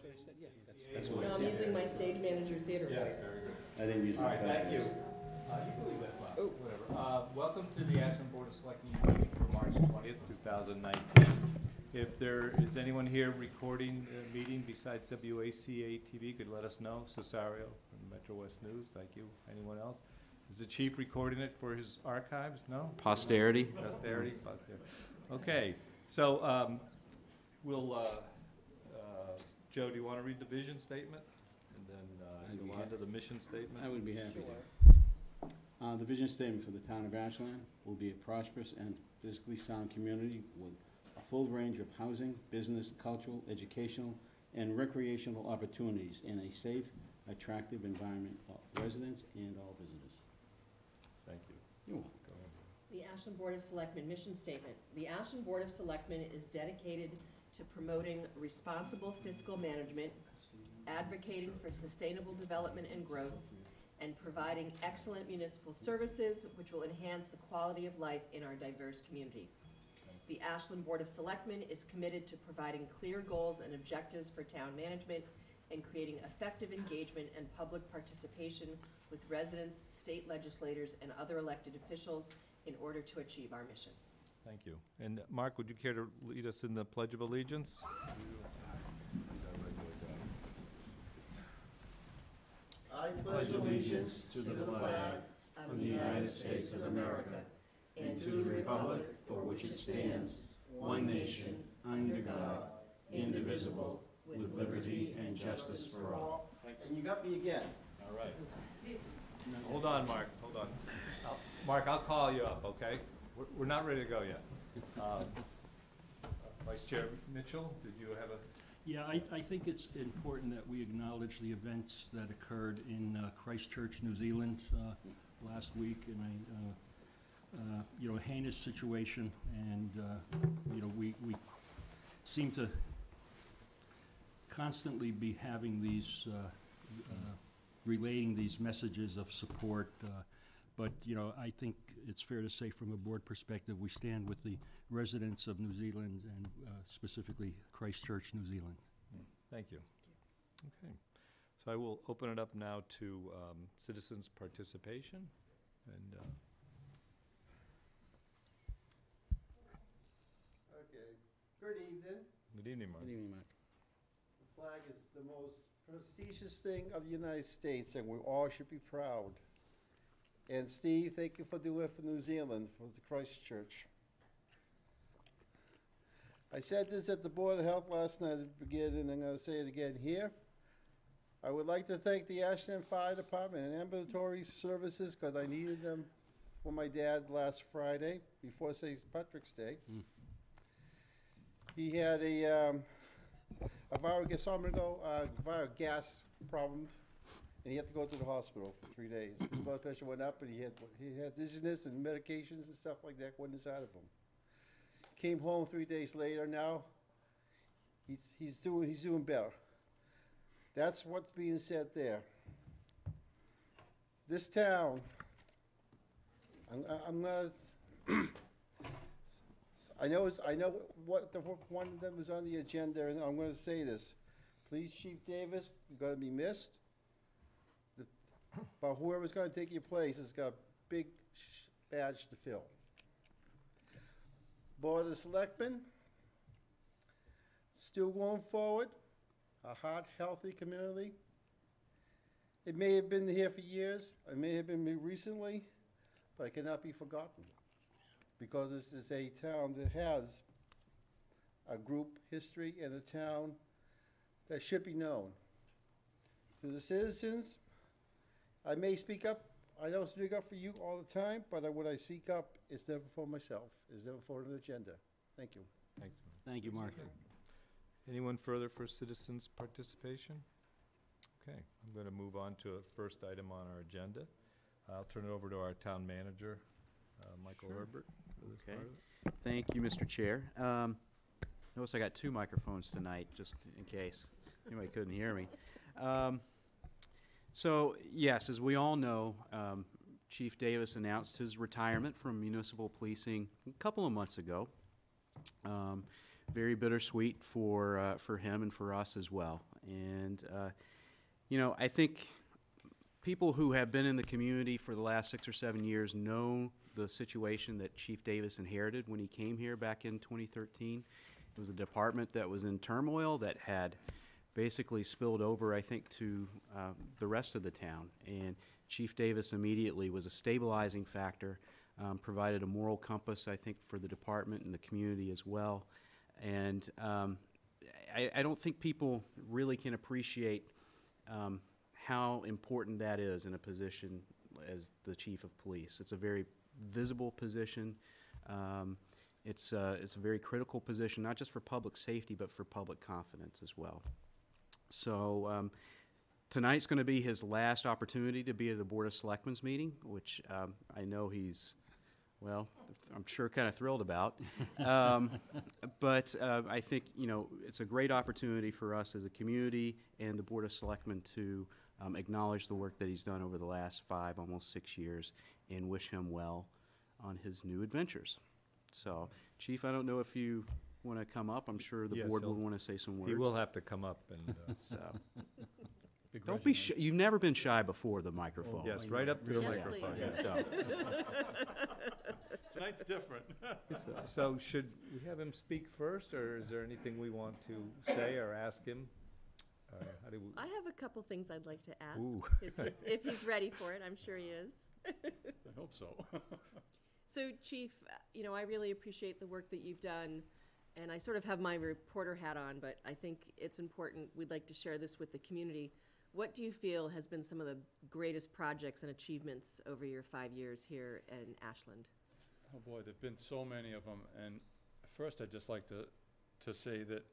That's what I said, yeah. That's what what I I I'm said. using my stage manager theater Yes, voice. very good. I didn't use All right, thank you. it. You can leave that flag, Oh. whatever. Welcome to the Ashland Board of Selectmen meeting for March 20th, 2019. If there is anyone here recording the meeting besides WACA-TV, could let us know. Cesario from Metro West News, thank you. Anyone else? Is the chief recording it for his archives? No? Posterity. Posterity. Okay, so Joe, do you want to read the vision statement? And I'd then be go on happy. to the mission statement? I would be happy Sure. to. The vision statement for the town of Ashland will be a prosperous and physically sound community with a full range of housing, business, cultural, educational, and recreational opportunities in a safe, attractive environment for residents and all visitors. Thank you. You're welcome. Go ahead. The Ashland Board of Selectmen mission statement. The Ashland Board of Selectmen is dedicated to promoting responsible fiscal management, advocating for sustainable development and growth, and providing excellent municipal services which will enhance the quality of life in our diverse community. The Ashland Board of Selectmen is committed to providing clear goals and objectives for town management and creating effective engagement and public participation with residents, state legislators, and other elected officials in order to achieve our mission. Thank you. And Mark, would you care to lead us in the Pledge of Allegiance? I pledge allegiance to the flag of the United States of America and to the republic for which it stands, one nation, under God, indivisible, with liberty and justice for all. And you got me again. All right. Hold on, Mark, hold on. Mark, I'll call you up, okay? We're not ready to go yet. Vice Chair Mitchell, did you have a? Yeah, I think it's important that we acknowledge the events that occurred in Christchurch, New Zealand last week, and a heinous situation, and we seem to constantly be having these relating these messages of support, but I think it's fair to say from a board perspective we stand with the residents of New Zealand and specifically Christchurch, New Zealand. Thank you. Okay, so I will open it up now to citizens' participation, and Okay. Good evening. good evening, Mark. Good evening, Mark. The flag is the most prestigious thing of the United States, and we all should be proud. And Steve, thank you for doing it for New Zealand, for the Christchurch. I said this at the Board of Health last night at the beginning, and I'm going to say it again here. I would like to thank the Ashland Fire Department and ambulatory services because I needed them for my dad last Friday before St. Patrick's Day. He had a viral gas problem, and he had to go to the hospital for 3 days. His blood pressure went up, and he had dizziness and medications and stuff like that went inside of him. Came home 3 days later. Now he's doing better. That's what's being said there. This town, I'm gonna. I know what the one that was on the agenda, and I'm going to say this. Please, Chief Davis, you're going to be missed. But whoever's going to take your place has got a big badge to fill. Board of Selectmen, still going forward, a hot, healthy community. It may have been here for years, it may have been recently, but it cannot be forgotten. Because this is a town that has a group history and a town that should be known. To the citizens, I may speak up. I don't speak up for you all the time, but when I speak up, it's never for myself. It's never for an agenda. Thank you. Thanks, Mark. Thank you, Mark. Anyone further for citizens' participation? Okay, I'm going to move on to a first item on our agenda. I'll turn it over to our town manager, Michael Herbert. For this Okay. part of it. Thank you, Mr. Chair. Notice I got two microphones tonight, just in case anybody couldn't hear me. So, yes, as we all know, Chief Davis announced his retirement from municipal policing a couple of months ago. Very bittersweet for him and for us as well. And, I think people who have been in the community for the last 6 or 7 years know the situation that Chief Davis inherited when he came here back in 2013. It was a department that was in turmoil, that had basically spilled over, I think, to the rest of the town. And Chief Davis immediately was a stabilizing factor, provided a moral compass, I think, for the department and the community as well. And I don't think people really can appreciate how important that is in a position as the chief of police. It's a very visible position. It's a very critical position, not just for public safety, but for public confidence as well. So tonight's going to be his last opportunity to be at the Board of Selectmen's meeting, which I know he's, well, I'm sure kind of thrilled about. But I think, it's a great opportunity for us as a community and the Board of Selectmen to acknowledge the work that he's done over the last 5, almost 6 years, and wish him well on his new adventures. So, Chief, I don't know if you want to come up. I'm sure the Yes, board will want to say some words. He will have to come up and, So, don't be shy. You've never been shy before the microphone. yes, right up to the Yes, microphone. please. yes. So, Tonight's different. So should we have him speak first, or is there anything we want to say or ask him? How do we? I have a couple things I'd like to ask, Ooh. if he's ready for it. I'm sure he is. I hope so. So, Chief, I really appreciate the work that you've done, and I sort of have my reporter hat on, but I think it's important. We'd like to share this with the community. What do you feel has been some of the greatest projects and achievements over your 5 years here in Ashland? Oh, boy, there've been so many of them. And first, I'd just like to say that,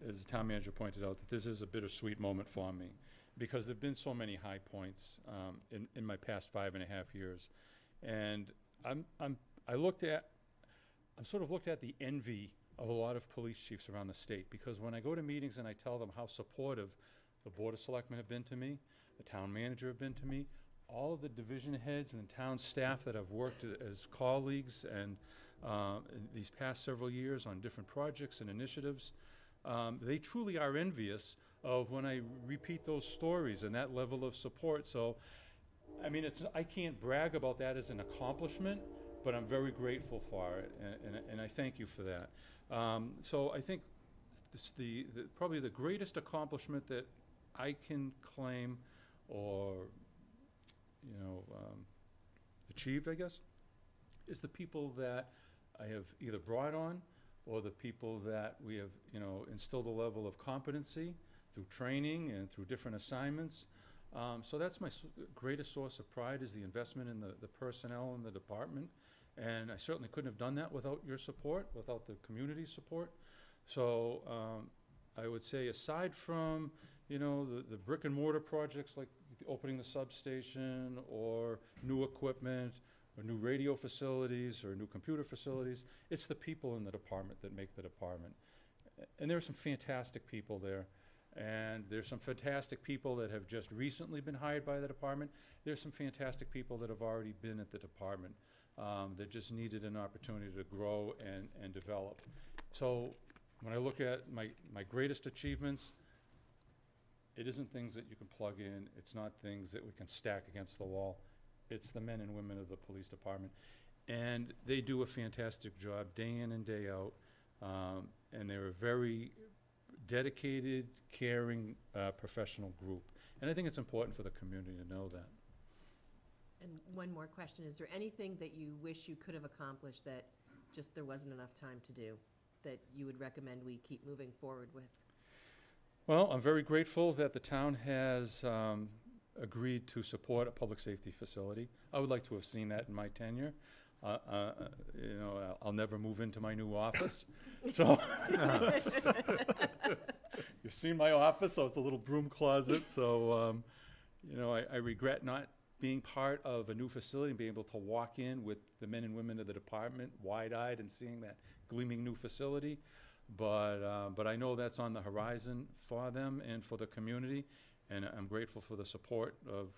as the town manager pointed out, that this is a bittersweet moment for me, because there've been so many high points in my past 5.5 years. And I'm sort of looked at the envy of a lot of police chiefs around the state, because when I go to meetings and I tell them how supportive the Board of Selectmen have been to me, the town manager have been to me, all of the division heads and the town staff that have worked as colleagues and in these past several years on different projects and initiatives, they truly are envious of when I repeat those stories and that level of support. So, I mean, I can't brag about that as an accomplishment, but I'm very grateful for it, and I thank you for that. So I think probably the greatest accomplishment that I can claim or achieved, I guess, is the people that I have either brought on or the people that we have, instilled a level of competency through training and through different assignments. So that's my greatest source of pride, is the investment in the personnel in the department. And I certainly couldn't have done that without your support, without the community's support. So I would say, aside from, the brick and mortar projects like opening the substation or new equipment or new radio facilities or new computer facilities, it's the people in the department that make the department. And there are some fantastic people there. And there's some fantastic people that have just recently been hired by the department. There's some fantastic people that have already been at the department that just needed an opportunity to grow and develop. So when I look at my greatest achievements, it isn't things that you can plug in. It's not things that we can stack against the wall. It's the men and women of the police department. And they do a fantastic job day in and day out. And they're a very dedicated, caring, professional group. And I think it's important for the community to know that. And one more question. Is there anything that you wish you could have accomplished that just there wasn't enough time to do, that you would recommend we keep moving forward with? Well, I'm very grateful that the town has agreed to support a public safety facility. I would like to have seen that in my tenure. I'll never move into my new office. So you've seen my office, so it's a little broom closet. So, I regret not being part of a new facility and being able to walk in with the men and women of the department wide-eyed and seeing that gleaming new facility. But I know that's on the horizon for them and for the community, and I'm grateful for the support of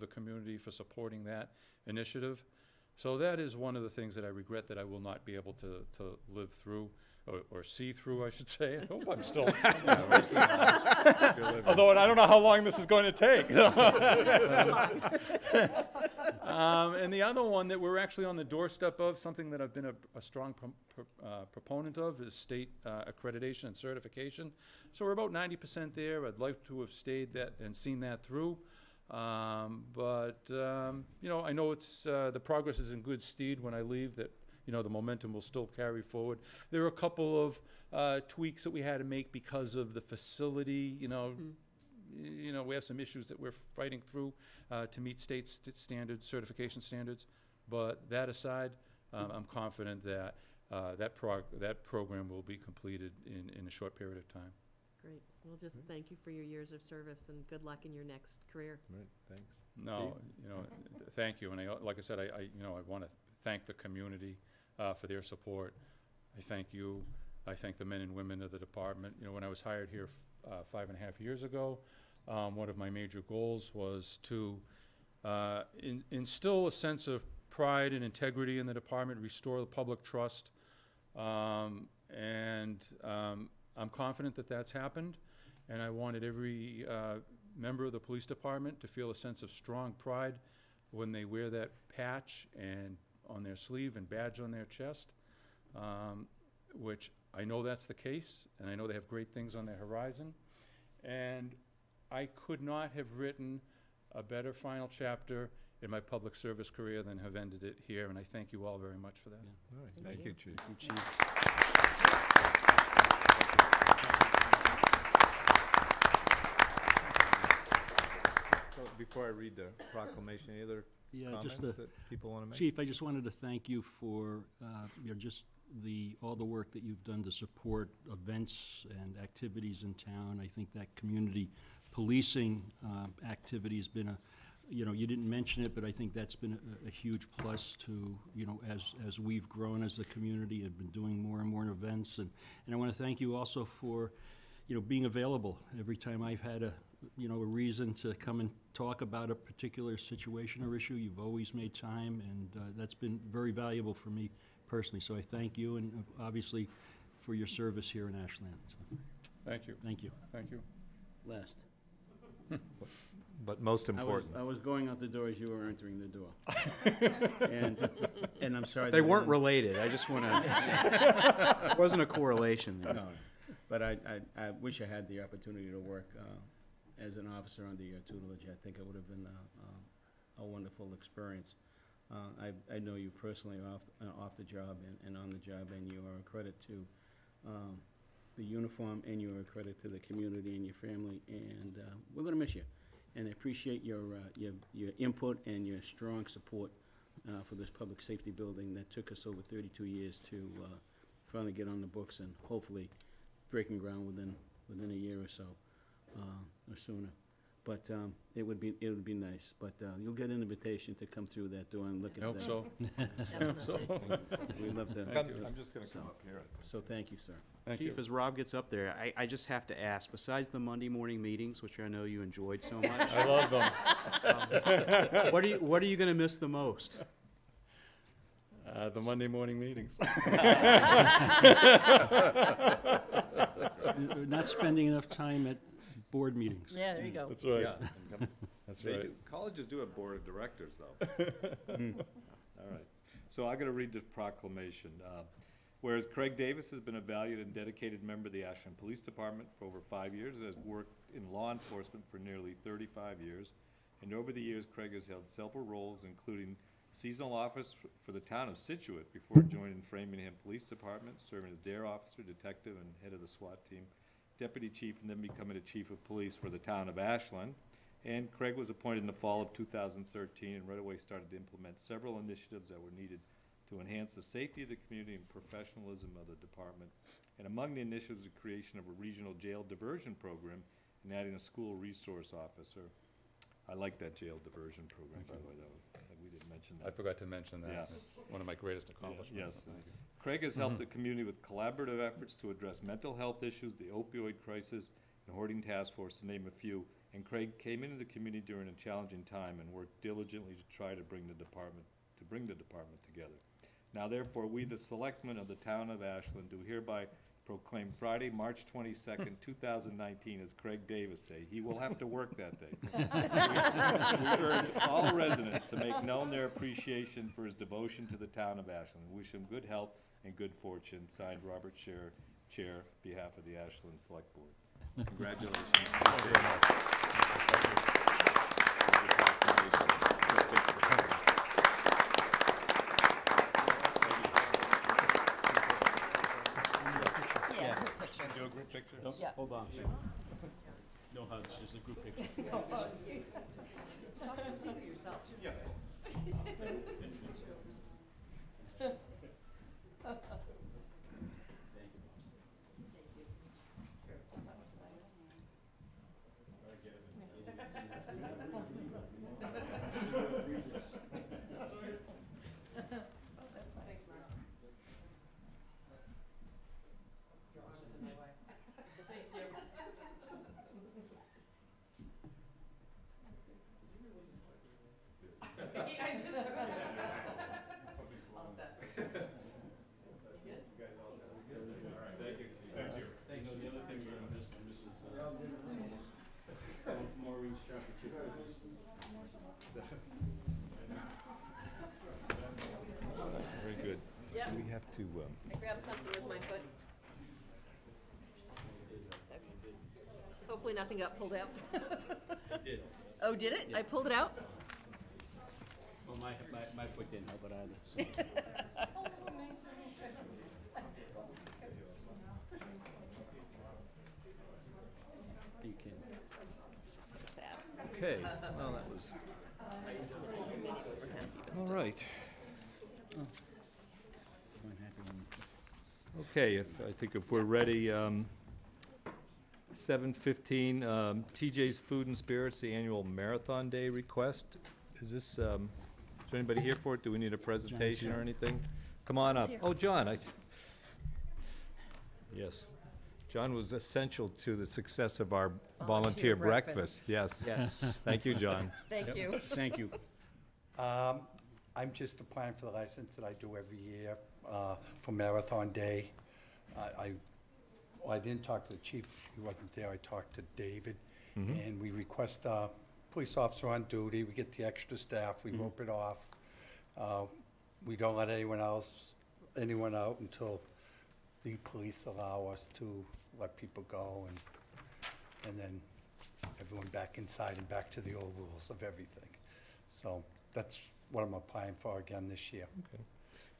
the community for supporting that initiative. So that is one of the things that I regret that I will not be able to live through. or see-through, I should say. I hope I'm still. Although I don't know how long this is going to take. And the other one that we're actually on the doorstep of, something that I've been a strong proponent of, is state accreditation and certification. So we're about 90% there. I'd like to have stayed that and seen that through. But you know, I know it's the progress is in good stead when I leave, that you know, the momentum will still carry forward. There are a couple of tweaks that we had to make because of the facility. You know, we have some issues that we're fighting through to meet state standards, certification standards. But that aside, I'm confident that that program will be completed in a short period of time. Great. We'll just thank you for your years of service and good luck in your next career. Right, thanks. No, you know, thank you. And like I said, I want to thank the community for their support. I thank you. I thank the men and women of the department. You know, when I was hired here 5.5 years ago, one of my major goals was to instill a sense of pride and integrity in the department, restore the public trust, and I'm confident that that's happened. And I wanted every member of the police department to feel a sense of strong pride when they wear that patch and on their sleeve and badge on their chest, which I know that's the case, and I know they have great things on their horizon. And I could not have written a better final chapter in my public service career than have ended it here, and I thank you all very much for that. All right, Thank thank you. you, Chief. Thank you, Chief. So before I read the proclamation, any other Yeah, comments just that people want to make? Chief, I just wanted to thank you for, you know, just all the work that you've done to support events and activities in town. I think that community policing activity has been you know, you didn't mention it, but I think that's been a huge plus to, you know, as we've grown as a community and been doing more and more events. And I want to thank you also for, you know, being available every time I've had a reason to come and talk about a particular situation or issue. You've always made time, and that's been very valuable for me personally. So I thank you, and obviously for your service here in Ashland. So, Thank you. thank you. Thank you. Last. But most important. I was going out the door as you were entering the door. And I'm sorry. They weren't related. I just want to, there wasn't a correlation there. No, but I wish I had the opportunity to work as an officer under your tutelage. I think it would have been a wonderful experience. I know you personally off the job and on the job, and you are a credit to the uniform, and you are a credit to the community and your family, and we're going to miss you. And I appreciate your input and your strong support for this public safety building that took us over 32 years to finally get on the books, and hopefully breaking ground within a year or so, or sooner. But it would be nice. But you'll get an invitation to come through that door and look at I hope that. so. Definitely. We'd love to. I'm just going to come up here. So thank you, sir. Thank you. Chief, as Rob gets up there, I just have to ask, besides the Monday morning meetings, which I know you enjoyed so much, I love them. what are you going to miss the most? The Monday morning meetings. Not spending enough time at board meetings. Yeah, there you go. That's right. Yeah. That's They right. do- Colleges do have board of directors, though. All right. So I'm going to read the proclamation. Whereas Craig Davis has been a valued and dedicated member of the Ashland Police Department for over 5 years, has worked in law enforcement for nearly 35 years, and over the years, Craig has held several roles, including seasonal office for the town of Situate before joining Framingham Police Department, serving as dare officer, detective, and head of the SWAT team, deputy chief, and then becoming a chief of police for the town of Ashland. And Craig was appointed in the fall of 2013 and right away started to implement several initiatives that were needed to enhance the safety of the community and professionalism of the department. And among the initiatives, the creation of a regional jail diversion program and adding a school resource officer. I like that jail diversion program, by the way. We didn't mention I that. forgot to mention that. Yeah. It's one of my greatest accomplishments. Yes. Craig has helped the community with collaborative efforts to address mental health issues, the opioid crisis, and hoarding task force, to name a few. And Craig came into the community during a challenging time and worked diligently to try to bring the department together. Now therefore, we, the selectmen of the town of Ashland, do hereby proclaim Friday, March 22nd, 2019 as Craig Davis Day. He will have to work that day. We urge all residents to make known their appreciation for his devotion to the town of Ashland. Wish him good health and good fortune. Signed, Robert Scherer, Chair, behalf of the Ashland Select Board. Congratulations. Thank you very much. Yeah, group picture. Do a group picture? Yeah. Hold on. No hugs, just a group picture. Speak for yourself. Very good. Yep. We have to, I grabbed something with my foot. Okay. Hopefully nothing got pulled out. Oh, did it? I pulled it out? Well, my foot didn't help it either, so. You can. It's just so sad. okay, well, that was, all right. I'm happy when- Okay, I think if we're ready, 7:15, TJ's Food and Spirits, the annual Marathon Day request. Is this, is there anybody here for it? Do we need a presentation or anything? Come on up. here. Oh, John, yes. John was essential to the success of our volunteer breakfast. Yes. Yes, Thank you, John. Thank you. thank you. I'm just applying for the license that I do every year for Marathon Day. I didn't talk to the chief, he wasn't there, I talked to David, and we request a police officer on duty, we get the extra staff, we rope it off. We don't let anyone out until the police allow us to let people go, and then everyone back inside and back to the old rules of everything. So that's what I'm applying for again this year. Okay.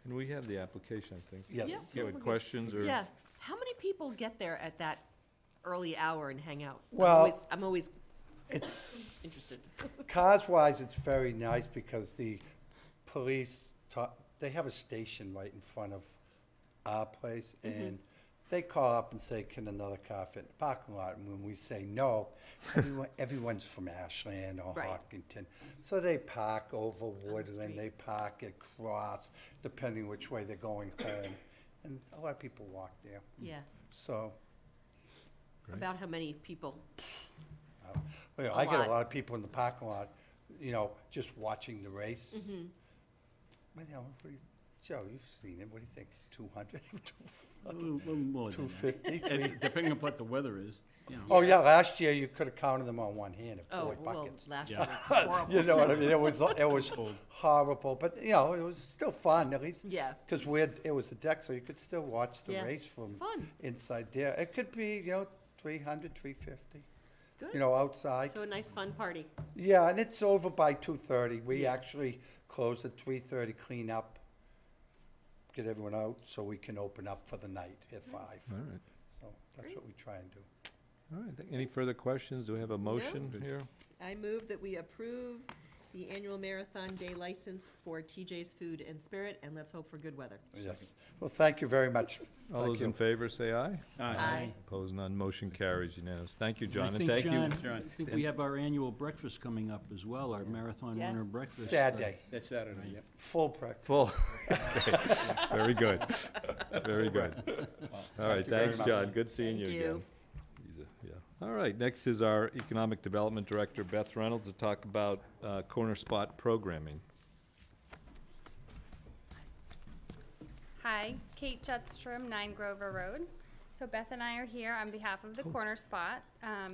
And we have the application, I think. Yes. Yeah. You have questions or? Yeah. How many people get there at that early hour and hang out? Well, I'm always It's, interested. cars-wise, it's very nice because the police, they have a station right in front of our place, and they call up and say, can another car fit in the parking lot? And when we say no, everyone's from Ashland or Right. Hopkinton. So they park over Woodland, they park at Cross, depending which way they're going home. And a lot of people walk there. Yeah. So, About how many people? I get lot. a lot of people in the parking lot, just watching the race. But, Joe, you've seen it. What do you think? 200? A little more than that. 250? And depending on what the weather is, you know. Oh, yeah, last year you could have counted them on one hand at Oh, boy well, buckets. last year Yeah. was horrible. You know what I mean? It was horrible, but, it was still fun, at least. Yeah. Because it was a deck, so you could still watch the Yeah. race from Fun. inside there. It could be, 300, 350, Good. outside. So a nice fun party. Yeah, and it's over by 2:30. We actually close at 3:30, clean up, get everyone out, so we can open up for the night at 5. All right, So that's what we try and do. all right. Any further questions? Do we have a motion here? I move that we approve the annual Marathon Day license for TJ's Food and Spirit, and let's hope for good weather. Yes. Well, thank you very much. All Thank those in you. favor say aye. Aye. Opposed, none. Motion carries unanimous. Thank you, John, I and think, thank you. John, John. I think we have our annual breakfast coming up as well, our marathon Yes. winter breakfast. Sad day, That's Saturday, yep. full breakfast. Full. Okay. Very good. Very good. All right, you very thanks, much. John. Good seeing you Thank again. you. Yeah. All right, next is our Economic Development Director, Beth Reynolds, to talk about Corner Spot programming. Hi, Kate Jutstrom, 9 Grover Road. So Beth and I are here on behalf of the Corner Spot.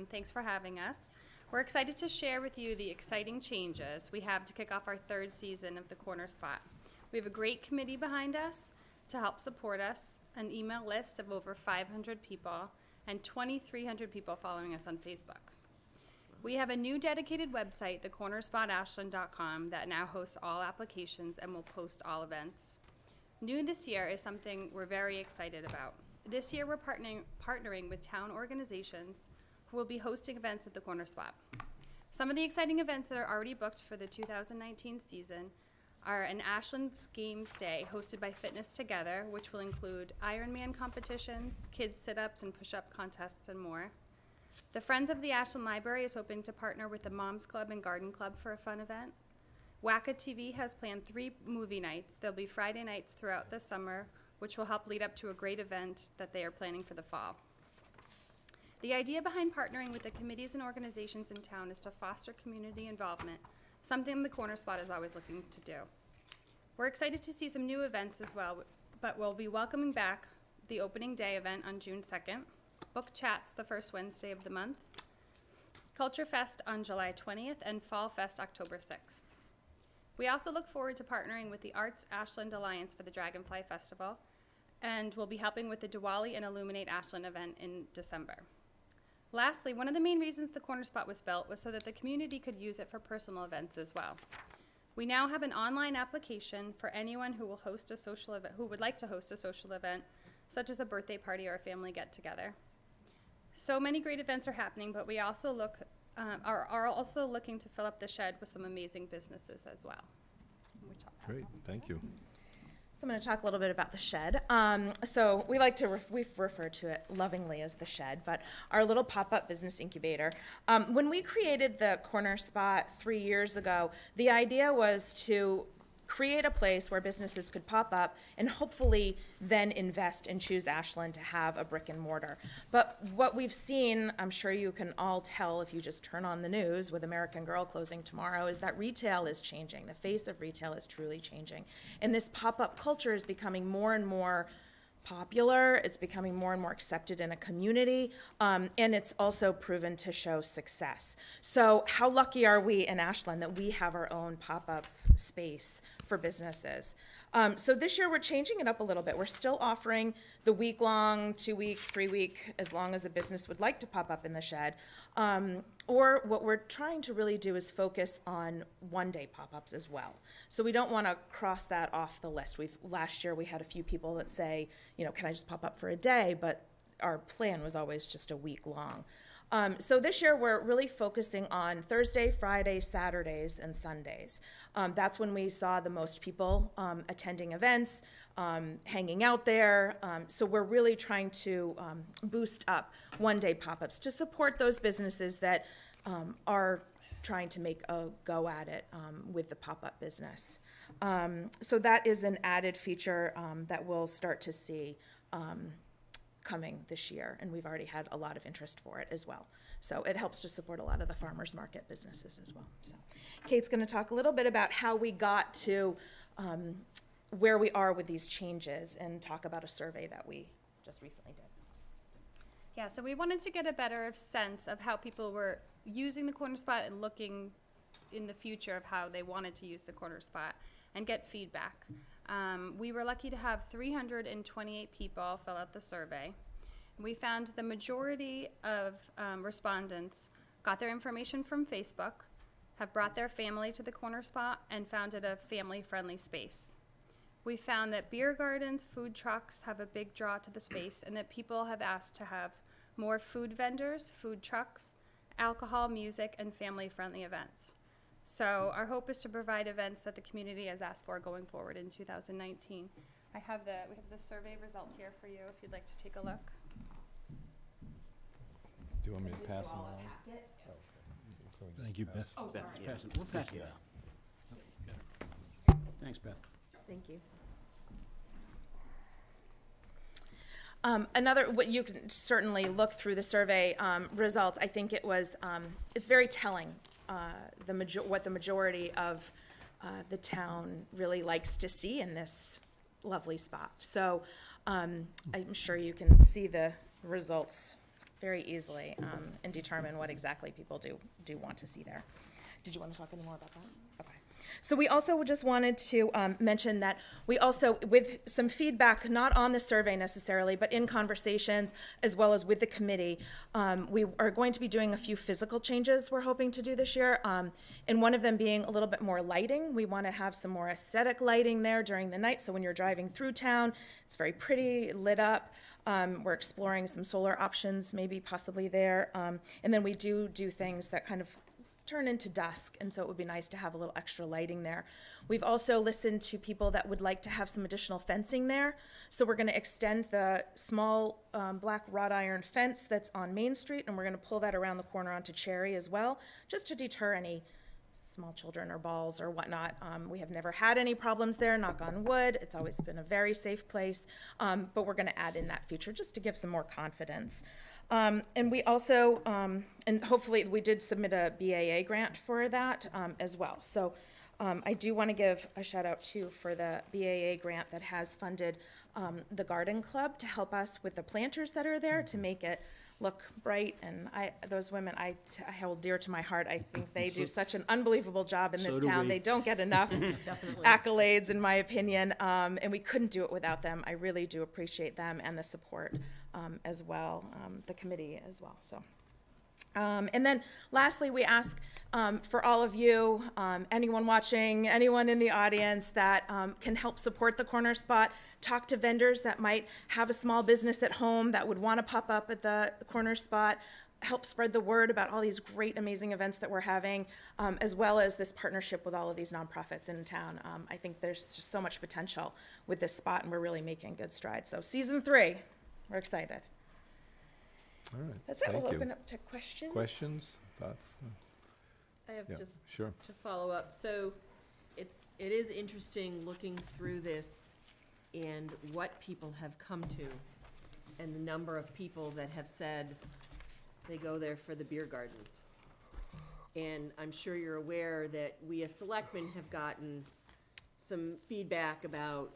Thanks for having us. We're excited to share with you the exciting changes we have to kick off our 3rd season of the Corner Spot. We have a great committee behind us to help support us, an email list of over 500 people, and 2,300 people following us on Facebook. We have a new dedicated website, thecornerspotashland.com, that now hosts all applications and will post all events. New this year is something we're very excited about. This year we're partnering with town organizations who will be hosting events at the Corner Spot. Some of the exciting events that are already booked for the 2019 season are an Ashland's Games Day hosted by Fitness Together, which will include Ironman competitions, kids sit-ups and push-up contests, and more. The Friends of the Ashland Library is hoping to partner with the Moms Club and Garden Club for a fun event. WACA-TV has planned 3 movie nights. There'll be Friday nights throughout the summer, which will help lead up to a great event that they are planning for the fall. The idea behind partnering with the committees and organizations in town is to foster community involvement, something the Corner Spot is always looking to do. We're excited to see some new events as well, but we'll be welcoming back the opening day event on June 2nd, Book Chats the first Wednesday of the month, Culture Fest on July 20th, and Fall Fest October 6th. We also look forward to partnering with the Arts Ashland Alliance for the Dragonfly Festival, and we'll be helping with the Diwali and Illuminate Ashland event in December. Lastly, one of the main reasons the Corner Spot was built was so that the community could use it for personal events as well. We now have an online application for anyone who will host a social event, who would like to host a social event, such as a birthday party or a family get-together. So many great events are happening, but we also are also looking to fill up the shed with some amazing businesses as well. Great, thank you. So I'm going to talk a little bit about the shed. So we like to, we've referred to it lovingly as the shed, but our little pop-up business incubator. When we created the Corner Spot 3 years ago, the idea was to create a place where businesses could pop up and hopefully then invest and choose Ashland to have a brick and mortar. But what we've seen, I'm sure you can all tell if you just turn on the news with American Girl closing tomorrow, is that retail is changing. The face of retail is truly changing. And this pop-up culture is becoming more and more popular, it's becoming more and more accepted in a community, and it's also proven to show success. So how lucky are we in Ashland that we have our own pop-up space for businesses? So this year we're changing it up a little bit. We're still offering the week-long, 2-week, 3-week, as long as a business would like to pop up in the shed. Or what we're trying to really do is focus on one-day pop-ups as well. So we don't want to cross that off the list. Last year we had a few people that say, you know, can I just pop up for a day? But our plan was always just a week long. So this year we're really focusing on Thursday, Friday, Saturdays, and Sundays. That's when we saw the most people attending events, hanging out there. So we're really trying to boost up one-day pop-ups to support those businesses that are trying to make a go at it with the pop-up business. So that is an added feature that we'll start to see coming this year, and we've already had a lot of interest for it as well. So it helps to support a lot of the farmers market businesses as well. So Kate's going to talk a little bit about how we got to where we are with these changes and talk about a survey that we just recently did. Yeah, so we wanted to get a better sense of how people were using the Corner Spot and looking in the future of how they wanted to use the Corner Spot and get feedback. We were lucky to have 328 people fill out the survey. We found the majority of respondents got their information from Facebook, have brought their family to the Corner Spot, and found it a family-friendly space. We found that beer gardens, food trucks have a big draw to the space, and that people have asked to have more food vendors, food trucks, alcohol, music, and family-friendly events. So our hope is to provide events that the community has asked for going forward in 2019. We have the survey results here for you if you'd like to take a look. Do you want me to pass them along? Thank you, Beth. Oh, sorry. We'll pass it out. Thanks, Beth. Thank you. What you can certainly look through the survey results. I think it's very telling what the majority of the town really likes to see in this lovely spot. So I'm sure you can see the results very easily and determine what exactly people do want to see there. Did you want to talk any more about that? Okay. So we also just wanted to mention that we also, with some feedback, not on the survey necessarily, but in conversations as well as with the committee, we are going to be doing a few physical changes we're hoping to do this year, and one of them being a little bit more lighting. We want to have some more aesthetic lighting there during the night, so when you're driving through town, it's very pretty, lit up. We're exploring some solar options, maybe possibly there, and then we do things that kind of turn into dusk, and so it would be nice to have a little extra lighting there. We've also listened to people that would like to have some additional fencing there, so we're going to extend the small black wrought iron fence that's on Main Street, and we're going to pull that around the corner onto Cherry as well, just to deter any small children or balls or whatnot. We have never had any problems there, knock on wood. It's always been a very safe place, but we're going to add in that feature just to give some more confidence. And we also, and hopefully we did submit a BAA grant for that as well. So I do want to give a shout out too for the BAA grant that has funded the garden club to help us with the planters that are there to make it look bright. And those women I hold dear to my heart. I think they do such an unbelievable job in this town. They don't get enough accolades, in my opinion, and we couldn't do it without them. I really do appreciate them and the support as well, the committee as well. So, and then lastly, we ask for all of you, anyone watching, anyone in the audience that can help support the Corner Spot, talk to vendors that might have a small business at home that would want to pop up at the Corner Spot, help spread the word about all these great, amazing events that we're having, as well as this partnership with all of these nonprofits in town. I think there's just so much potential with this spot, and we're really making good strides. So season 3, we're excited. All right. That's it. Thank We'll you. open up to questions. Questions, thoughts? I have Yeah, just sure. to follow up. So it is interesting looking through this and what people have come to and the number of people that have said they go there for the beer gardens. And I'm sure you're aware that we as selectmen have gotten some feedback about,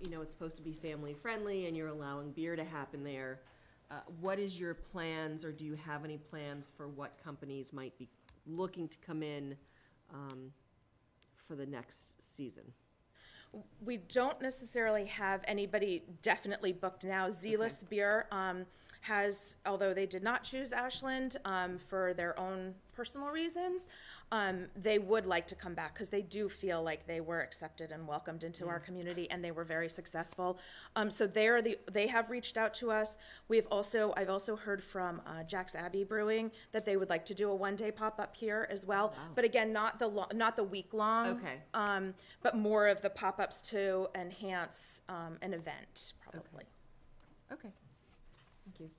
it's supposed to be family friendly and you're allowing beer to happen there. What is your plans, or do you have any plans for what companies might be looking to come in for the next season? We don't necessarily have anybody definitely booked now. Zealous Beer has, although they did not choose Ashland for their own personal reasons, they would like to come back because they do feel like they were accepted and welcomed into our community, and they were very successful. So they have reached out to us. I've also heard from Jack's Abbey Brewing that they would like to do a one-day pop-up here as well. Wow. But again, not the week-long. Okay. But more of the pop-ups to enhance an event, probably. Okay. Thank you.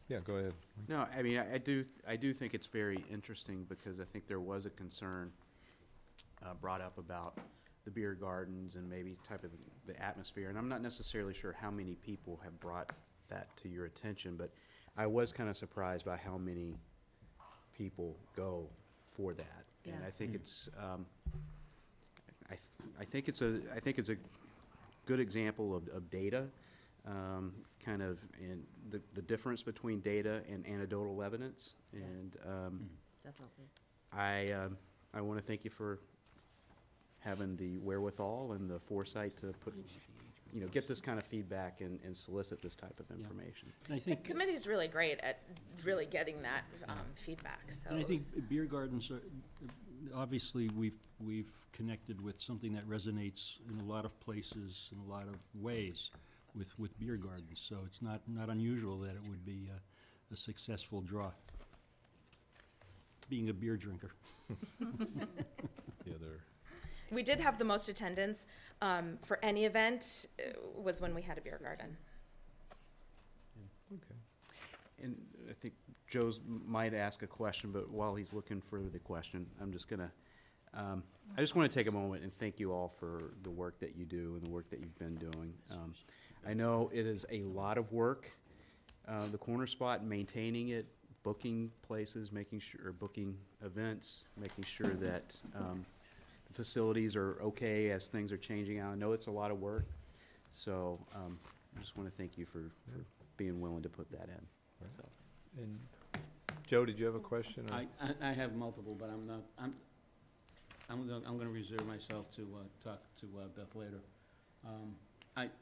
Yeah, go ahead. No, I mean, I do think it's very interesting because I think there was a concern brought up about the beer gardens and maybe type of the atmosphere, and I'm not necessarily sure how many people have brought that to your attention, but I was kind of surprised by how many people go for that, and Yeah. I think it's I think it's a good example of data. Kind of in the difference between data and anecdotal evidence, and Definitely. I want to thank you for having the wherewithal and the foresight to get this kind of feedback and solicit this type of information. And I The think, committee's really great at really getting that feedback. So and I think it's- beer gardens are, obviously, we've connected with something that resonates in a lot of places, in a lot of ways, with beer gardens. So it's not unusual that it would be a successful draw, being a beer drinker. Yeah, they're we did have the most attendance for any event was when we had a beer garden. okay. And I think Joe's might ask a question, but while he's looking for the question, I'm just gonna, I just want to take a moment and thank you all for the work that you do and the work that you've been doing. I know it is a lot of work, the Corner Spot, maintaining it, booking places, booking events, making sure that the facilities are okay as things are changing out. I know it's a lot of work. So I just want to thank you for being willing to put that in. Right. So. And Joe, did you have a question? or- I have multiple, but I'm gonna reserve myself to talk to Beth later.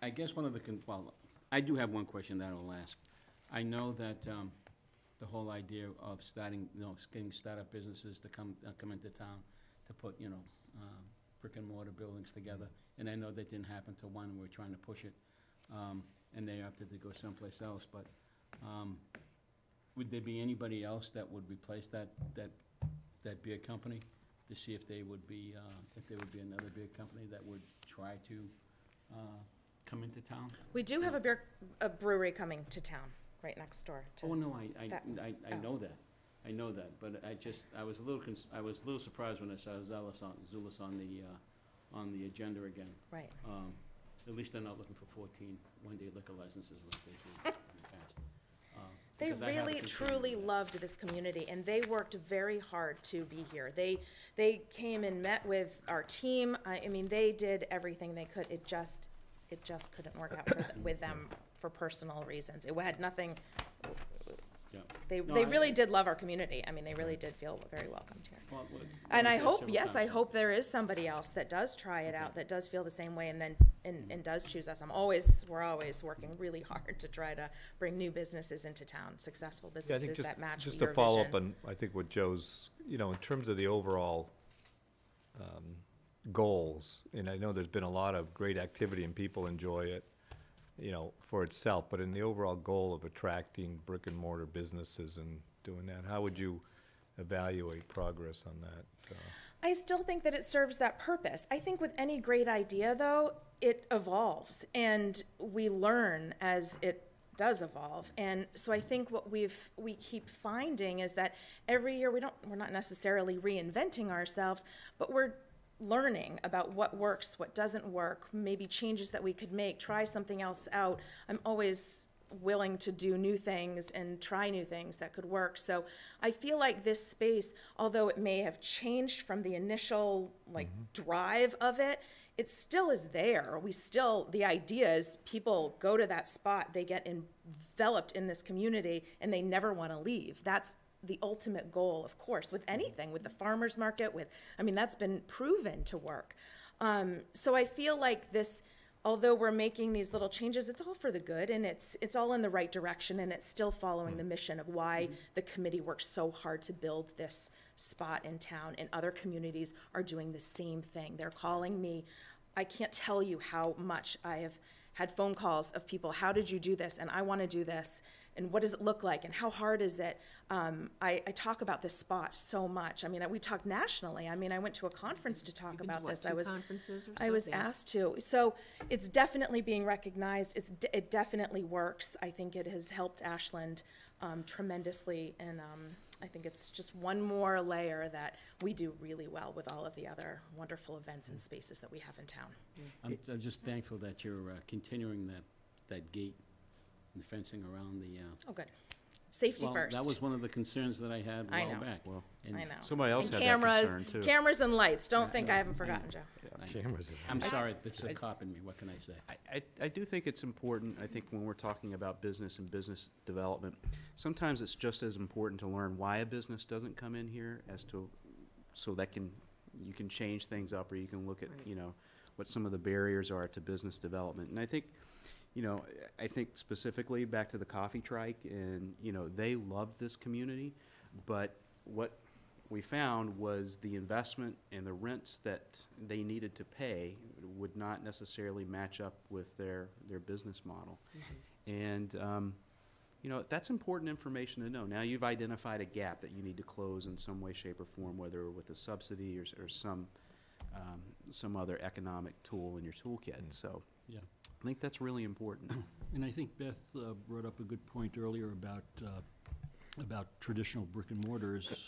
I guess one of the, I do have one question that I will ask. I know that the whole idea of starting, getting startup businesses to come into town to put, brick and mortar buildings together, and I know that didn't happen to one, and we're trying to push it, and they opted to go someplace else, but would there be anybody else that would replace that beer company, to see if they would be, if there would be another beer company that would try to come into town? We do have a brewery coming to town, right next door to. Oh, no, I Oh. know that. I know that, but I was a little surprised when I saw Zulus on the agenda again. Right. At least they're not looking for 14 one-day liquor licenses like they did in the past. They Because I have a really, concern truly with that. loved this community, and they worked very hard to be here. They came and met with our team. I mean, they did everything they could. It just couldn't work out with them for personal reasons. It had nothing. Yeah. They No, really did love our community. I mean, they really did feel very welcomed here. Well, And I we've had hope, several yes, I times. hope there is somebody else that does try it out, Okay. that does feel the same way, and then, and does choose us. We're always working really hard to try to bring new businesses into town, successful Yeah, I think businesses that match your just vision. to follow up on, I think what Joe's, in terms of the overall goals, and I know there's been a lot of great activity and people enjoy it, for itself, but in the overall goal of attracting brick and mortar businesses and doing that, how would you evaluate progress on that? I still think that it serves that purpose. I think with any great idea, though, it evolves, and we learn as it does evolve. And so I think what we keep finding is that every year we're not necessarily reinventing ourselves, but we're learning about what works, what doesn't work, maybe changes that we could make, try something else out. I'm always willing to do new things and try new things that could work. So I feel like this space, although it may have changed from the initial drive of it, it still is there. The idea is people go to that spot, they get enveloped in this community, and they never want to leave. That's the ultimate goal, of course, with anything, with the farmer's market, that's been proven to work. So I feel like this, although we're making these little changes, it's all for the good, and it's all in the right direction, and it's still following the mission of why the committee worked so hard to build this spot in town, and other communities are doing the same thing. They're calling me. I can't tell you how much I have had phone calls of people, how did you do this, and I want to do this, and what does it look like, and how hard is it? I talk about this spot so much. We talk nationally. I went to a conference to talk about this. I was asked to. So it's definitely being recognized. It definitely works. I think it has helped Ashland tremendously, and I think it's just one more layer that we do really well with all of the other wonderful events and spaces that we have in town. I'm just thankful that you're continuing that gate and fencing around the. Oh, good. Safety first. That was one of the concerns that I had a I while know. back. I know. Somebody else And had that concern, too. cameras and lights. Don't think I haven't forgotten, Joe. I'm sorry, that's a cop in me, what can I say? I do think it's important, I think when we're talking about business and business development, sometimes it's just as important to learn why a business doesn't come in here so that you can change things up, or you can look at, what some of the barriers are to business development. And I think, I think specifically back to the coffee trike, and, they loved this community, but what we found was the investment and the rents that they needed to pay would not necessarily match up with their business model. And, that's important information to know. Now you've identified a gap that you need to close in some way, shape, or form, whether with a subsidy or some other economic tool in your toolkit. So Yeah. I think that's really important. And I think Beth brought up a good point earlier about traditional brick and mortars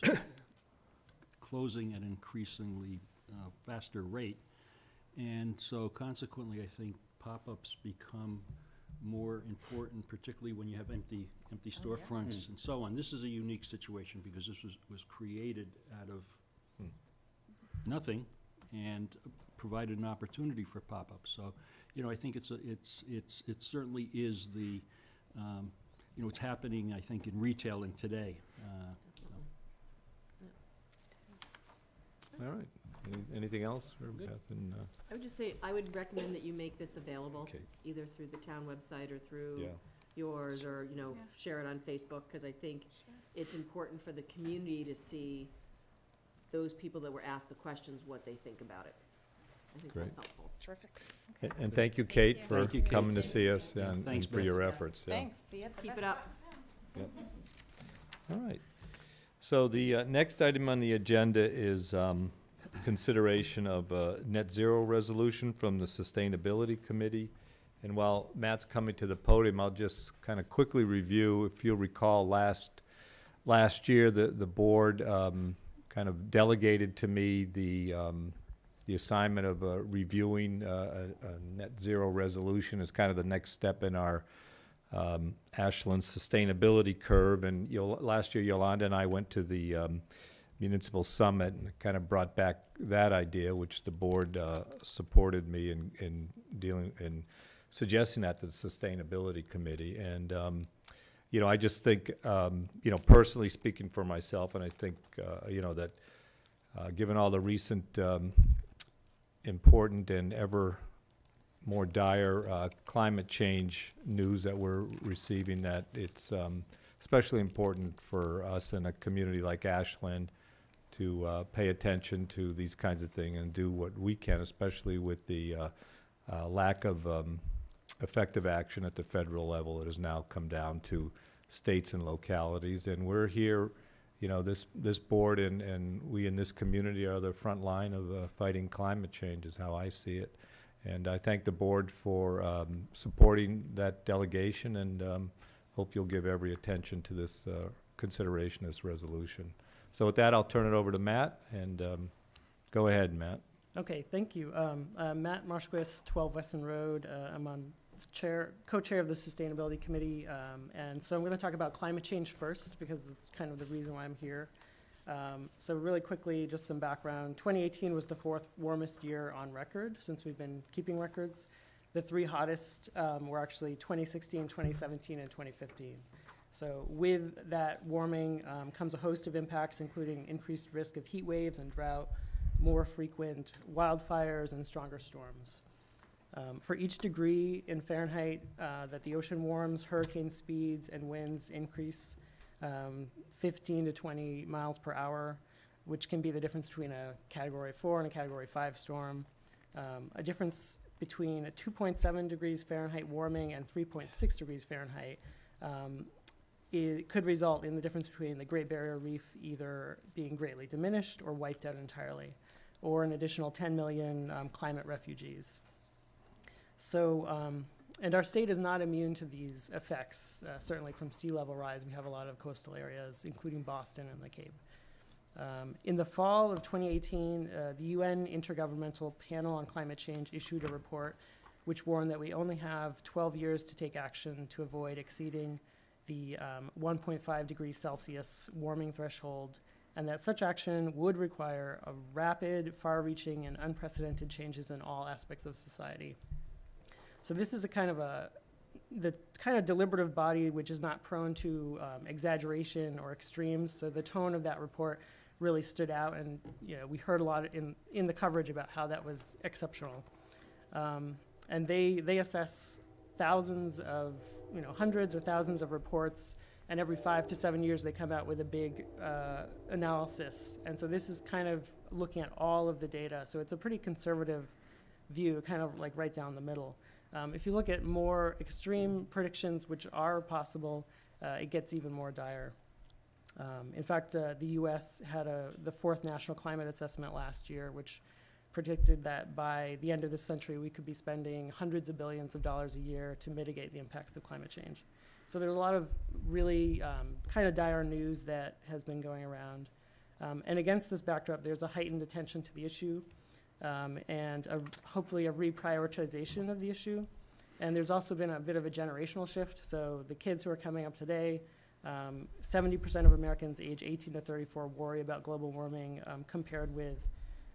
closing at an increasingly faster rate. And so consequently, I think pop-ups become more important, particularly when you have empty storefronts and so on. This is a unique situation because this was created out of nothing and provided an opportunity for pop-ups. So, you know, I think it certainly is the, you know, it's happening, I think, in retailing today. All right. Anything else for Beth and, I would just say, I would recommend that you make this available, okay, either through the town website or through yeah. yours, or, you know, Yeah. share it on Facebook, because I think it's important for the community to see those people that were asked the questions, what they think about it. I think that's Great. helpful. Terrific. And thank you, Kate, you. for Thank you, Kate. coming to see us Yeah, and thanks, for your Beth. efforts. Yeah. Thanks. See you at the Keep Beth. it up. All right. So the next item on the agenda is consideration of a net zero resolution from the Sustainability Committee. And while Matt's coming to the podium, I'll just kind of quickly review. If you'll recall, last year, the board kind of delegated to me the assignment of reviewing a net zero resolution as kind of the next step in our Ashland sustainability curve. And last year, Yolanda and I went to the municipal summit and kind of brought back that idea, which the board supported me in dealing in suggesting that to the Sustainability Committee. And you know, I just think, you know, personally speaking for myself, and I think, you know, that given all the recent important and ever more dire climate change news that we're receiving, that it's especially important for us in a community like Ashland to pay attention to these kinds of things and do what we can, especially with the lack of effective action at the federal level. It has now come down to states and localities, and we're here, you know, this board and we in this community are the front line of fighting climate change, is how I see it. And I thank the board for supporting that delegation, and hope you'll give every attention to this consideration, this resolution. So with that, I'll turn it over to Matt, and go ahead, Matt. Okay, thank you. Matt Marshquist, 12 Weston Road. I'm on co-chair of the Sustainability Committee, and so I'm going to talk about climate change first, because it's kind of the reason why I'm here. So really quickly, just some background. 2018 was the 4th warmest year on record since we've been keeping records. The 3 hottest were actually 2016, 2017, and 2015. So with that warming comes a host of impacts, including increased risk of heat waves and drought, more frequent wildfires, and stronger storms. For each degree in Fahrenheit that the ocean warms, hurricane speeds and winds increase 15 to 20 miles per hour, which can be the difference between a Category 4 and a Category 5 storm. A difference between a 2.7 degrees Fahrenheit warming and 3.6 degrees Fahrenheit it could result in the difference between the Great Barrier Reef either being greatly diminished or wiped out entirely, or an additional 10 million climate refugees. So, and our state is not immune to these effects, certainly from sea level rise. We have a lot of coastal areas, including Boston and the Cape. In the fall of 2018, the UN Intergovernmental Panel on Climate Change issued a report which warned that we only have 12 years to take action to avoid exceeding the 1.5 degrees Celsius warming threshold, and that such action would require a rapid, far-reaching, and unprecedented changes in all aspects of society. So this is the kind of deliberative body which is not prone to exaggeration or extremes. So the tone of that report really stood out, and you know, we heard a lot in the coverage about how that was exceptional. And they assess thousands of, you know, hundreds or thousands of reports, and every 5 to 7 years they come out with a big analysis. And so this is kind of looking at all of the data. So it's a pretty conservative view, kind of like right down the middle. If you look at more extreme predictions, which are possible, it gets even more dire. In fact, the U.S. had the 4th National Climate Assessment last year, which predicted that by the end of this century, we could be spending hundreds of billions of dollars a year to mitigate the impacts of climate change. So there's a lot of really kind of dire news that has been going around. And against this backdrop, there's a heightened attention to the issue, and hopefully a reprioritization of the issue. And there's also been a bit of a generational shift. So the kids who are coming up today, 70% of Americans age 18 to 34 worry about global warming, compared with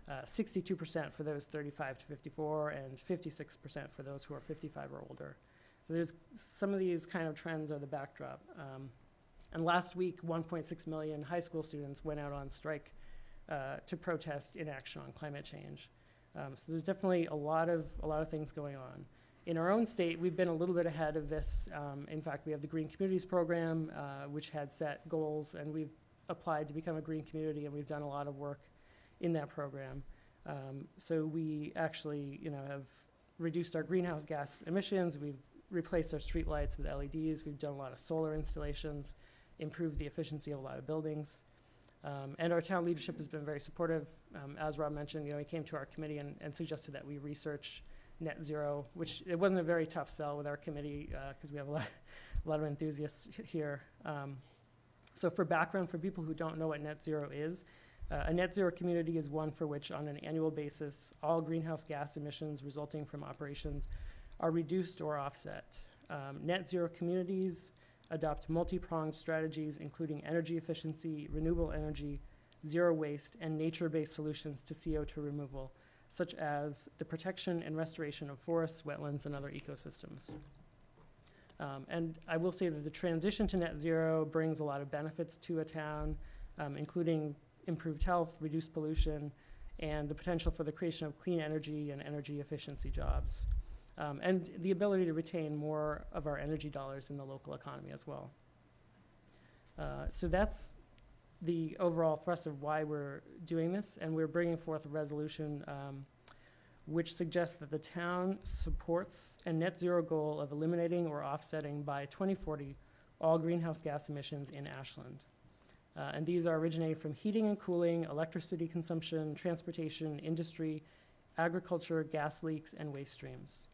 62% for those 35 to 54, and 56% for those who are 55 or older. So there's some of these kind of trends are the backdrop. And last week, 1.6 million high school students went out on strike to protest inaction on climate change. So there's definitely a lot of things going on. In our own state, we've been a little bit ahead of this. In fact, we have the Green Communities Program, which had set goals, and we've applied to become a green community, and we've done a lot of work in that program. So we actually, have reduced our greenhouse gas emissions. We've replaced our street lights with LEDs. We've done a lot of solar installations, improved the efficiency of a lot of buildings. And our town leadership has been very supportive. As Rob mentioned, he came to our committee and suggested that we research net zero, which it wasn't a very tough sell with our committee because we have a lot of enthusiasts here. So for background, for people who don't know what net zero is, a net zero community is one for which on an annual basis, all greenhouse gas emissions resulting from operations are reduced or offset. Net zero communities adopt multi-pronged strategies, including energy efficiency, renewable energy, zero waste, and nature-based solutions to CO2 removal, such as the protection and restoration of forests, wetlands, and other ecosystems. And I will say that the transition to net zero brings a lot of benefits to a town, including improved health, reduced pollution, and the potential for the creation of clean energy and energy efficiency jobs. And the ability to retain more of our energy dollars in the local economy as well. So that's the overall thrust of why we're doing this, and we're bringing forth a resolution which suggests that the town supports a net zero goal of eliminating or offsetting by 2040 all greenhouse gas emissions in Ashland. And these are originating from heating and cooling, electricity consumption, transportation, industry, agriculture, gas leaks, and waste streams.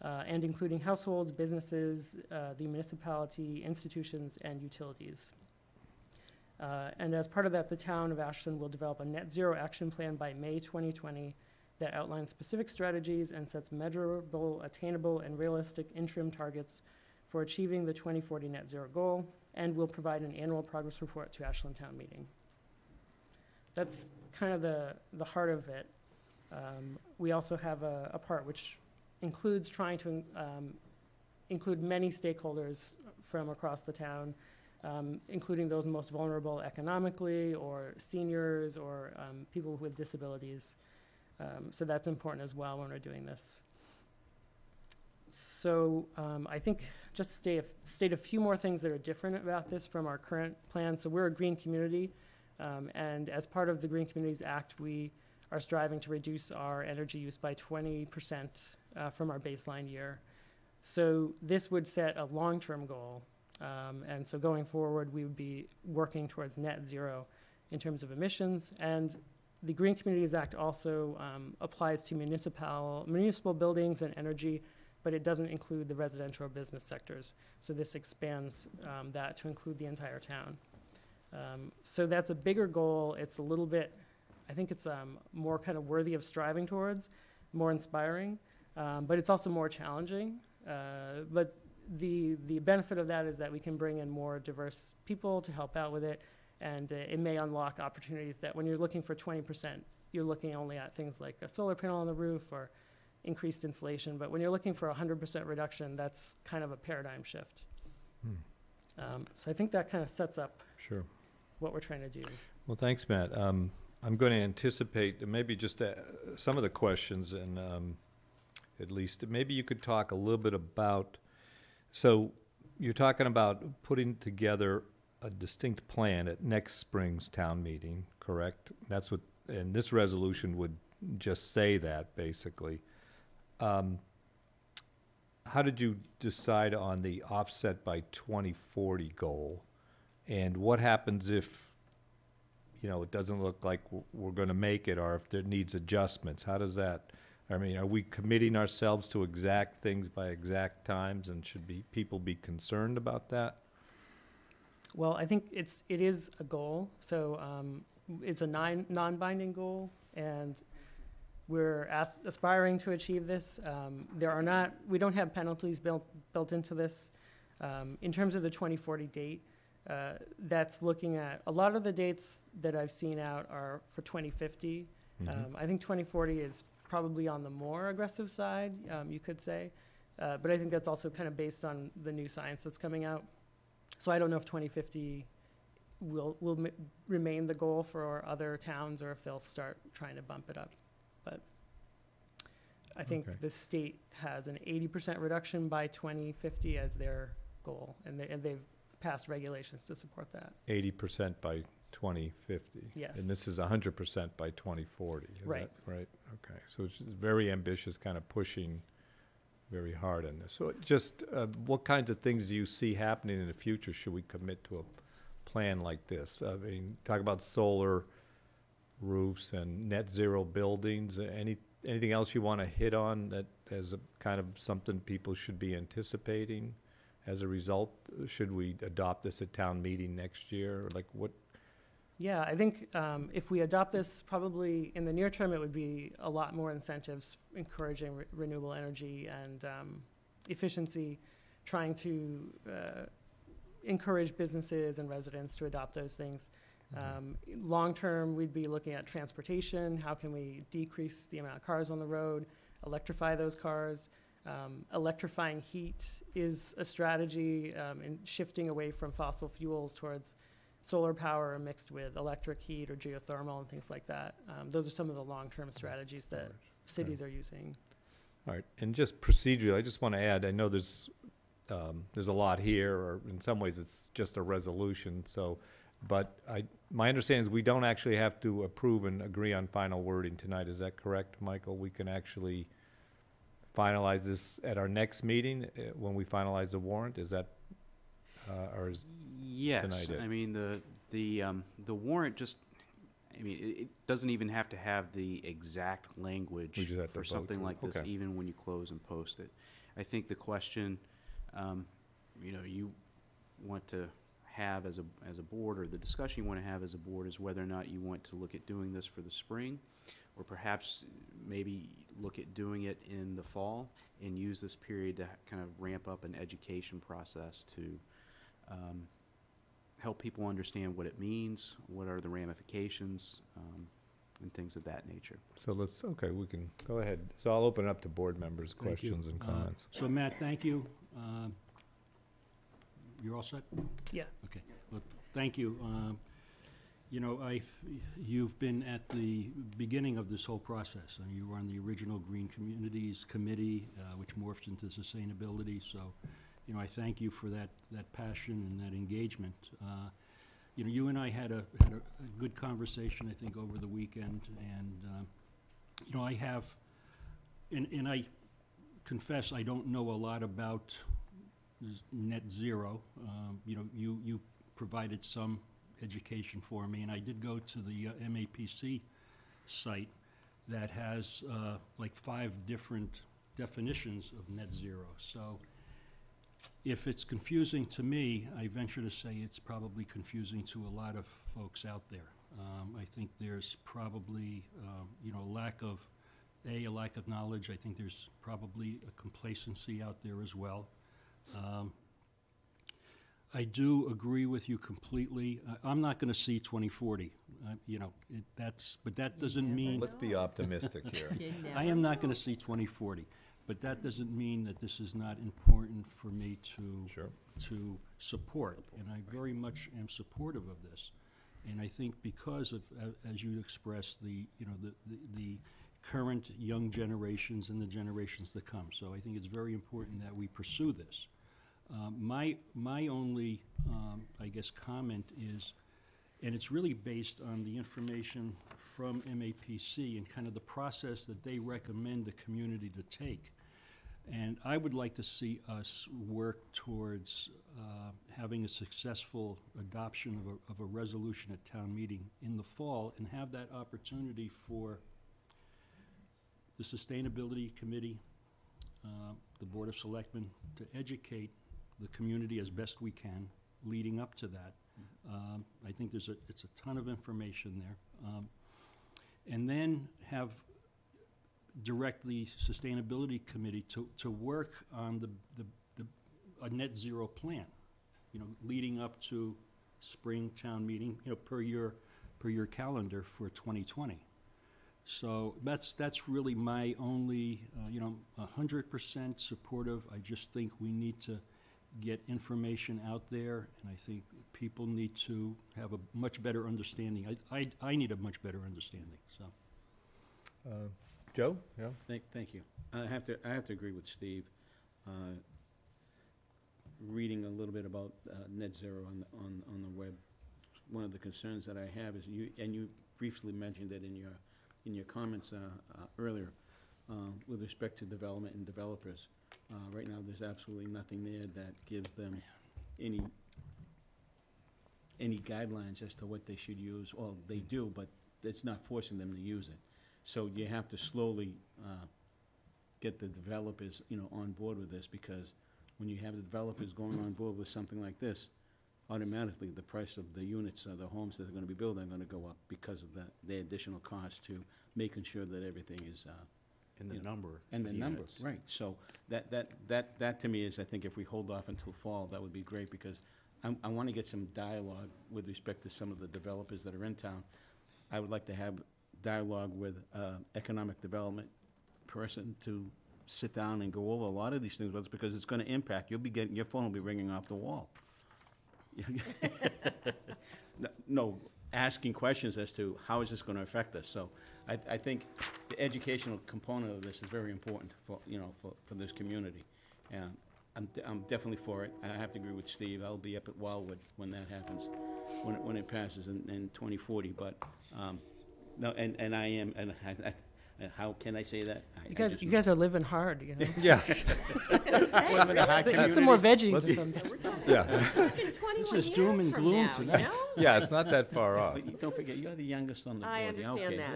And including households, businesses, the municipality, institutions, and utilities. And as part of that, the town of Ashland will develop a net zero action plan by May 2020 that outlines specific strategies and sets measurable, attainable, and realistic interim targets for achieving the 2040 net zero goal, and will provide an annual progress report to Ashland Town Meeting. That's kind of the heart of it. We also have a part which includes trying to include many stakeholders from across the town, including those most vulnerable economically, or seniors, or people with disabilities. So that's important as well when we're doing this. So I think just state a few more things that are different about this from our current plan. So we're a green community, and as part of the Green Communities Act, we are striving to reduce our energy use by 20% from our baseline year. So this would set a long-term goal, and so going forward, we would be working towards net zero in terms of emissions. And the Green Communities Act also applies to municipal buildings and energy, but it doesn't include the residential or business sectors. So this expands that to include the entire town. So that's a bigger goal. It's a little bit, I think it's more kind of worthy of striving towards, more inspiring, but it's also more challenging. But the benefit of that is that we can bring in more diverse people to help out with it, and it may unlock opportunities that when you're looking for 20%, you're looking only at things like a solar panel on the roof or increased insulation. But when you're looking for 100% reduction, that's kind of a paradigm shift. So I think that kind of sets up what we're trying to do. Well, thanks, Matt. I'm going to anticipate maybe just some of the questions, and at least maybe you could talk a little bit about, so you're talking about putting together a distinct plan at next spring's town meeting, correct? That's what, and this resolution would just say that, basically. How did you decide on the offset by 2040 goal? And what happens if, it doesn't look like we're going to make it, or if there needs adjustments? How does that, are we committing ourselves to exact things by exact times, and should people be concerned about that? Well, I think it is a goal. So it's a non-binding goal, and we're aspiring to achieve this. We don't have penalties built into this. In terms of the 2040 date, that's looking at, a lot of the dates that I've seen out are for 2050, I think 2040 is probably on the more aggressive side, you could say. But I think that's also kind of based on the new science that's coming out. So I don't know if 2050 will remain the goal for other towns or if they'll start trying to bump it up. But I think Okay. the state has an 80% reduction by 2050 as their goal, and they've passed regulations to support that. 80% by 2050. Yes. And this is 100% by 2040. Is Right. that right? Okay. So it's just very ambitious, kind of pushing very hard on this. So just what kinds of things do you see happening in the future? Should we commit to a plan like this? I mean, talk about solar roofs and net zero buildings. Anything else you want to hit on that as a kind of something people should be anticipating as a result? Should we adopt this at town meeting next year? Like what? Yeah, I think if we adopt this, probably in the near term, it would be a lot more incentives encouraging renewable energy and efficiency, trying to encourage businesses and residents to adopt those things. Long term, we'd be looking at transportation. How can we decrease the amount of cars on the road, electrify those cars? Electrifying heat is a strategy in shifting away from fossil fuels towards solar power mixed with electric heat or geothermal and things like that. Those are some of the long-term strategies that cities are using. All right, and just procedurally, I just want to add, I know there's a lot here, or in some ways it's just a resolution, so, but my understanding is we don't actually have to approve and agree on final wording tonight. Is that correct, Michael? We can actually finalize this at our next meeting when we finalize the warrant? Is that, or is Yes, tonight it? I mean, the warrant just, I mean, it doesn't even have to have the exact language We just have to for vote something to it. like this, Okay. even when you close and post it. I think the question, you want to have as a board, or the discussion you want to have as a board, is whether or not you want to look at doing this for the spring, or perhaps maybe look at doing it in the fall and use this period to kind of ramp up an education process to help people understand what it means, what are the ramifications, and things of that nature. So we can go ahead. So I'll open it up to board members' Thank you. questions and comments. So Matt, thank you. You're all set? Yeah. Okay. Well, thank you. You've been at the beginning of this whole process. I mean, you were on the original Green Communities Committee, which morphed into sustainability. So, I thank you for that passion and that engagement. You and I had a good conversation, I think, over the weekend, and I have, and I confess I don't know a lot about net zero. You provided some education for me, and I did go to the MAPC site that has like 5 different definitions of net zero. So if it's confusing to me, I venture to say it's probably confusing to a lot of folks out there. I think there's probably a lack of knowledge. I think there's probably a complacency out there as well. I do agree with you completely. I'm not going to see 2040. But that doesn't mean Let's be optimistic here. I am not going to see 2040. But that doesn't mean that this is not important for me to support, and I very much am supportive of this. And I think because of, as you expressed, the current young generations and the generations that come. So I think it's very important that we pursue this. My only, comment is, and it's really based on the information from MAPC and kind of the process that they recommend the community to take. And I would like to see us work towards having a successful adoption of a resolution at town meeting in the fall, and have that opportunity for the Sustainability Committee, the Board of Selectmen, to educate the community as best we can leading up to that. I think it's a ton of information there. And then direct the Sustainability Committee to work on a net zero plan, leading up to spring town meeting, per your calendar for 2020. So that's really my only, 100% supportive. I just think we need to get information out there, and I think people need to have a much better understanding. I need a much better understanding, so. Joe? Yeah? Thank you. I have to agree with Steve. Reading a little bit about net zero on the web, one of the concerns that I have is you briefly mentioned it in your comments earlier with respect to development and developers. Right now, there's absolutely nothing there that gives them any guidelines as to what they should use. Well, they do, but it's not forcing them to use it. So you have to slowly get the developers, on board with this, because when you have the developers going on board with something like this, automatically the price of the units or the homes that are going to be built are going to go up because of the additional cost to making sure that everything is And the number. and the of number, units. right? So that to me is, I think if we hold off until fall, that would be great, because I want to get some dialogue with respect to some of the developers that are in town. I would like to have dialogue with economic development person to sit down and go over a lot of these things with us, because it's going to impact. Your phone will be ringing off the wall. No, asking questions as to how is this going to affect us. So I think the educational component of this is very important for this community, and I'm definitely for it. I have to agree with Steve. I'll be up at Wildwood when that happens, when it passes in 2040. But no, and I am, and how can I say that? You guys are living hard, Yeah. Get some more veggies or something. Yeah. This is doom and gloom tonight. Yeah, it's not that far off. But don't forget, you're the youngest on the board. I Yeah, understand okay. that,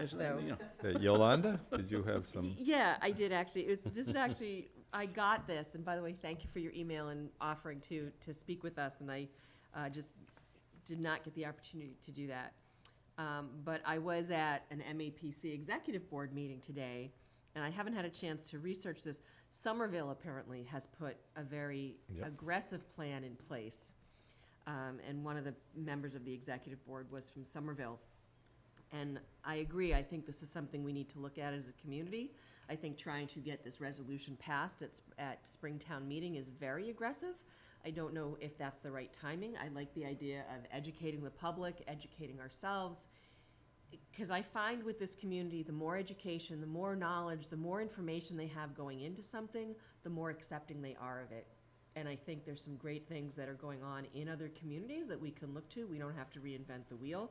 There's, so. Yolanda, did you have some? Yeah, I did actually. This is actually, I got this, and by the way, thank you for your email and offering to speak with us, and I just did not get the opportunity to do that. But I was at an MAPC executive board meeting today, and I haven't had a chance to research this. Somerville apparently has put a very aggressive plan in place, and one of the members of the executive board was from Somerville. And I agree, I think this is something we need to look at as a community. I think trying to get this resolution passed at Springtown meeting is very aggressive. I don't know if that's the right timing. I like the idea of educating the public, educating ourselves, because I find with this community, the more education, the more knowledge, the more information they have going into something, the more accepting they are of it. And I think there's some great things that are going on in other communities that we can look to. We don't have to reinvent the wheel.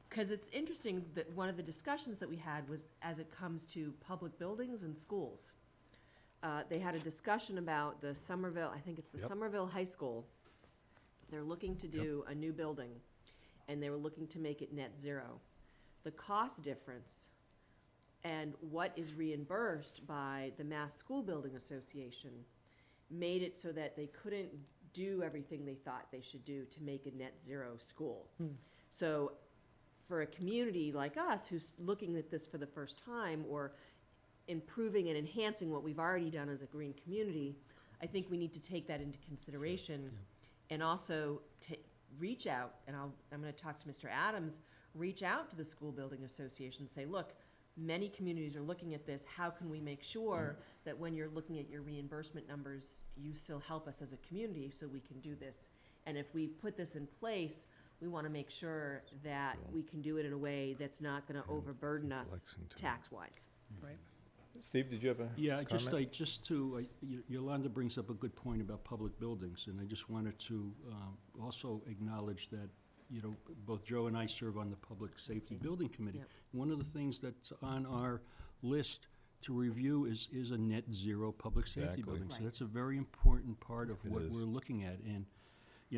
Because it's interesting that one of the discussions that we had was as it comes to public buildings and schools. They had a discussion about the Somerville, I think it's the Somerville High School. They're looking to do a new building, and they were looking to make it net zero. The cost difference and what is reimbursed by the Mass School Building Association made it so that they couldn't do everything they thought they should do to make a net zero school. So for a community like us who's looking at this for the first time, or improving and enhancing what we've already done as a green community, I think we need to take that into consideration, and also to reach out, and I'm going to talk to Mr. Adams, reach out to the School Building Association and say, look, many communities are looking at this. How can we make sure that when you're looking at your reimbursement numbers, you still help us as a community so we can do this? And if we put this in place, we want to make sure that we can do it in a way that's not going to overburden us tax-wise. Right. Steve, did you have a comment? Yolanda brings up a good point about public buildings, and I just wanted to also acknowledge that, both Joe and I serve on the Public Safety Building Committee. Yep. One of the things that's on our list to review is a net zero public safety building. Right. So that's a very important part of It what is. we're looking at. And,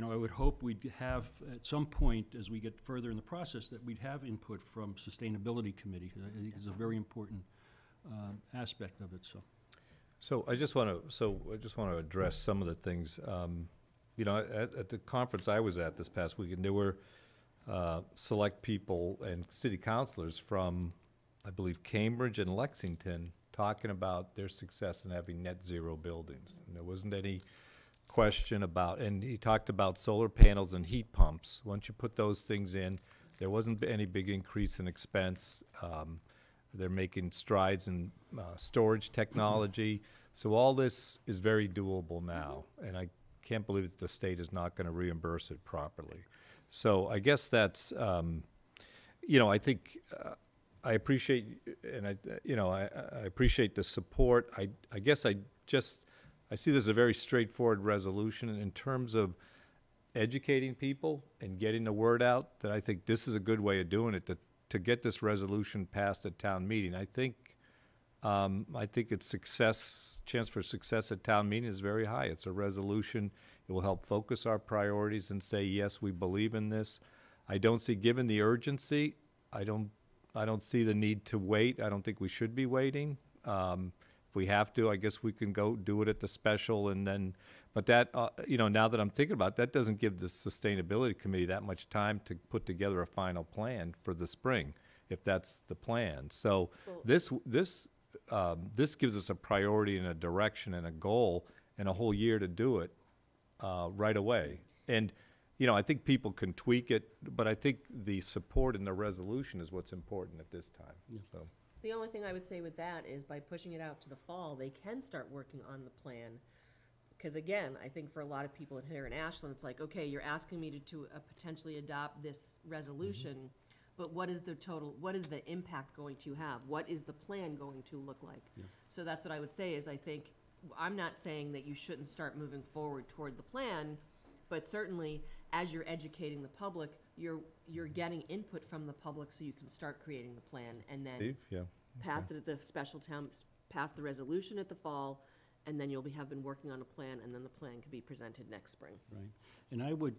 I would hope we'd have, at some point, as we get further in the process, that we'd have input from Sustainability Committee, because I think it's a very important aspect of it, so. So I just want to address some of the things. At the conference I was at this past weekend, there were select people and city councilors from, I believe, Cambridge and Lexington talking about their success in having net zero buildings. And there wasn't any question about, and he talked about solar panels and heat pumps. Once you put those things in, There wasn't any big increase in expense. They're making strides in storage technology. So all this is very doable now, and I can't believe that the state is not going to reimburse it properly. So I guess that's, I think I appreciate, and I appreciate the support. I guess I see this as a very straightforward resolution in terms of educating people and getting the word out, that I think this is a good way of doing it, to get this resolution passed at town meeting. I think its chance for success at town meeting is very high. It's a resolution. It will help focus our priorities and say, yes, we believe in this. I don't see, given the urgency, I don't see the need to wait. I don't think we should be waiting. If we have to, I guess we can go do it at the special, and then, but that, now that I'm thinking about it, that doesn't give the Sustainability Committee that much time to put together a final plan for the spring, if that's the plan. So this gives us a priority and a direction and a goal and a whole year to do it right away. And, I think people can tweak it, but I think the support in the resolution is what's important at this time. Yeah. So. The only thing I would say with that is by pushing it out to the fall, they can start working on the plan. Because again, I think for a lot of people here in Ashland, it's like, okay, you're asking me to potentially adopt this resolution, but what is the impact going to have? What is the plan going to look like? Yeah. So that's what I would say is I'm not saying that you shouldn't start moving forward toward the plan, but certainly as you're educating the public, you're getting input from the public so you can start creating the plan, and then Steve? Yeah. pass it at the special town, pass the resolution at the fall, and then you'll have been working on a plan, and then the plan can be presented next spring. Right. And I would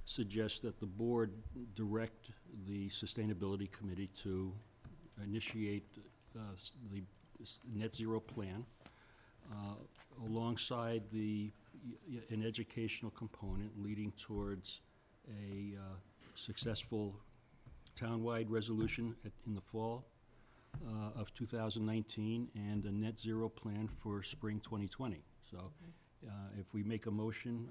suggest that the board direct the Sustainability Committee to initiate the net zero plan alongside an educational component leading towards a successful townwide resolution in the fall of 2019 and a net zero plan for spring 2020. So if we make a motion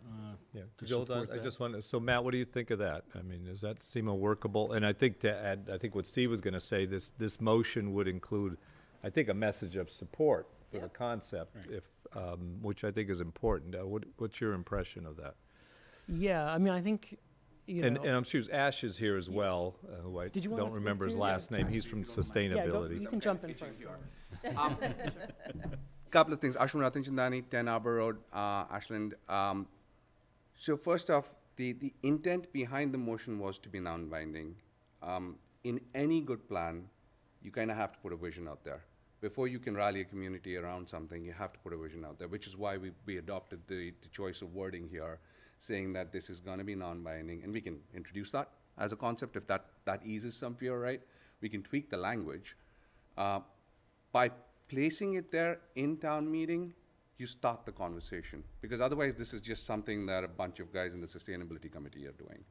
to Joel, support I that. just want to, so Matt, what do you think of that? I mean, does that seem workable? And I think to add, I think what Steve was going to say, this motion would include, I think, a message of support for the concept, if which I think is important. What's your impression of that? Yeah, I mean, I think, And I'm sure Ash is here as well, who I Did you wanna don't speak remember his too? last name. He's from Sustainability. you can jump in first. Couple of things. Ashwin Chandani, 10 Arbor Road, Ashland. So first off, the intent behind the motion was to be non-binding. In any good plan, you kind of have to put a vision out there. Before you can rally a community around something, you have to put a vision out there, which is why we adopted the choice of wording here, saying that this is going to be non-binding, and we can introduce that as a concept if that eases some fear, right? We can tweak the language. By placing it there in town meeting, you start the conversation, because otherwise this is just something that a bunch of guys in the Sustainability Committee are doing.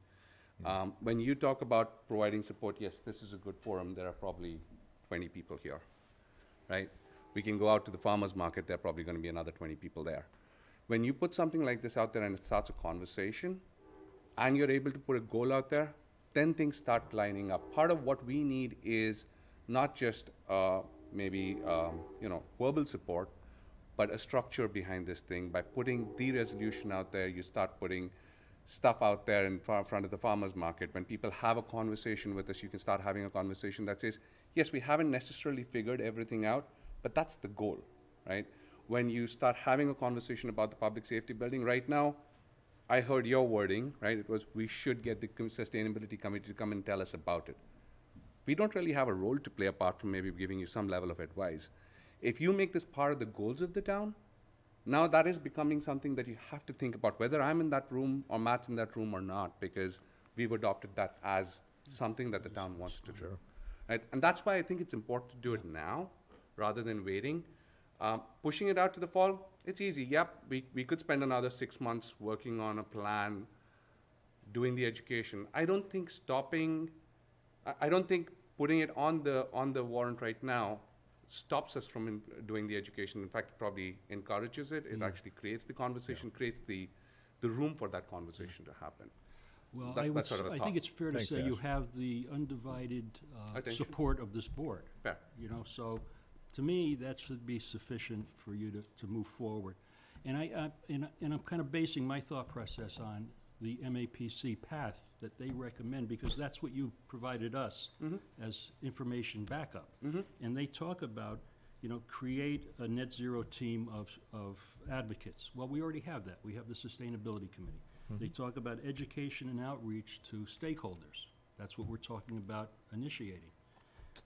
When you talk about providing support, yes, this is a good forum. There are probably 20 people here, right? We can go out to the farmer's market. There are probably going to be another 20 people there. When you put something like this out there and it starts a conversation, and you're able to put a goal out there, then things start lining up. Part of what we need is not just maybe verbal support, but a structure behind this thing. By putting the resolution out there, you start putting stuff out there in front of the farmer's market. When people have a conversation with us, you can start having a conversation that says, yes, we haven't necessarily figured everything out, but that's the goal, right? When you start having a conversation about the public safety building, right now, I heard your wording, right? It was, we should get the Sustainability Committee to come and tell us about it. We don't really have a role to play apart from maybe giving you some level of advice. If you make this part of the goals of the town, now that is becoming something that you have to think about, whether I'm in that room or Matt's in that room or not, because we've adopted that as something that the town wants to do. Right? And that's why I think it's important to do it now rather than waiting. Pushing it out to the fall, it's easy. Yep, we could spend another 6 months working on a plan, doing the education. I don't think putting it on the warrant right now stops us from doing the education. In fact, it probably encourages it. It actually creates the conversation, creates the room for that conversation to happen. Well, That's sort of a I thought. think it's fair to Thanks, say you Ash. have the undivided Attention. support of this board. Fair. You know, so to me, that should be sufficient for you to move forward. And I'm kind of basing my thought process on the MAPC path that they recommend, because that's what you provided us as information backup. And they talk about, you know, create a net zero team of advocates. Well, we already have that. We have the Sustainability Committee. They talk about education and outreach to stakeholders. That's what we're talking about initiating.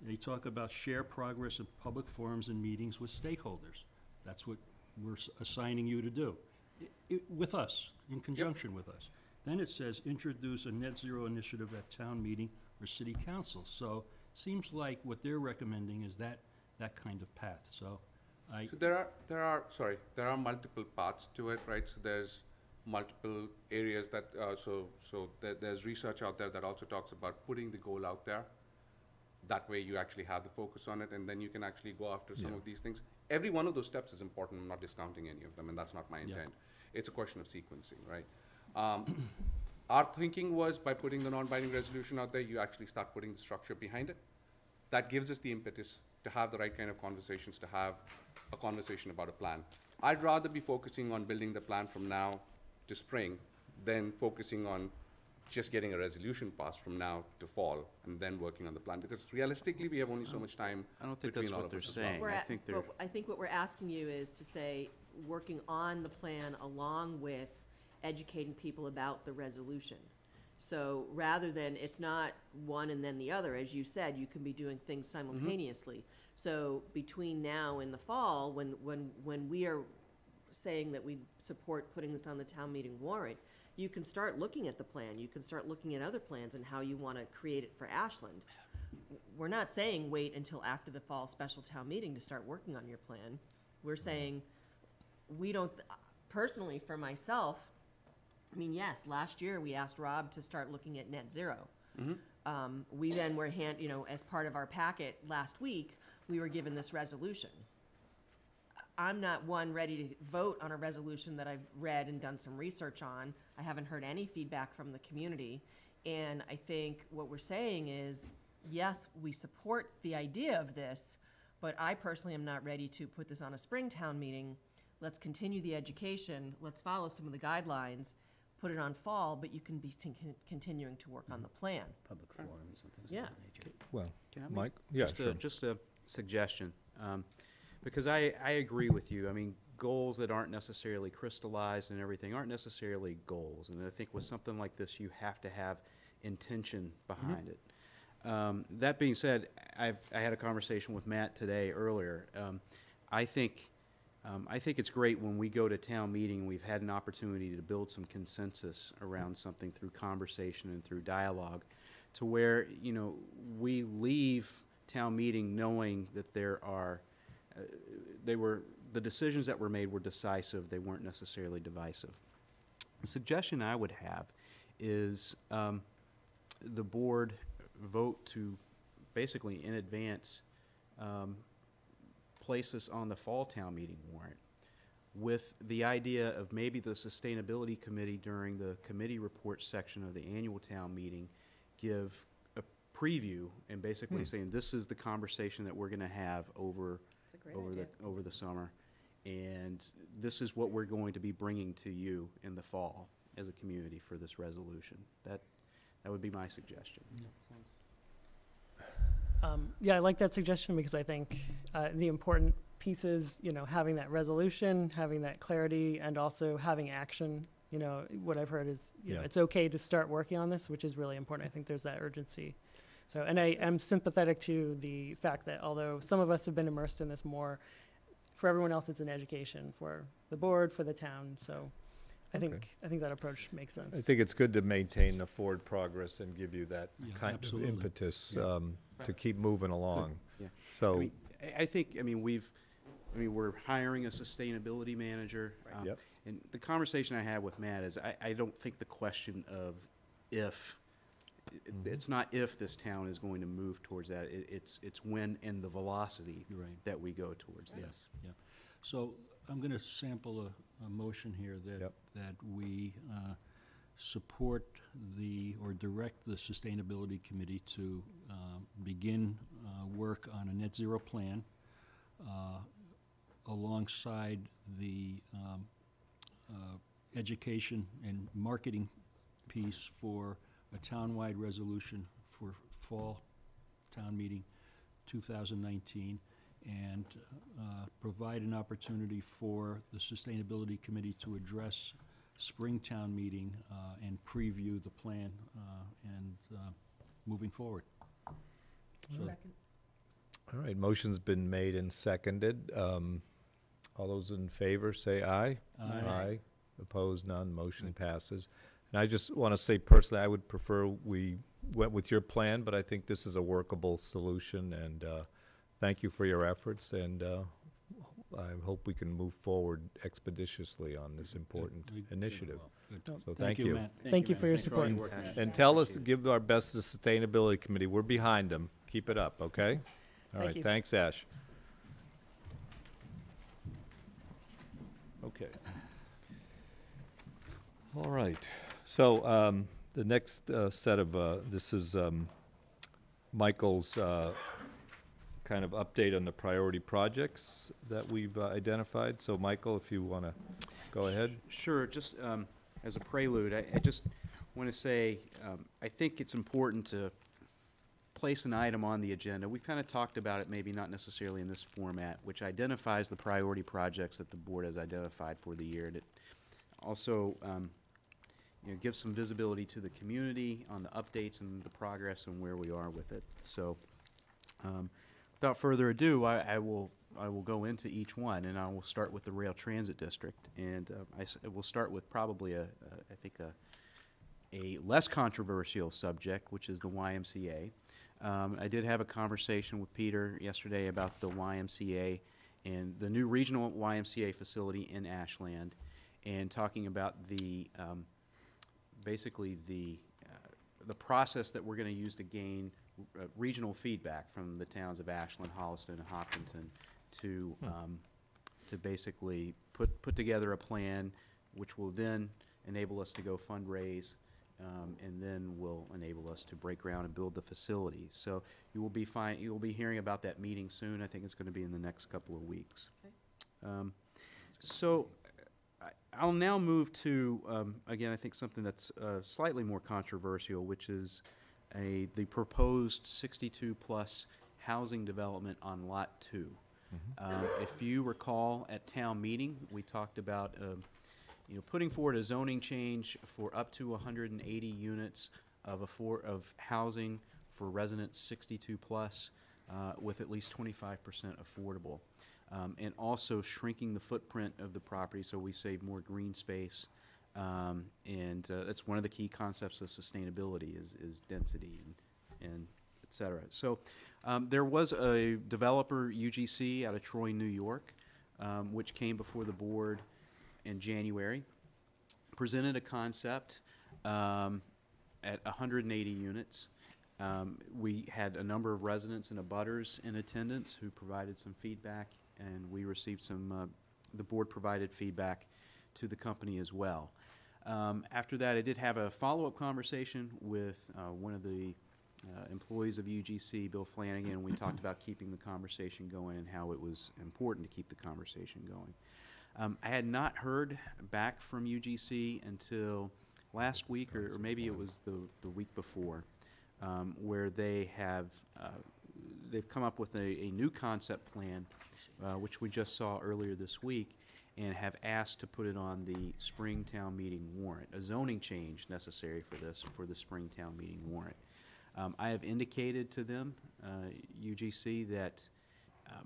They talk about share progress in public forums and meetings with stakeholders. That's what we're assigning you to do, with us, in conjunction with us. Then it says, introduce a net zero initiative at town meeting or city council. So seems like what they're recommending is that kind of path. So So there are multiple paths to it, right? So there's multiple areas that, there's research out there that also talks about putting the goal out there. That way you actually have the focus on it, and then you can actually go after some of these things. Every one of those steps is important. I'm not discounting any of them, and that's not my intent. It's a question of sequencing, right? Our thinking was, by putting the non-binding resolution out there, you actually start putting the structure behind it. That gives us the impetus to have the right kind of conversations, to have a conversation about a plan. I'd rather be focusing on building the plan from now to spring than focusing on just getting a resolution passed from now to fall and then working on the plan, because realistically we have only so much time. I don't think between that's all what of they're us as well. saying. I think they're, I think what we're asking you is to say, working on the plan along with educating people about the resolution. So rather than, it's not one and then the other, as you said, you can be doing things simultaneously. So between now and the fall, when we are saying that we support putting this on the town meeting warrant, you can start looking at the plan. You can start looking at other plans and how you want to create it for Ashland. We're not saying wait until after the fall special town meeting to start working on your plan. We're saying, we don't, personally for myself, I mean, yes, last year we asked Rob to start looking at net zero. We then were as part of our packet last week, we were given this resolution. I'm not ready to vote on a resolution that I've read and done some research on. I haven't heard any feedback from the community. And I think what we're saying is, yes, we support the idea of this, but I personally am not ready to put this on a spring town meeting. Let's continue the education. Let's follow some of the guidelines, put it on fall, but you can be continuing to work on the plan. Public forums and things Yeah. of that nature. Well, Can I make Mike? Yeah, sure. just a suggestion, because I agree with you. I mean, goals that aren't necessarily crystallized and everything aren't necessarily goals. And I think with something like this, you have to have intention behind it. That being said, I had a conversation with Matt today earlier. I think it's great when we go to town meeting, we've had an opportunity to build some consensus around something through conversation and through dialogue, to where, we leave town meeting knowing that the decisions that were made were decisive, they weren't necessarily divisive. The suggestion I would have is the board vote to basically in advance place this on the fall town meeting warrant, with the idea of maybe the Sustainability Committee during the committee report section of the annual town meeting give a preview and basically saying this is the conversation that we're going to have over the summer, and this is what we're going to be bringing to you in the fall as a community for this resolution. That would be my suggestion. Yeah, I like that suggestion because I think the important piece is, having that resolution, having that clarity, and also having action. What I've heard is, it's okay to start working on this, which is really important. I think there's that urgency. So, and I am sympathetic to the fact that although some of us have been immersed in this more, for everyone else it's an education, for the board, for the town. So I think that approach makes sense. I think it's good to maintain the forward progress and give you that kind absolutely. of impetus to keep moving along. Yeah. So, I think we're hiring a sustainability manager. Yep. And the conversation I had with Matt is I don't think the question of if, it's not if this town is going to move towards that, it's when and the velocity that we go towards this. Yeah. So I'm going to sample a motion here that we support or direct the Sustainability Committee to begin work on a net zero plan alongside the education and marketing piece for a townwide resolution for fall town meeting 2019, and provide an opportunity for the Sustainability Committee to address spring town meeting and preview the plan and moving forward. So, All right, motion's been made and seconded. All those in favor say aye. Aye. Opposed, none, motion passes. And I just want to say personally, I would prefer we went with your plan, but I think this is a workable solution, and thank you for your efforts, and I hope we can move forward expeditiously on this important initiative. Good. So thank you. Matt. Thank you for your support. And tell us, give our best to the Sustainability Committee. We're behind them. Keep it up, okay? All right, you. thanks, Ash. Okay. All right. So the next set of, this is Michael's kind of update on the priority projects that we've identified. So Michael, if you want to go ahead. Sure, just as a prelude, I just want to say I think it's important to place an item on the agenda. We kind of talked about it, maybe not necessarily in this format, which identifies the priority projects that the board has identified for the year. And it also gives some visibility to the community on the updates and the progress and where we are with it. So without further ado, I will go into each one, and I will start with the Rail Transit District. And I will start with probably I think a less controversial subject, which is the YMCA. I did have a conversation with Peter yesterday about the YMCA and the new regional YMCA facility in Ashland, and talking about the basically the process that we're going to use to gain regional feedback from the towns of Ashland, Holliston, and Hopkinton to basically put together a plan which will then enable us to go fundraise, and then will enable us to break ground and build the facilities. So you will be hearing about that meeting soon. I think it's going to be in the next couple of weeks. Okay. So I'll now move to again, I think something that's slightly more controversial, which is the proposed 62+ housing development on Lot 2. If you recall, at town meeting, we talked about putting forward a zoning change for up to 180 units of housing for residents 62+, with at least 25% affordable, and also shrinking the footprint of the property so we save more green space. And that's one of the key concepts of sustainability is density and et cetera. So there was a developer, UGC, out of Troy, New York, which came before the board in January, presented a concept at 180 units. We had a number of residents and abutters in attendance who provided some feedback, and we received some, the board provided feedback to the company as well. After that, I did have a follow-up conversation with one of the employees of UGC, Bill Flanagan, and we talked about keeping the conversation going and how it was important to keep the conversation going. I had not heard back from UGC until last week, or maybe it was the week before, where they have they've come up with a new concept plan, which we just saw earlier this week, and have asked to put it on the spring town meeting warrant, a zoning change necessary for the spring town meeting warrant. I have indicated to them, UGC, that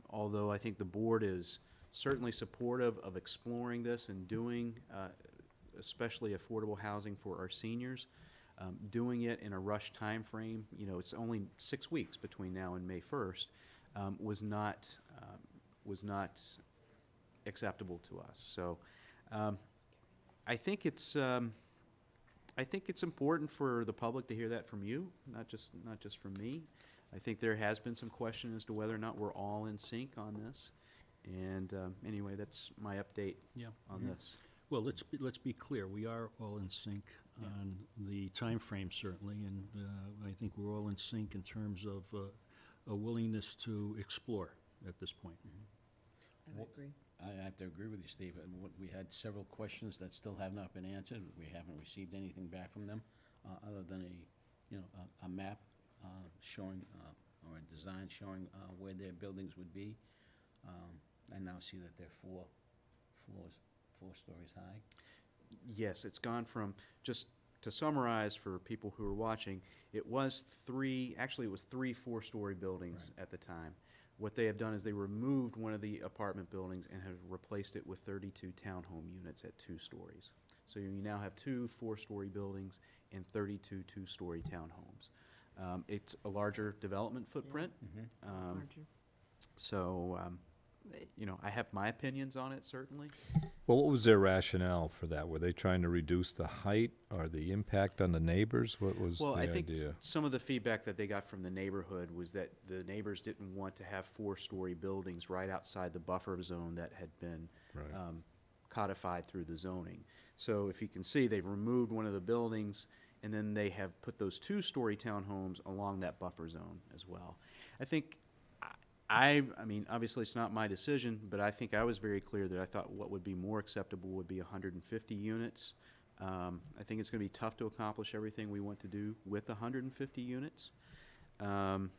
although I think the board is certainly supportive of exploring this and doing especially affordable housing for our seniors, doing it in a rush time frame, it's only 6 weeks between now and May 1st, was not acceptable to us. So I think it's important for the public to hear that from you, not just from me. I think there has been some question as to whether or not we're all in sync on this. And anyway, that's my update on this. Well, let's be clear, we are all in sync on the time frame certainly, and I think we're all in sync in terms of a willingness to explore at this point. I would agree. I have to agree with you, Steve. And we had several questions that still have not been answered. We haven't received anything back from them, other than a map showing, or a design showing where their buildings would be. I now see that they're four stories high. Yes, it's gone from, just to summarize for people who are watching, it was three 4-story buildings at the time. What they have done is they removed one of the apartment buildings and have replaced it with 32 townhome units at 2 stories. So you now have 2 4-story buildings and 32 2-story townhomes. It's a larger development footprint. Larger. So, I have my opinions on it, certainly. Well, what was their rationale for that? Were they trying to reduce the height or the impact on the neighbors? What was the Well, I think idea? some of the feedback that they got from the neighborhood was that the neighbors didn't want to have 4-story buildings right outside the buffer zone that had been Right. codified through the zoning. So if you can see, they've removed one of the buildings, and then they have put those 2-story townhomes along that buffer zone as well. I think, I mean, obviously it's not my decision, but I think I was very clear that I thought what would be more acceptable would be 150 units. I think it's going to be tough to accomplish everything we want to do with 150 units. Also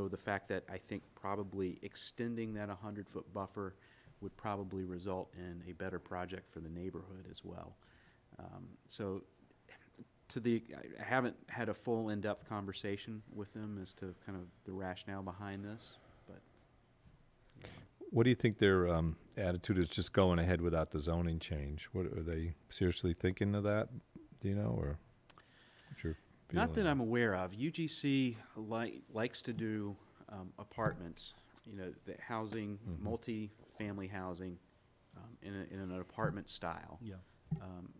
the fact that I think probably extending that 100-foot buffer would probably result in a better project for the neighborhood as well. I haven't had a full in-depth conversation with them as to kind of the rationale behind this, but. What do you think their attitude is, just going ahead without the zoning change? What, are they seriously thinking of that? Do you know, or what's your feeling? Not that I'm aware of. UGC likes to do apartments, the housing, multi-family housing in an apartment style. Yeah.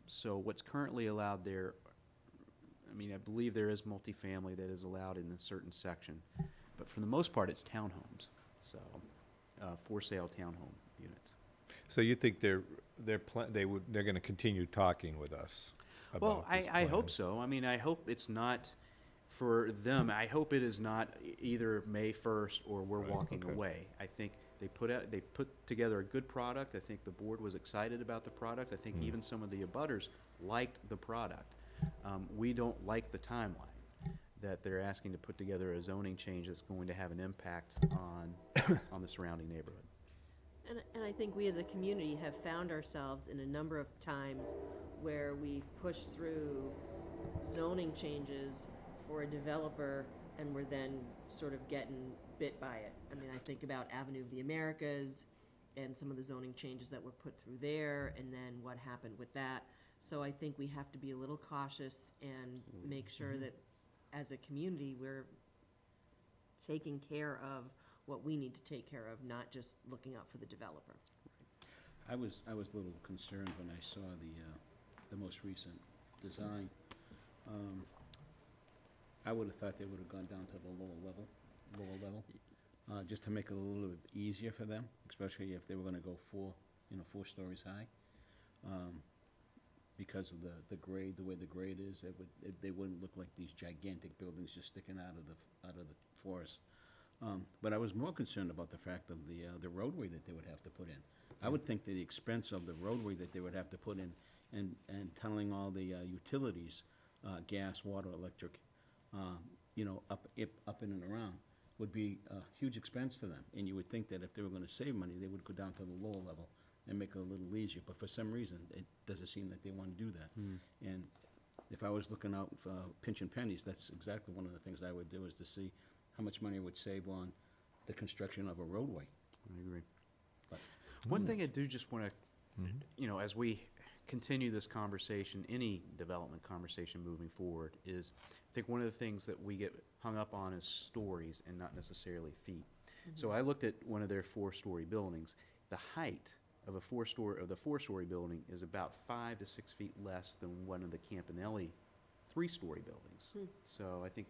So what's currently allowed there, I believe there is multifamily that is allowed in a certain section, but for the most part, it's townhomes. So, for-sale townhome units. So you think they're going to continue talking with us about Well, this I hope plan? so. I hope it's not for them. I hope it is not either May 1st or we're walking away. I think they put together a good product. I think the board was excited about the product. I think even some of the abutters liked the product. We don't like the timeline that they're asking to put together a zoning change that's going to have an impact on the surrounding neighborhood. And I think we as a community have found ourselves in a number of times where we've pushed through zoning changes for a developer and we're then sort of getting bit by it. I think about Avenue of the Americas and some of the zoning changes that were put through there and then what happened with that. So I think we have to be a little cautious and make sure that as a community we're taking care of what we need to take care of, not just looking out for the developer. I was a little concerned when I saw the most recent design. I would have thought they would have gone down to the lower level, just to make it a little bit easier for them, especially if they were going to go 4 stories high. Because of the grade, the way the grade is, they wouldn't look like these gigantic buildings just sticking out of the forest. But I was more concerned about the fact of the roadway that they would have to put in. I would think that the expense of the roadway that they would have to put in and tunneling all the utilities, gas, water, electric, up in and around, would be a huge expense to them. And you would think that if they were going to save money, they would go down to the lower level and make it a little easier. But for some reason, it doesn't seem that they want to do that. And if I was looking out for pinching pennies, that's exactly one of the things I would do, is to see how much money it would save on the construction of a roadway. I agree. But one thing I do just want to, as we continue this conversation, any development conversation moving forward, is I think one of the things that we get hung up on is stories and not necessarily feet. So I looked at one of their 4-story buildings. The height of the 4-story building is about 5 to 6 feet less than one of the Campanelli 3-story buildings. So I think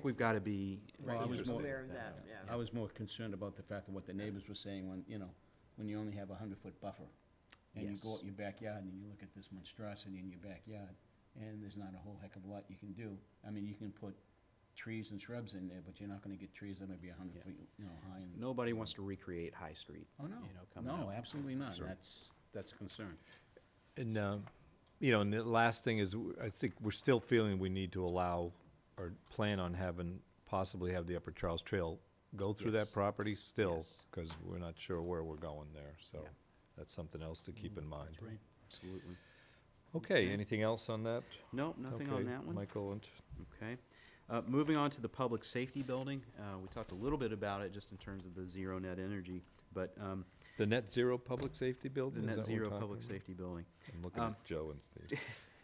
we've got to be Well, I was more aware of that, yeah. I was more concerned about the fact of what the neighbors were saying when you only have a 100-foot buffer And you Yes. go out your backyard and you look at this monstrosity in your backyard, and there's not a whole heck of a lot you can do. I mean, you can put trees and shrubs in there, but you're not gonna get trees that may be 100 Yeah. feet, high. And Nobody wants to recreate High Street. Oh, no. Coming No, up. absolutely not. Sure. And, and the last thing is, I think we're still feeling we need to allow, or plan on possibly have the Upper Charles Trail go through Yes. that property still, Yes. because we're not sure where we're going there, so Yeah. that's something else to keep in mind. That's right. Absolutely. Okay, anything else on that? No, nothing on Okay, that one. Michael, and Okay. Moving on to the public safety building, we talked a little bit about it just in terms of the zero net energy, but the net zero public safety the building? is net that what we're zero talking public about? safety building. I'm looking at Joe and Steve.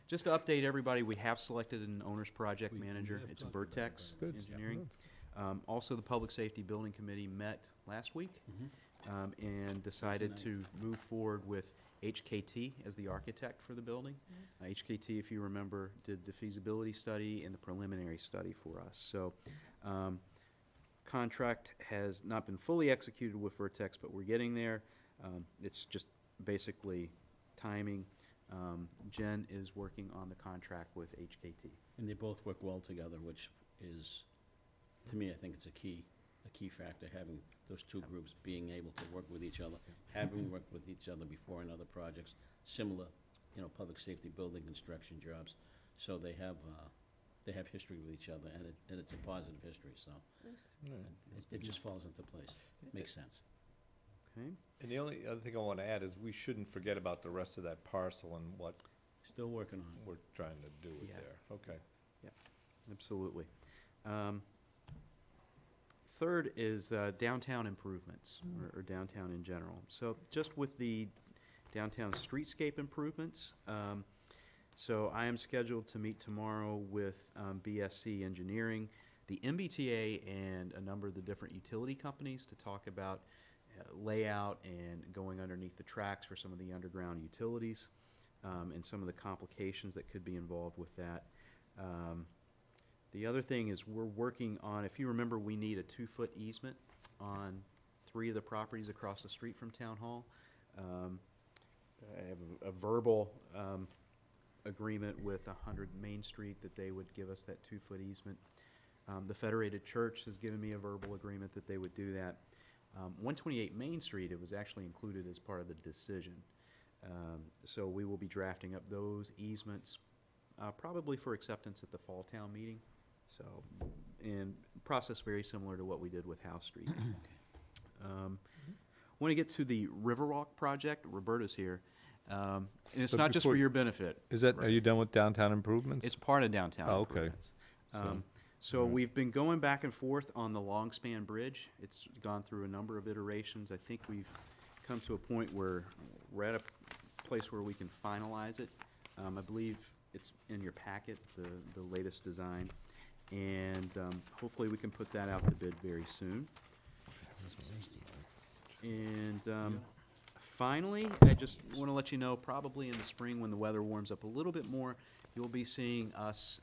Just to update everybody, we have selected an owner's project We manager. have It's talked about Vertex that. Good. Engineering. Also, the Public Safety Building Committee met last week and decided to move forward with HKT as the architect for the building. HKT, if you remember, did the feasibility study and the preliminary study for us. So, contract has not been fully executed with Vertex, but we're getting there. It's just basically timing. Jen is working on the contract with HKT. And they both work well together, which is, to me, I think it's a key factor, having those two groups being able to work with each other, having worked with each other before in other projects, similar, public safety building construction jobs. So they have history with each other, and it's a positive history, so it just falls into place. Makes sense. Okay? And the only other thing I want to add is we shouldn't forget about the rest of that parcel and what Still working on it. we're trying to do with Yeah. there. Okay. Absolutely. Third is downtown improvements, or downtown in general. So just with the downtown streetscape improvements, so I am scheduled to meet tomorrow with BSC Engineering, the MBTA, and a number of the different utility companies to talk about layout and going underneath the tracks for some of the underground utilities, and some of the complications that could be involved with that. The other thing is we're working on, if you remember, we need a 2-foot easement on 3 of the properties across the street from Town Hall. I have a verbal agreement with 100 Main Street that they would give us that 2-foot easement. The Federated Church has given me a verbal agreement that they would do that. 128 Main Street, it was actually included as part of the decision. So we will be drafting up those easements, probably for acceptance at the Fall Town meeting. So, and process very similar to what we did with House Street. Want to get to the Riverwalk project. Roberta's here. And it's But not just for before- your benefit. Is that, are you done with downtown improvements? It's part of downtown Oh, okay. improvements. So- So alright. we've been going back and forth on the long span bridge. It's gone through a number of iterations. I think we've come to a point where we're at a place where we can finalize it. I believe it's in your packet, the latest design. And hopefully we can put that out to bid very soon. And finally, I just want to let you know, probably in the spring when the weather warms up a little bit more, you'll be seeing us,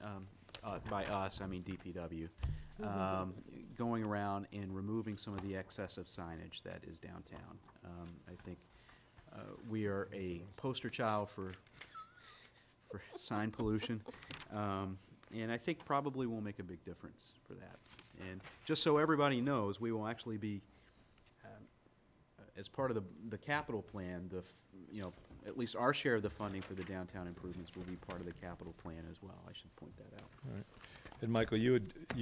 by us, I mean DPW, going around and removing some of the excessive signage that is downtown. I think we are a poster child for sign pollution, and I think probably will make a big difference for that. And just so everybody knows, we will actually be, as part of the capital plan, at least our share of the funding for the downtown improvements will be part of the capital plan as well. I should point that out. And Michael, you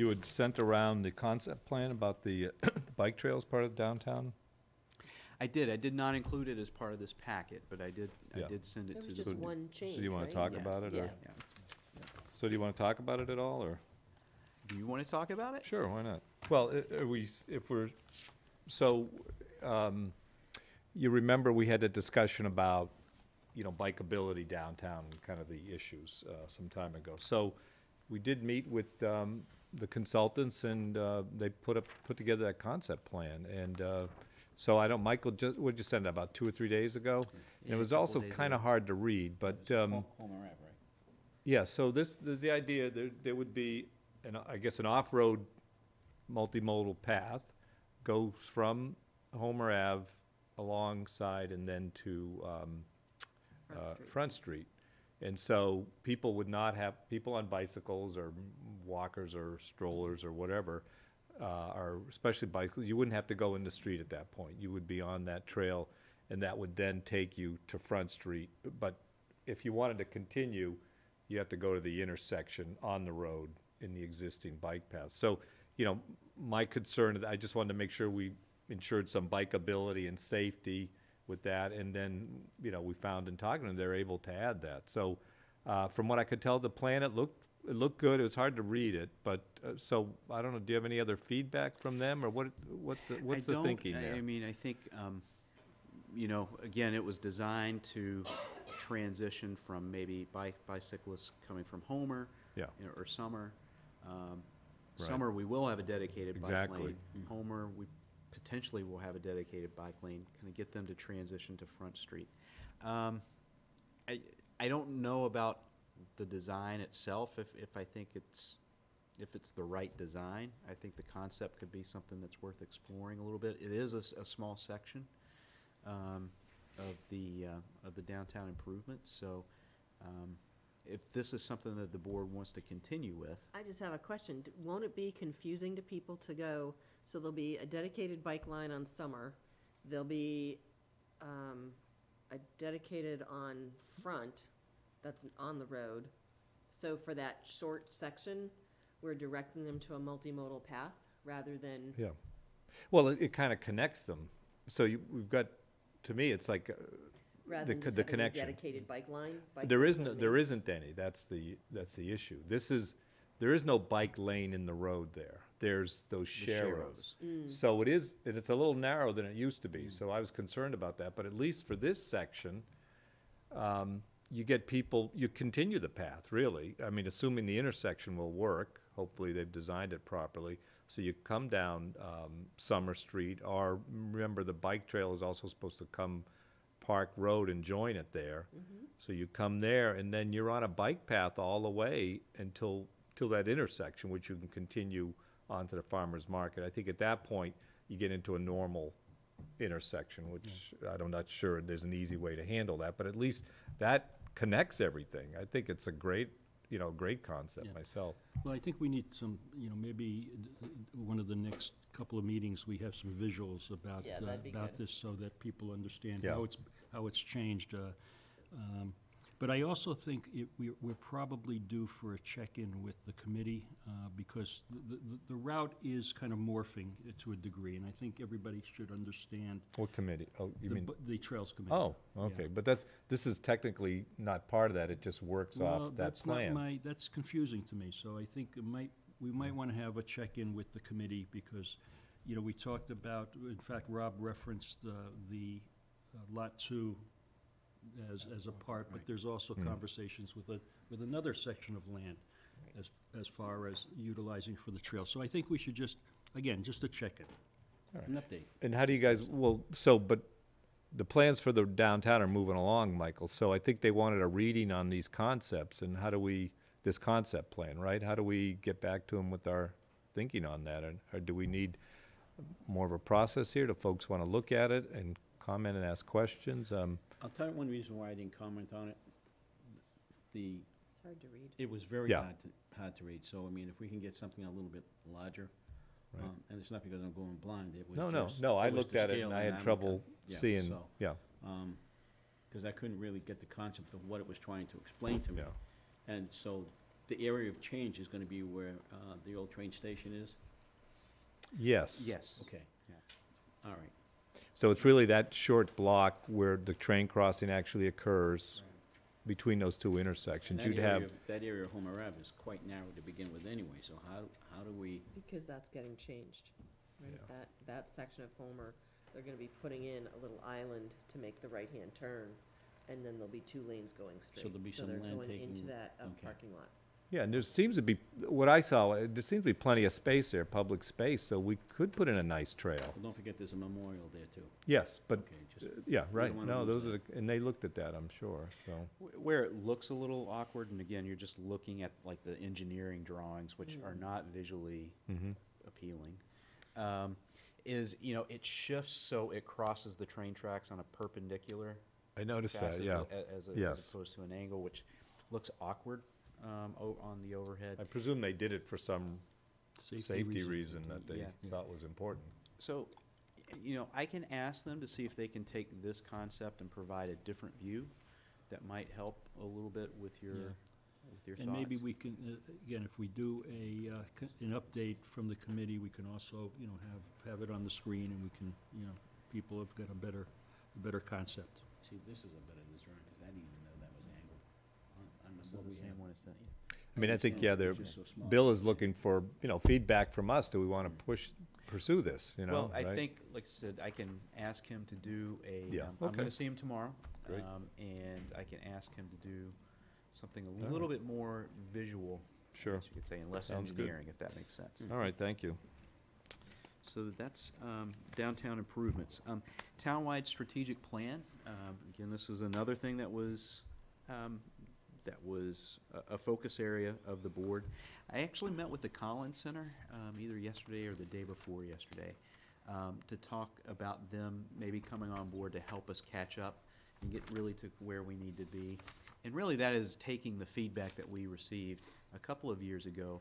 had sent around the concept plan about the bike trails part of downtown? I did not include it as part of this packet, but I did Yeah. send it There to was the. just one change, So do you want right? to talk Yeah. about it, Yeah. or? Yeah. So do you want to talk about it at all, or? Do you want to talk about it? Sure, why not? Well, you remember we had a discussion about, bikeability downtown, and kind of the issues some time ago. So we did meet with the consultants, and they put together that concept plan. And so Michael, what did you send, about 2 or 3 days ago? And Yeah, it was a couple also days kind of ago. hard to read, but Homer Ave, right? yeah, so there's the idea, there would be, I guess, an off-road multimodal path, goes from Homer Ave alongside and then to Front Street. And so people would not have, people on bicycles or walkers or strollers or whatever, or especially bicycles, you wouldn't have to go in the street at that point. You would be on that trail, and that would then take you to Front Street. But if you wanted to continue, you have to go to the intersection on the road in the existing bike path. So, you know, my concern, I just wanted to make sure we ensured some bikeability and safety with that, and then, you know, we found in talking to them, they're able to add that. So, from what I could tell, the plan, it looked good. It was hard to read it, but, so, I don't know, do you have any other feedback from them, or what's the thinking there? I mean, I think, you know, again, it was designed to transition from maybe bicyclists coming from Homer, Yeah. you know, or Summer. Right. Summer, we will have a dedicated bike Exactly. lane. Homer, we potentially will have a dedicated bike lane, kind of get them to transition to Front Street. I don't know about the design itself, if I think it's the right design. I think the concept could be something that's worth exploring a little bit. It is a small section of the downtown improvements, so if this is something that the board wants to continue with. I just have a question. Won't it be confusing to people to go, so there'll be a dedicated bike line on Summer, there'll be a dedicated on Front that's on the road. So for that short section, we're directing them to a multimodal path rather than, Yeah. Well, it kind of connects them. So we've got, to me, it's like rather the than just the having a connection. dedicated bike line. There isn't any. That's the issue. There is no bike lane in the road there. There's those Sharrows. So it's a little narrow than it used to be. So I was concerned about that. But at least for this section, you get people, you continue the path, really. I mean, assuming the intersection will work. Hopefully they've designed it properly. So you come down Summer Street, or remember the bike trail is also supposed to come Park Road and join it there. So you come there, and then you're on a bike path all the way until that intersection, which you can continue onto the farmer's market. I think at that point, you get into a normal intersection, which I'm not sure there's an easy way to handle that, but at least that connects everything. I think it's a great concept myself. Well, I think we need some, maybe one of the next couple of meetings, we have some visuals about, that'd be about good. this so that people understand Yeah. how it's changed. But I also think we're probably due for a check-in with the committee because the route is kind of morphing to a degree, and I think everybody should understand. What committee? Oh, you mean? The Trails Committee. Oh, okay. Yeah. But this is technically not part of that. It just works off that plan. That's confusing to me, so I think we might want to have a check-in with the committee because, we talked about, in fact, Rob referenced the Lot 2 as a part, but there's also conversations with another section of land as far as utilizing for the trail. So I think we should just a check-in. An update. And how do you guys, but the plans for the downtown are moving along, Michael, so I think they wanted a reading on these concepts, and this concept plan, right? How do we get back to them with our thinking on that? Or do we need more of a process here? Do folks want to look at it and comment and ask questions? I'll tell you one reason why I didn't comment on it. it's hard to read. It was very Yeah. hard to read, so I mean, if we can get something a little bit larger, Right. And it's not because I'm going blind, it was No, I it was looked the at it scale and I and had trouble yeah, seeing, so, yeah. because I couldn't really get the concept of what it was trying to explain to me. Yeah. And so the area of change is gonna be where, the old train station is? Yes. Okay, all right. So it's really that short block where the train crossing actually occurs between those two intersections. You'd have, That area of Homer Ave is quite narrow to begin with anyway, so how do we, Because that's getting changed. Right? Yeah. That section of Homer, they're gonna be putting in a little island to make the right-hand turn, and then there'll be 2 lanes going straight. there'll be some they're land going into taking- that okay. parking lot. yeah, and there seems to be, what I saw, there seems to be plenty of space there, public space, so we could put in a nice trail. well, don't forget there's a memorial there too. Yes, but, Okay, just, yeah, right, wanna no, lose those are, and they looked at that, I'm sure, so. Where it looks a little awkward, and again, you're just looking at like the engineering drawings, which are not visually appealing, is, it shifts so it crosses the train tracks on a perpendicular I noticed that, passive yeah. As Yes. opposed to an angle, which looks awkward on the overhead. I presume they did it for some safety reason that they Yeah. thought was important. So, you know, I can ask them to see if they can take this concept and provide a different view that might help a little bit with your, Yeah. with your And thoughts. maybe we can, again, if we do an update from the committee, we can also, you know, have it on the screen, and we can, you know, people have got a better concept. See, this is a better design, because I didn't even know that was angled on This the is the we same have. one as that, yeah. I mean, I think, yeah, they're, It's just so small. Bill is looking for, feedback from us. Do we want to pursue this, Well, I right? think, like I said, I can ask him to do Yeah, I'm okay. gonna see him tomorrow. Great. And I can ask him to do something a All little right. bit more visual. I Sure. guess you could say, and less Sounds good. engineering, if that makes sense. All right, thank you. So that's downtown improvements. Townwide strategic plan, again, this is another thing that was a focus area of the board. I actually met with the Collins Center either yesterday or the day before yesterday to talk about them maybe coming on board to help us catch up and get really to where we need to be. And really that is taking the feedback that we received a couple of years ago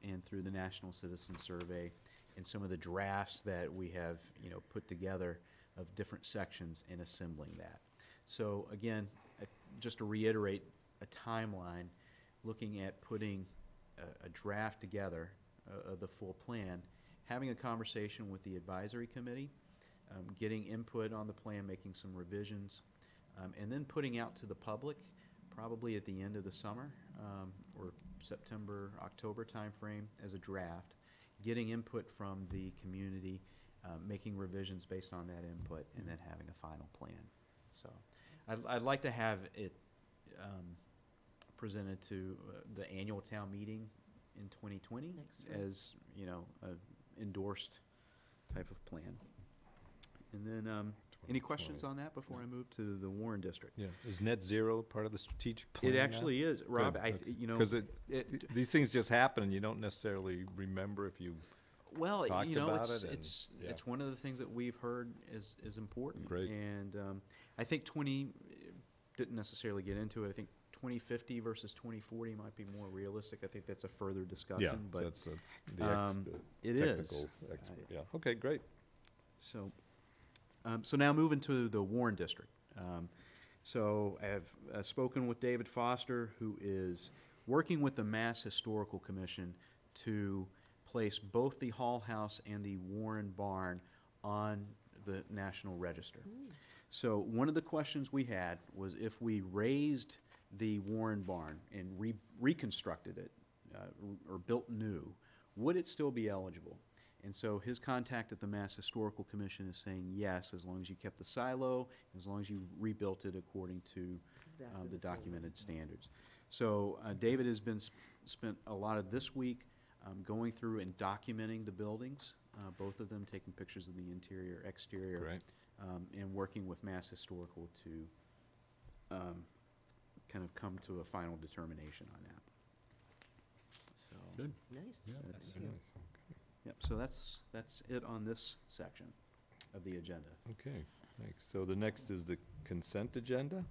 and through the National Citizen Survey and some of the drafts that we have, put together of different sections and assembling that. So again, just to reiterate a timeline, looking at putting a draft together of the full plan, having a conversation with the advisory committee, getting input on the plan, making some revisions, and then putting out to the public probably at the end of the summer or September, October timeframe as a draft, getting input from the community, making revisions based on that input, and then having a final plan. So I'd like to have it presented to the annual town meeting in 2020 Next spring. as, a endorsed type of plan. And then, any questions on that before I move to the Warren District? Yeah, is net zero part of the strategic plan It now? actually is, Rob. Good, I, okay. you know, Because these things just happen, and you don't necessarily remember if you, well, talked about it's it and- it's yeah. it's one of the things that we've heard is important. Great. And I think didn't necessarily get into it. I think 2050 versus 2040 might be more realistic. I think that's a further discussion. yeah, but that's the it is. technical expert, yeah. Okay, great. So, so now moving to the Warren District. So I have spoken with David Foster, who is working with the Mass Historical Commission to place both the Hall House and the Warren Barn on the National Register. So one of the questions we had was if we raised the Warren Barn and reconstructed it or built new, would it still be eligible? And so his contact at the Mass Historical Commission is saying yes, as long as you kept the silo, as long as you rebuilt it according to Exactly the the same. documented standards. So David has been spent a lot of this week going through and documenting the buildings, both of them taking pictures of the interior, exterior, Great. and working with Mass Historical to kind of come to a final determination on that. So, Good. Nice. Yeah, That's Very good. nice. yep, so that's it on this section of the agenda. Okay, thanks. So the next is the consent agenda.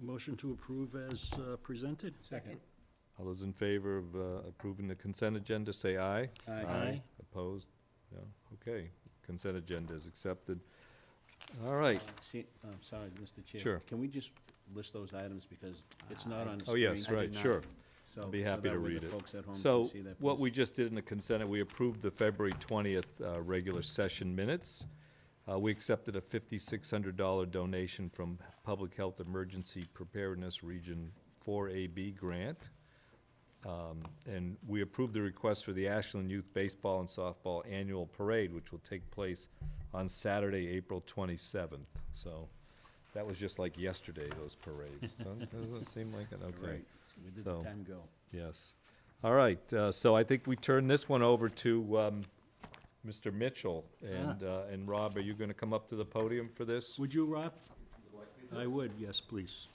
Motion to approve as presented? Second. All those in favor of approving the consent agenda, say aye. Aye. Opposed? Yeah, okay. Consent agenda is accepted. All right. Sorry, Mr. Chair. Sure. Can we just list those items, because it's not on the Oh, screen? yes, I did right, not. sure. So- I'd be so happy that to way read the it. folks at home So can see that, what please. we just did in the consent, we approved the February 20th regular session minutes. We accepted a $5,600 donation from Public Health Emergency Preparedness Region 4AB grant. And we approved the request for the Ashland Youth Baseball and Softball Annual Parade, which will take place on Saturday, April 27th. So that was just like yesterday, those parades. Doesn't it seem like it? Okay. Right, so we did So- the time go. Yes. All right, so I think we turn this one over to Mr. Mitchell. And Rob, are you going to come up to the podium for this? Would you, Rob? I would, yes, please.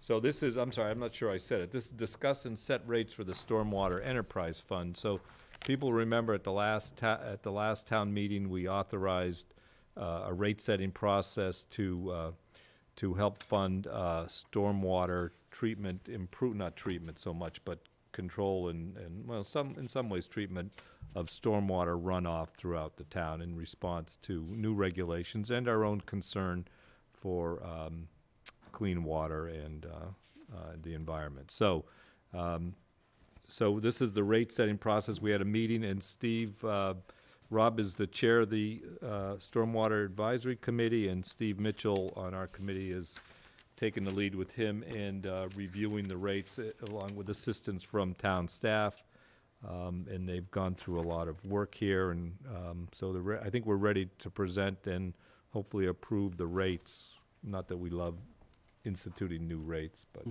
So this is, I'm sorry, I'm not sure I said it. This is discuss and set rates for the Stormwater Enterprise Fund. So people remember at the last town meeting, we authorized a rate-setting process to help fund stormwater treatment, not treatment so much, but control and well, in some ways treatment of stormwater runoff throughout the town in response to new regulations and our own concern for clean water and the environment. So this is the rate-setting process. We had a meeting, and Rob is the chair of the Stormwater Advisory Committee, and Steve Mitchell on our committee is taking the lead with him and reviewing the rates along with assistance from town staff. And they've gone through a lot of work here, and so I think we're ready to present and hopefully approve the rates. Not that we love instituting new rates, but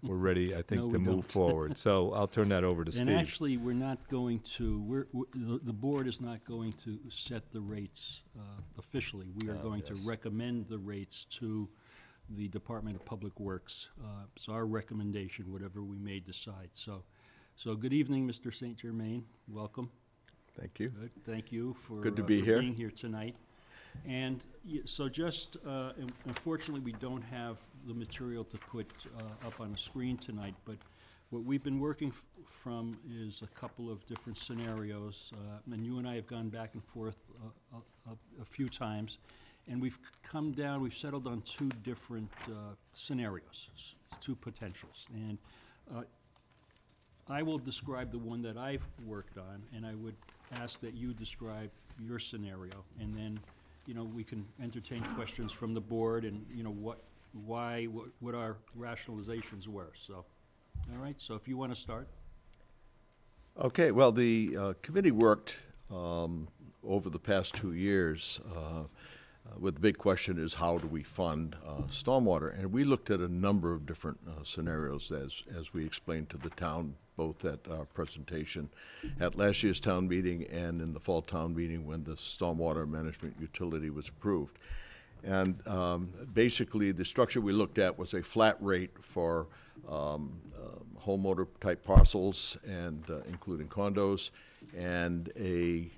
we're ready, I think, No, to we move don't. forward. So I'll turn that over to Steve. And actually, we're not going to, the board is not going to set the rates officially. We are going to recommend the rates to the Department of Public Works. It's our recommendation, whatever we may decide. So good evening, Mr. St. Germain. Welcome. Thank you. Good. Thank you for, Good to be for here. being here tonight. And so just, unfortunately, we don't have the material to put up on the screen tonight, but what we've been working from is a couple of different scenarios, and you and I have gone back and forth a few times, and we've settled on two different scenarios, two potentials. And I will describe the one that I've worked on, and I would ask that you describe your scenario, and then we can entertain questions from the board and, what our rationalizations were. So, all right, so if you want to start. Okay, well, the committee worked over the past 2 years with the big question is how do we fund stormwater? And we looked at a number of different scenarios as we explained to the town, both at our presentation at last year's town meeting and in the fall town meeting when the stormwater management utility was approved. And basically, the structure we looked at was a flat rate for homeowner type parcels and including condos, and a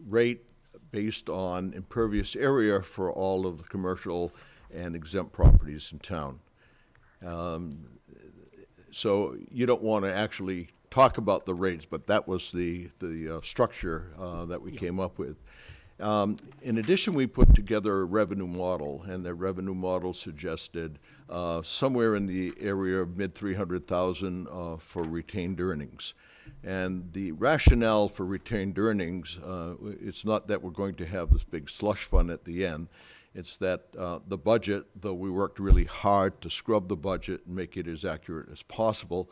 rate based on impervious area for all of the commercial and exempt properties in town. So you don't want to actually talk about the rates, but that was the structure that we came up with. In addition, we put together a revenue model, and the revenue model suggested somewhere in the area of mid-300,000 for retained earnings. And the rationale for retained earnings, it's not that we're going to have this big slush fund at the end. It's that the budget, though we worked really hard to scrub the budget and make it as accurate as possible,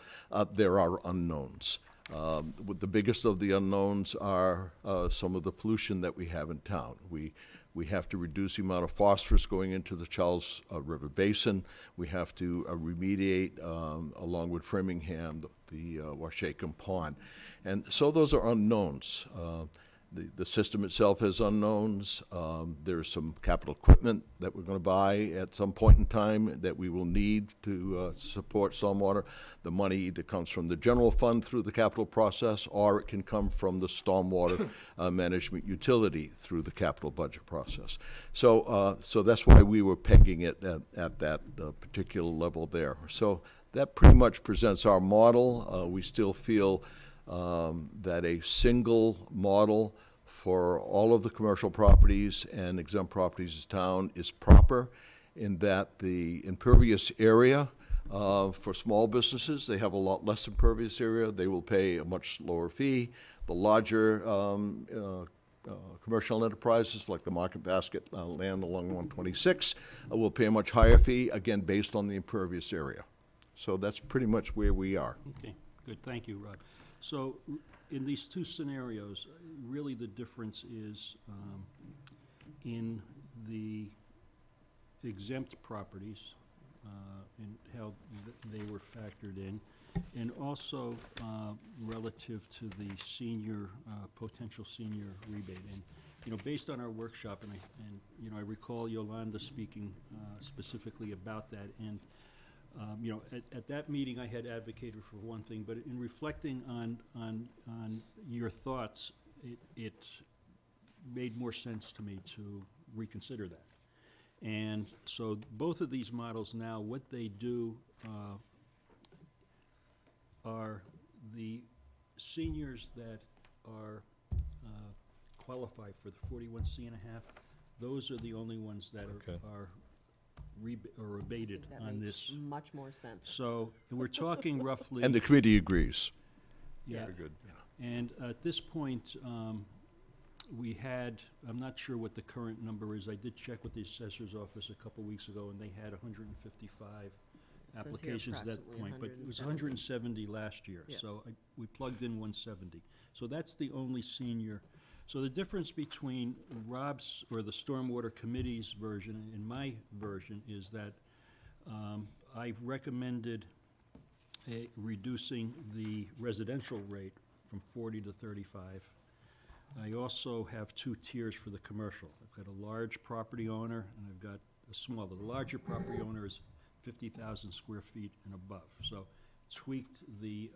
there are unknowns. With the biggest of the unknowns are some of the pollution that we have in town. We have to reduce the amount of phosphorus going into the Charles River Basin. We have to remediate, along with Framingham, the Washacum Pond. And so those are unknowns. The system itself has unknowns. There's some capital equipment that we're going to buy at some point in time that we will need to support stormwater. The money either comes from the general fund through the capital process, or it can come from the stormwater management utility through the capital budget process. So that's why we were pegging it at that particular level there. So that pretty much presents our model. We still feel that a single model for all of the commercial properties and exempt properties in town is proper, in that the impervious area for small businesses, they have a lot less impervious area. They will pay a much lower fee. The larger commercial enterprises like the Market Basket land along 126 will pay a much higher fee, again, based on the impervious area. So that's pretty much where we are. Okay, good. Thank you, Rod. So in these two scenarios, really the difference is in the exempt properties and how they were factored in, and also relative to the senior, potential senior rebate. And, based on our workshop, and I recall Yolanda speaking specifically about that, and at that meeting, I had advocated for one thing, but in reflecting on your thoughts, it made more sense to me to reconsider that. And so both of these models now, what they do are the seniors that are qualify for the 41C and a half, those are the only ones that Okay. are abated That on makes this. much more sense. So we're talking roughly. And the committee agrees. Yeah. Very good. And at this point, we had, I'm not sure what the current number is. I did check with the assessor's office a couple weeks ago, and they had 155 here applications at that approximately point. But it was 170. 170 last year, Yeah. so we plugged in 170. So that's the only senior. So the difference between Rob's, or the Stormwater Committee's version and my version is that I recommended reducing the residential rate from 40 to 35. I also have two tiers for the commercial. I've got a large property owner, and I've got a smaller. The larger property owner is 50,000 square feet and above. So tweaked the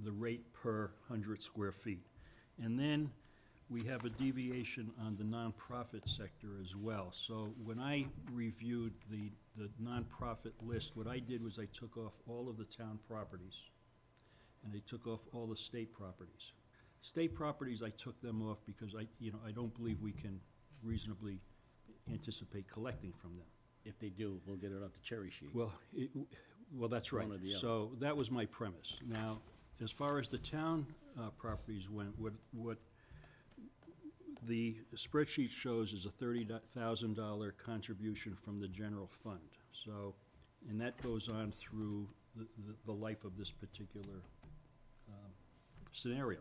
rate per 100 square feet. And then we have a deviation on the nonprofit sector as well. So when I reviewed the nonprofit list, what I did was I took off all of the town properties, and I took off all the state properties. State properties, I took them off because I don't believe we can reasonably anticipate collecting from them. If they do, we'll get it off the cherry sheet. Well, that's right. One or the other. So that was my premise. Now, as far as the town properties went, what the spreadsheet shows is a $30,000 contribution from the general fund. So, and that goes on through the life of this particular scenario.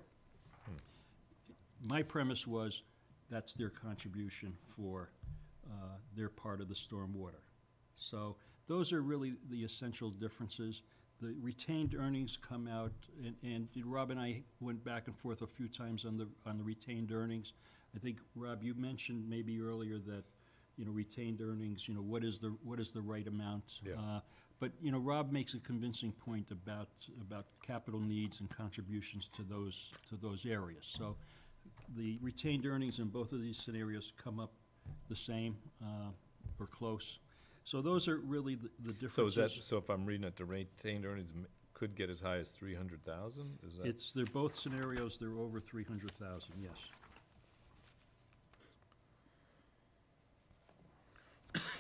My premise was that's their contribution for their part of the stormwater. So those are really the essential differences. The retained earnings come out, and Rob and I went back and forth a few times on the retained earnings. I think, Rob, you mentioned maybe earlier that, retained earnings, what is the right amount? Yeah. But, Rob makes a convincing point about capital needs and contributions to those areas. So the retained earnings in both of these scenarios come up the same or close. So those are really the differences. So if I'm reading it, the retained earnings could get as high as 300,000? Is that? They're both scenarios, they're over 300,000, yes.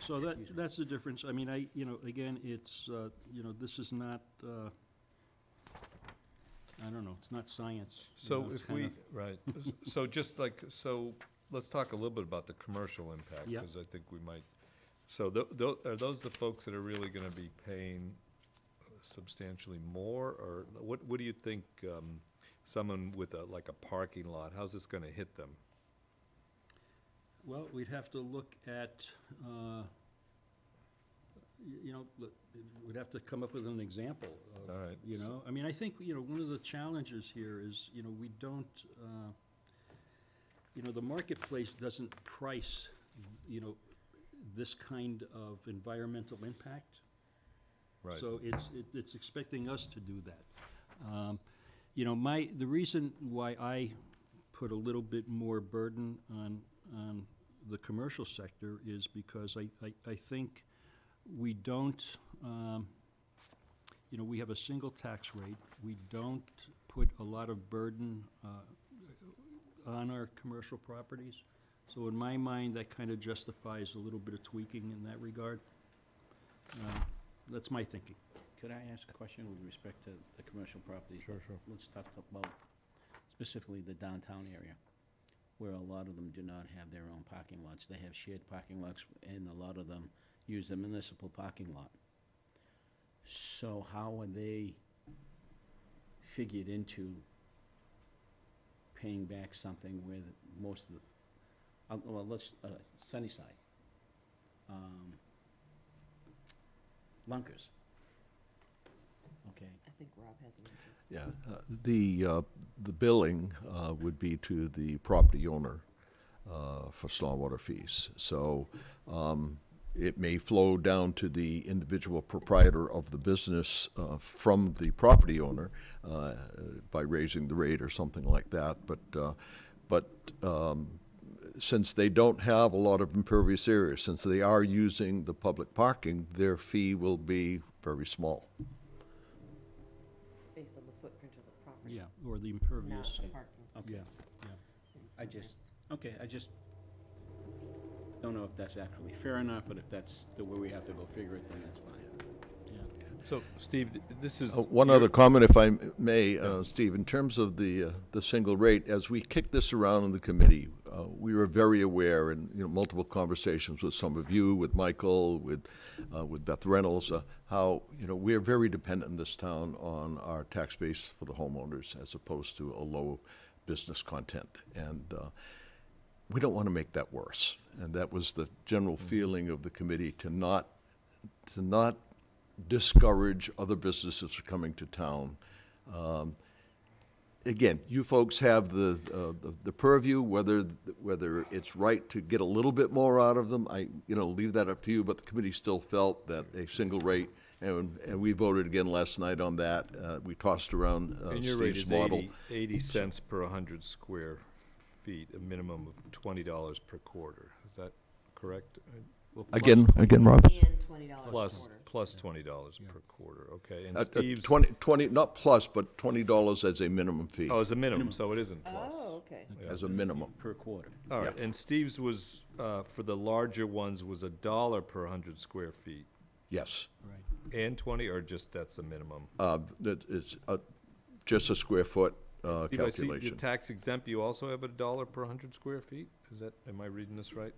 So that's the difference. I mean, again, it's, this is not, I don't know, it's not science. So if we, right, so just like, so let's talk a little bit about the commercial impact. Yeah. Because I think we might, so are those the folks that are really gonna be paying substantially more? Or what do you think, someone with like a parking lot, how's this gonna hit them? Well, we'd have to look at, we'd have to come up with an example of, All right. I mean, I think, one of the challenges here is, we don't, the marketplace doesn't price, this kind of environmental impact. Right. So it's expecting us to do that. The reason why I put a little bit more burden on the commercial sector is because I think we don't, we have a single tax rate. We don't put a lot of burden on our commercial properties. So in my mind, that kind of justifies a little bit of tweaking in that regard. That's my thinking. Could I ask a question with respect to the commercial properties? Sure. Let's talk about specifically the downtown area, where a lot of them do not have their own parking lots. They have shared parking lots, and a lot of them use the municipal parking lot. So how are they figured into paying back something where most of the, Sunnyside, Lunkers? Okay. I think Rob has an answer. Yeah, the billing would be to the property owner for stormwater fees. So it may flow down to the individual proprietor of the business from the property owner by raising the rate or something like that. But since they don't have a lot of impervious area, since they are using the public parking, their fee will be very small. Based on the footprint of the property. Yeah, or the Not impervious, the parking. yeah, yeah. I just don't know if that's actually fair or not, but if that's the way we have to go figure it, then that's fine. So, Steve, this is. One other comment, if I may, Steve, in terms of the single rate, as we kicked this around in the committee, we were very aware, and multiple conversations with some of you, with Michael, with Beth Reynolds, how we're very dependent in this town on our tax base for the homeowners as opposed to a low business content, and we don't want to make that worse. And that was the general feeling of the committee, to not discourage other businesses from coming to town. Again, you folks have the purview, whether it's right to get a little bit more out of them. I leave that up to you. But the committee still felt that a single rate, and we voted again last night on that. We tossed around And your rate Steve's is model. 80 cents per 100 square feet, a minimum of $20 per quarter. Is that correct? Well, Again, Rob. And $20 a Plus quarter. $20 per quarter, okay. And 20, not plus, but $20 as a minimum fee, Oh, it's a minimum, so it isn't plus. Oh, okay. as a minimum. Per quarter. All right, and Steve's was, for the larger ones, was $1 per 100 square feet. Yes. Right. And 20, or just that's a minimum? That is just a square foot Steve, I see calculation. the tax exempt, you also have $1 per 100 square feet? Am I reading this right?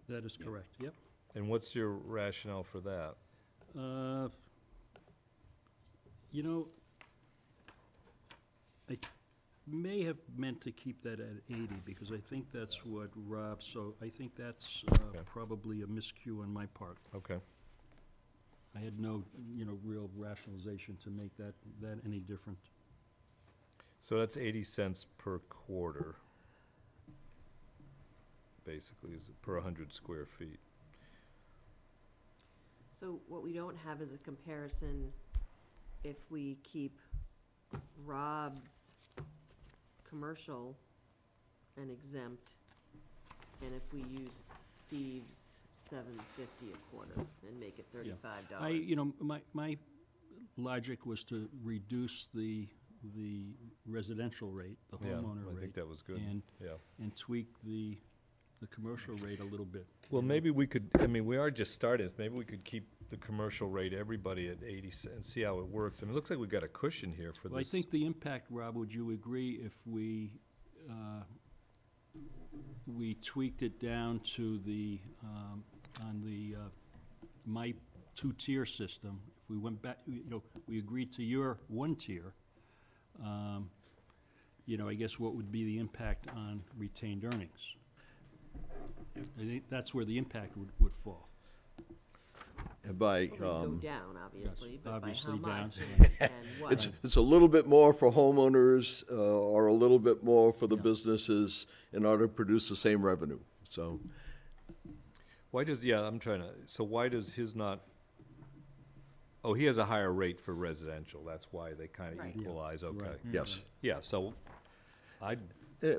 That is correct, yep. And what's your rationale for that? I may have meant to keep that at 80, because I think that's what Rob, so I think that's probably a miscue on my part. Okay. I had no, real rationalization to make that any different. So that's 80 cents per quarter, basically, is per 100 square feet. So what we don't have is a comparison if we keep Rob's commercial and exempt, and if we use Steve's $7.50 a quarter and make it $35. My logic was to reduce the residential rate, the homeowner I rate. think that was good, yeah. And tweak the commercial rate a little bit. Well, maybe we could, we are just starting this, maybe we could keep the commercial rate, everybody at 80 cents, and see how it works. It looks like we've got a cushion here for this. Well, I think the impact, Rob, would you agree if we tweaked it down to the, on the, my two-tier system, if we went back, we agreed to your one tier, I guess what would be the impact on retained earnings? I think that's where the impact would fall. And by, It would go down, obviously, yes, but obviously by how down. much and what? it's a little bit more for homeowners, or a little bit more for the businesses in order to produce the same revenue, so. Why does, so why does his not, oh, he has a higher rate for residential, that's why they kind of Right. equalize, okay. Right. Yes. Yeah, so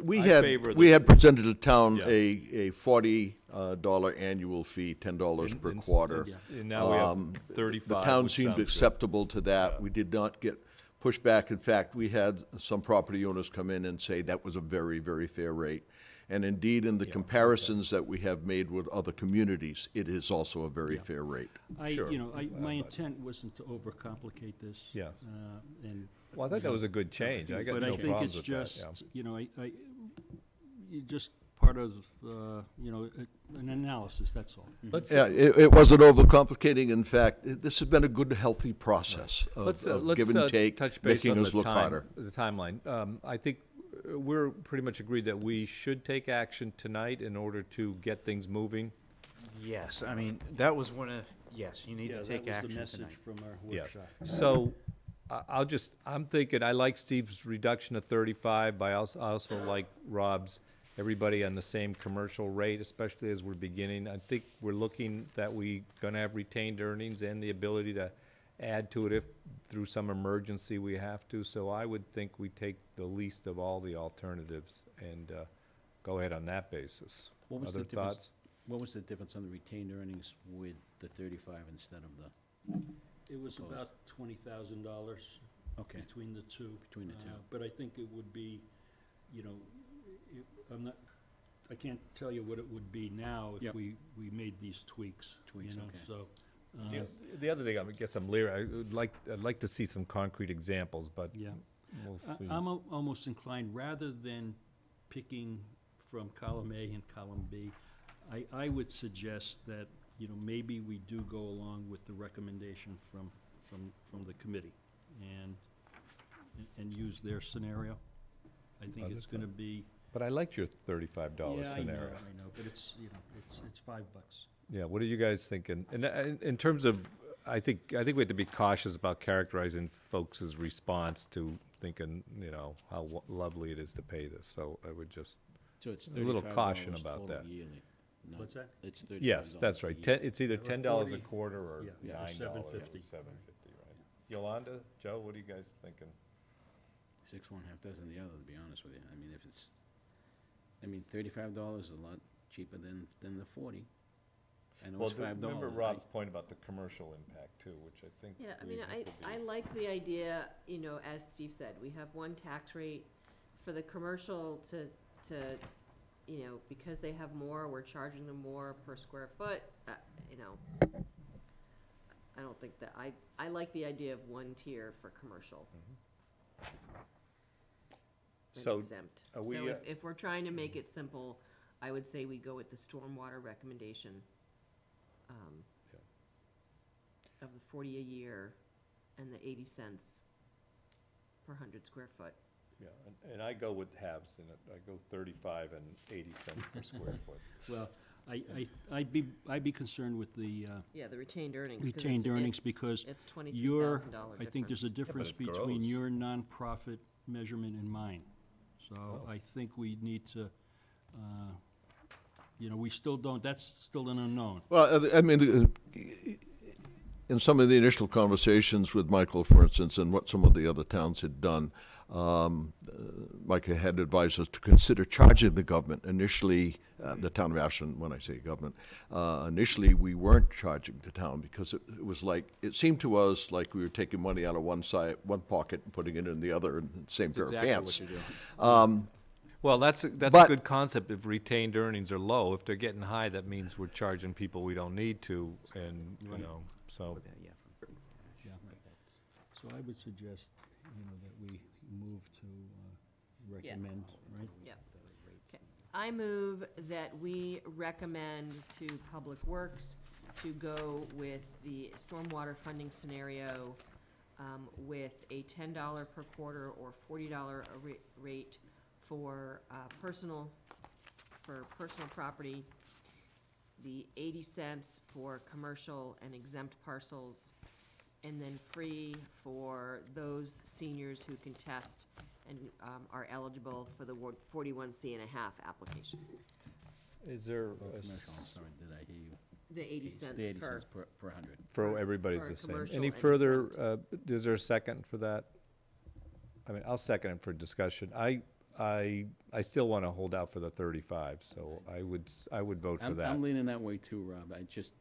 We I had, favor we the- had presented the town Yeah. a $40 annual fee, $10 per And- quarter. And now we have 35. The town which seemed sounds good. acceptable to that. Yeah. We did not get pushback. In fact, we had some property owners come in and say that was a very, very fair rate. And indeed, in the comparisons that we have made with other communities, it is also a very fair rate. Sure. My intent wasn't to overcomplicate this. Yeah. And Well, I thought that was a good change, I got But no I think problems it's with that, just, just part of, an analysis, that's all. Let's, Yeah, it wasn't overcomplicating. In fact, this has been a good, healthy process of give and take, touch base making on us look harder. the timeline. I think we're pretty much agreed that we should take action tonight in order to get things moving. Yes, that was one of, yes, you need Yeah, to take that was action the message tonight. from our Yes. workshop. So I'm thinking, I like Steve's reduction of 35, but I also like Rob's, everybody on the same commercial rate, especially as we're beginning. I think we're looking that we gonna have retained earnings and the ability to add to it if through some emergency we have to. So I would think we take the least of all the alternatives and go ahead on that basis. What was Other the difference? thoughts? What was the difference on the retained earnings with the 35 instead of the, It was Opposed. about $20,000 okay, between the two. between the two? But I think it would be, you know, I can't tell you what it would be now if Yep. we made these tweaks. Tweaks, You know, okay. so, The other thing, I guess I'm leery, I'd like to see some concrete examples, but yeah. we'll see. I'm almost inclined, rather than picking from column A and column B, I would suggest that, you know, maybe we do go along with the recommendation from the committee and use their scenario. I think it's that's gonna fine. be. But I liked your $35 Yeah, scenario. I know, but it's, you know, it's $5. Yeah, what are you guys thinking? And in terms of, I think we have to be cautious about characterizing folks' response to thinking, you know, how lovely it is to pay this. So I would just, So it's a little $35 caution about total that. yearly. not- What's that? It's $35 yes, that's right. a year. It's either Or $10 a 40, quarter or yeah, $9. or $7.50. $7.50, right? Yolanda, Joe, what are you guys thinking? 6 one, half dozen the other, to be honest with you. I mean, if it's, $35 is a lot cheaper than the 40. I know it's $5. Remember Rob's point about the commercial impact too, which I think. Yeah, I we mean, will be- I like the idea, you know, as Steve said, we have one tax rate for the commercial to, you know, because they have more, we're charging them more per square foot, you know. I don't think that, I like the idea of one tier for commercial. and So, exempt. are we, So if we're trying to make it simple, I would say we go with the stormwater recommendation, of the 40 a year and the 80 cents per 100 square foot. Yeah, and I go with halves in it. I go 35 and 80 cents per square foot. Well, I'd be concerned with the, Yeah, the retained earnings. 'cause retained it's- earnings it's- because It's I $23,000 think there's a difference it between grows. your nonprofit measurement and mine. So I think we need to, you know, we still don't, that's still an unknown. Well, I mean, in some of the initial conversations with Michael, for instance, and what some of the other towns had done, Micah had advised us to consider charging the government. Initially, the town of Ashland, when I say government, initially we weren't charging the town because it was like, it seemed to us like we were taking money out of one pocket and putting it in the other, in the same pair of pants. Well, that's a But- good concept. If retained earnings are low, if they're getting high, that means we're charging people we don't need to, and, you know, so. Yeah. So I would suggest, you know, that we move to recommend, right? Yeah. Okay. I move that we recommend to Public Works to go with the stormwater funding scenario with a $10 per quarter or $40 rate for personal property, the 80 cents for commercial and exempt parcels, and then free for those seniors who can test and are eligible for the 41C&a-half application. Is there Oh, commercial, I'm sorry, did I hear you? The 80 cents The 80 per. cents per 100. for everybody's for the same? commercial Any and further, is there a second for that? I mean, I'll second it for discussion. I still want to hold out for the 35, so I would vote for I'm that. leaning that way too, Rob. I just,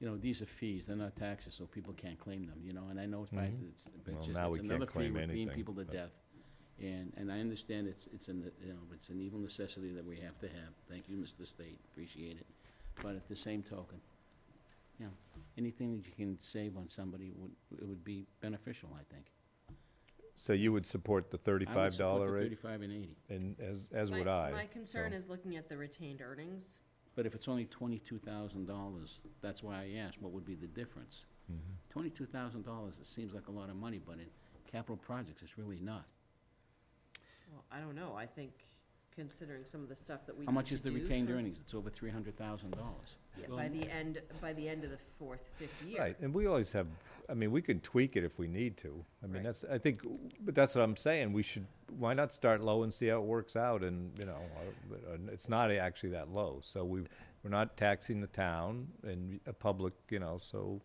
you know, these are fees, they're not taxes, so people can't claim them, you know, and I know it's fact, Mhm. it's, Well, it's just, now it's we can't another fee, claim we're feeing anything, people to but- death. And I understand it's an, you know, it's an evil necessity that we have to have. Thank you, Mr. State, appreciate it. But at the same token, you know, anything that you can save on somebody it would be beneficial, I think. So you would support the I would $35 support the rate? 35 and 80. And as would I. My concern so. is looking at the retained earnings. But if it's only $22,000, that's why I asked, what would be the difference? Mhm. $22,000, it seems like a lot of money, but in capital projects, it's really not. Well, I don't know, I think considering some of the stuff that we How much need is to the do retained for- earnings? It's over $300,000. Yeah, Well, by the end of the fourth, fifth year. Right, and we always have, I mean, we could tweak it if we need to. I mean, Right. but that's what I'm saying, why not start low and see how it works out, and, you know, it's not actually that low, so we're not taxing the town and a public, you know, so,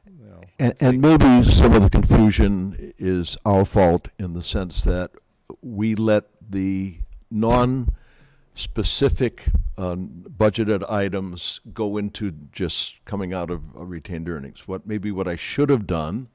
you know. And maybe some of the confusion is our fault in the sense that we let the non-specific budgeted items go into just coming out of retained earnings. What I should have done,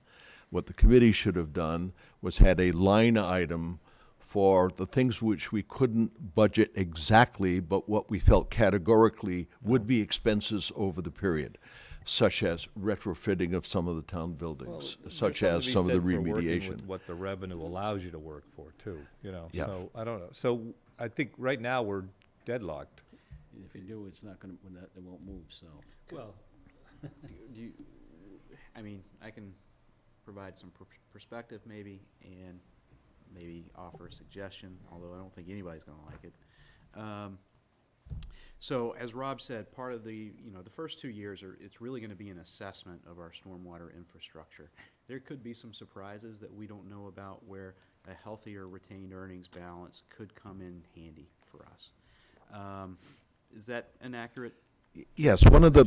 what the committee should have done, was had a line item for the things which we couldn't budget exactly, but what we felt categorically would be expenses over the period, such as retrofitting of some of the town buildings, such as some of the remediation. With what the revenue allows you to work for too, you know, Yeah. so, I don't know. So, I think right now we're deadlocked. If you do, it's not gonna, it won't move, so. Well, I mean, I can provide some perspective maybe, and maybe offer a suggestion, although I don't think anybody's gonna like it. So, as Rob said, part of the first 2 years it's really gonna be an assessment of our stormwater infrastructure. There could be some surprises that we don't know about where a healthier retained earnings balance could come in handy for us. Is that an accurate? Yes, one of the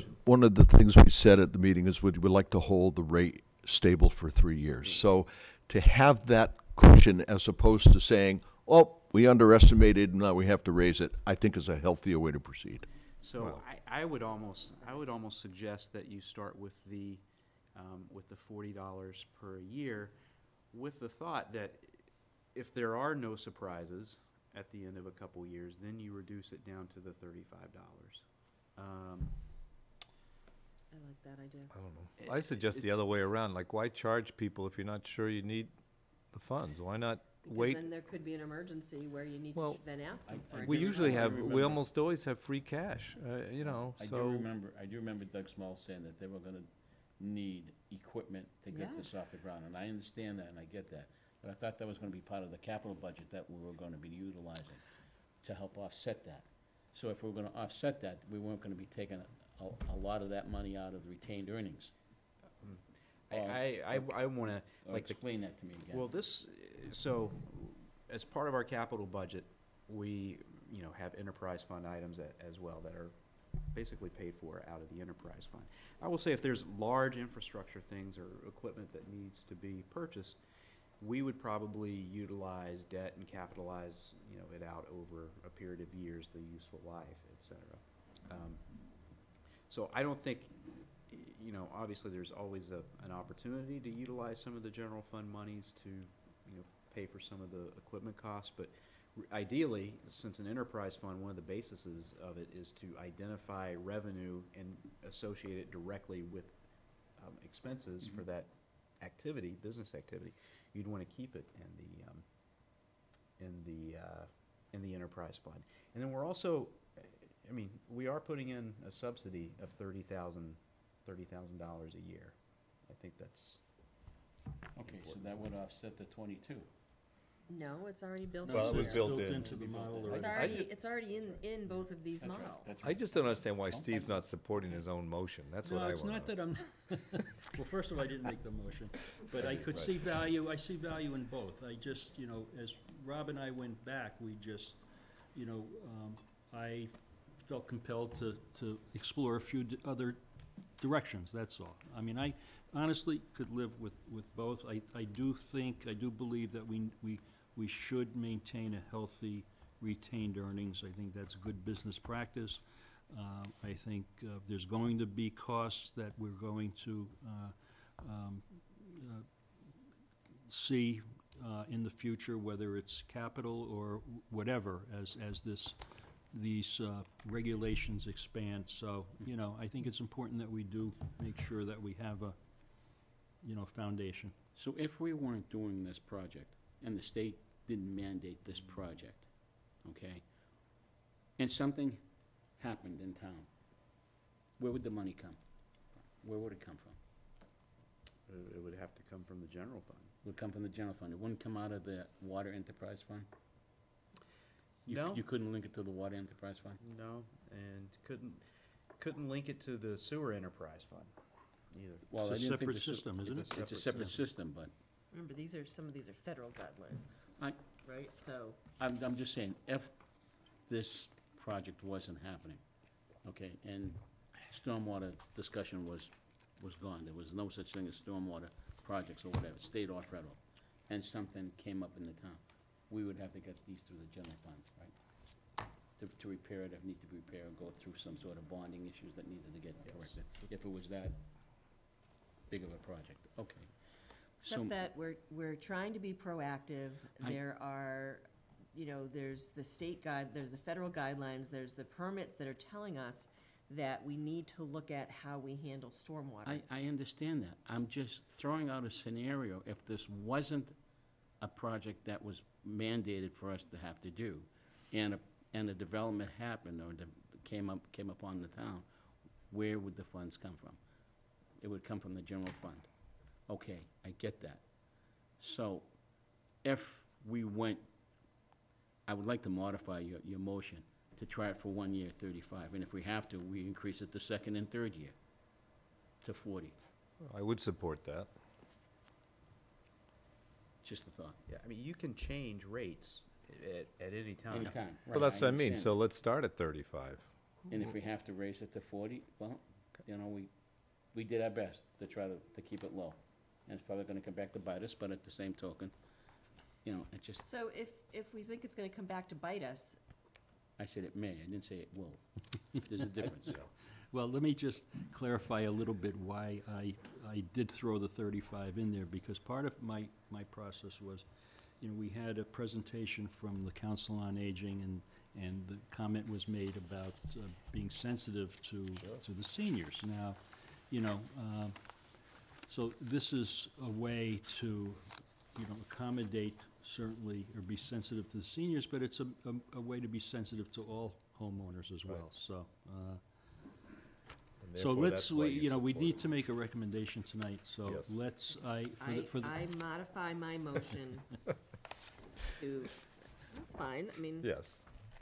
things we said at the meeting is we'd like to hold the rate stable for 3 years. So to have that cushion as opposed to saying, oh, we underestimated, now we have to raise it, I think is a healthier way to proceed. So I would almost suggest that you start with the $40 per year, with the thought that if there are no surprises at the end of a couple years, then you reduce it down to the $35. I like that idea. I don't know. I suggest the other way around, like, why charge people if you're not sure you need the funds? Why not wait? Because then there could be an emergency where you need to then ask them for it. We usually have, we almost always have free cash, you know, I so. do remember Doug Small saying that they were gonna need equipment to get Yeah. this off the ground, and I understand that, and I get that. But I thought that was gonna be part of the capital budget that we were gonna be utilizing to help offset that. So if we were gonna offset that, we weren't gonna be taking a lot of that money out of the retained earnings. I want to, like, Explain that to me again. well, so, as part of our capital budget, we, have enterprise fund items as well that are basically paid for out of the enterprise fund. I will say if there's large infrastructure things or equipment that needs to be purchased, we would probably utilize debt and capitalize, it out over a period of years, the useful life, et cetera. So I don't think, obviously there's always an opportunity to utilize some of the general fund monies to, pay for some of the equipment costs, but ideally, since an enterprise fund, one of the bases of it is to identify revenue and associate it directly with expenses for that activity, business activity. You'd want to keep it in the enterprise fund. And then we're also, we are putting in a subsidy of $30,000 a year. I think that's Okay, so that would offset the 22. No, it's already built in. Well, it was there. built in. into the model It's already. it's already in both of these models. I just don't understand why Steve's not supporting his own motion. That's what I No, want it's to know. not that I'm, well, first of all, I didn't make the motion, but I could see value, I see value in both. I just, as Rob and I went back, we just, I felt compelled to explore a few other directions, that's all. I honestly could live with both. I do believe that we should maintain a healthy retained earnings. I think that's good business practice. I think there's going to be costs that we're going to see in the future, whether it's capital or whatever, as these regulations expand. So, I think it's important that we do make sure that we have a, foundation. So if we weren't doing this project, and the state didn't mandate this project, okay, and something happened in town, where would the money come? Where would it come from? it would have to come from the general fund. It would come from the general fund. It wouldn't come out of the water enterprise fund? No. You couldn't link it to the water enterprise fund? No, and couldn't link it to the sewer enterprise fund either. Well, I It's a didn't think separate the su- system, isn't it? It's a separate system, but Remember, some of these are federal guidelines, right? So, I'm just saying, if this project wasn't happening, okay, and stormwater discussion was gone, there was no such thing as stormwater projects or whatever, state or federal, and something came up in the town, we would have to get these through the general fund, right? To repair it, if need to be repaired, or go through some sort of bonding issues that needed to get corrected, if it was that big of a project, okay. So- Except that we're trying to be proactive. There are, there's the there's the federal guidelines, there's the permits that are telling us that we need to look at how we handle stormwater. I understand that. I'm just throwing out a scenario. If this wasn't a project that was mandated for us to have to do, and a development happened or came upon the town, where would the funds come from? It would come from the general fund. Okay, I get that. So if we went, I would like to modify your motion to try it for 1 year, 35, and if we have to, we increase it the second and third year to 40. I would support that. Just a thought. Yeah, I mean, you can change rates at any time. Anytime, Well, right, that's what I mean, understand. so let's start at 35. And if we have to raise it to 40, well, we did our best to try to keep it low. And it's probably gonna come back to bite us, but at the same token, it just, So if we think it's gonna come back to bite us, I said it may, I didn't say it will. There's a difference. Well, let me just clarify a little bit why I did throw the 35 in there, because part of my process was, we had a presentation from the Council on Aging, and the comment was made about being sensitive to the seniors. Now, so this is a way to, accommodate certainly, or be sensitive to the seniors, but it's a way to be sensitive to all homeowners as well, Right. so. And So therefore, let's, that's why you we support need it. to make a recommendation tonight, so Yes. let's, I modify my motion to, that's fine, I mean, Yes.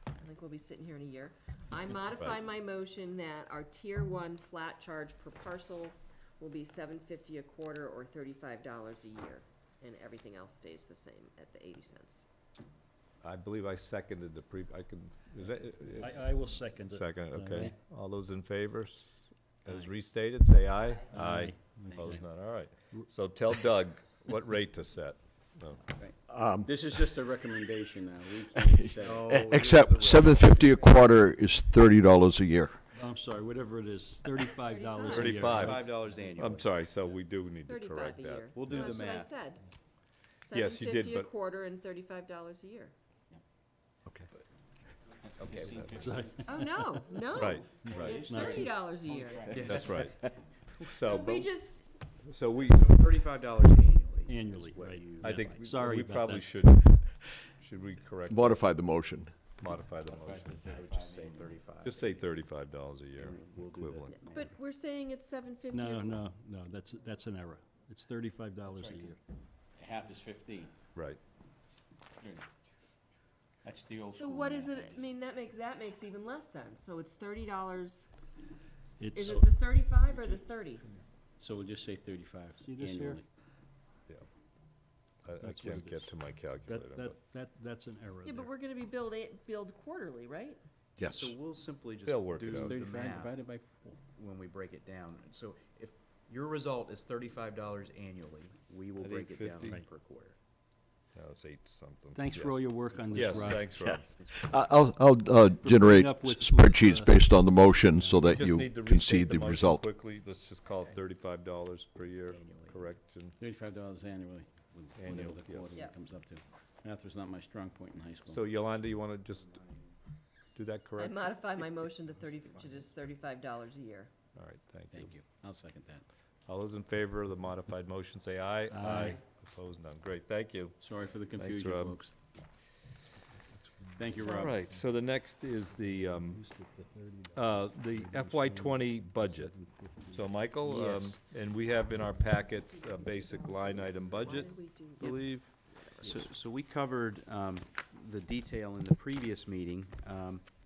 I think we'll be sitting here in a year. I modify my motion that our tier 1 flat charge per parcel will be $7.50 a quarter or $35 a year, and everything else stays the same at the 80 cents. I believe I seconded the is that? I will second it. Second, okay. Okay. All those in favor, as Aye. restated, say aye. Aye. Opposed, none, all right. So tell Doug what rate to set. No. This is just a recommendation now, we can't say. Except 750 a quarter is $30 a year. I'm sorry, whatever it is, $35 a year. 35. $5 annually. I'm sorry, so we do need to 35 correct a that. year. We'll do No, the that's what I math. said. Yes, you did, $7.50 a but- quarter and $35 a year. Okay. Sorry. Oh, no, Right, right, it's $30 a year. that's right. So we but- just, So we, $35 annually. Annually, is what right. you- I think, Sorry we about probably that. should we correct, Modify the motion. modify the motion? I would just say 35. Just say $35 a year, We'll do the equivalent. but we're saying it's $7.50 a No, quarter. no, that's an error. It's $35 a year. Half is 15. Right. That's the old So school what math. is it, I mean, that makes even less sense. So it's $30, It's, is it the 35 or the 30? So we'll just say 35 See this here? annually. I That's what can't it get is. to my calculator, but that's an error Yeah, there. but we're gonna be billed quarterly, right? Yes. So we'll simply just They'll work it do out. the 35 math divided by 4. when we break it down. So if your result is $35 annually, we will At break it down $8.50? per quarter. no, it's 8 something. Thanks for Yeah. all your work on this, Yes, Rob. thanks, Rob. I'll generate up with- spreadsheets based on the motion so that Just you need to can restate see the motion result. Quickly, let's just call it $35 per year, Annually. correction. $35 annually, whatever Annual, the yes. quarterly Yep. comes up to. Math was not my strong point in high school. So Yolanda, you want to just do that I correct? modify my motion to just $35 a year. All right, thank you. Thank you. I'll second that. All those in favor of the modified motion, say aye. Aye. Opposed, none. Great, thank you. Sorry for the confusion, Rob. folks. Thank you, All Rob. right, so the next is the FY20 budget. So Michael, Yes. and we have in our packet a basic line item budget, Why did we do I believe. So we covered the detail in the previous meeting.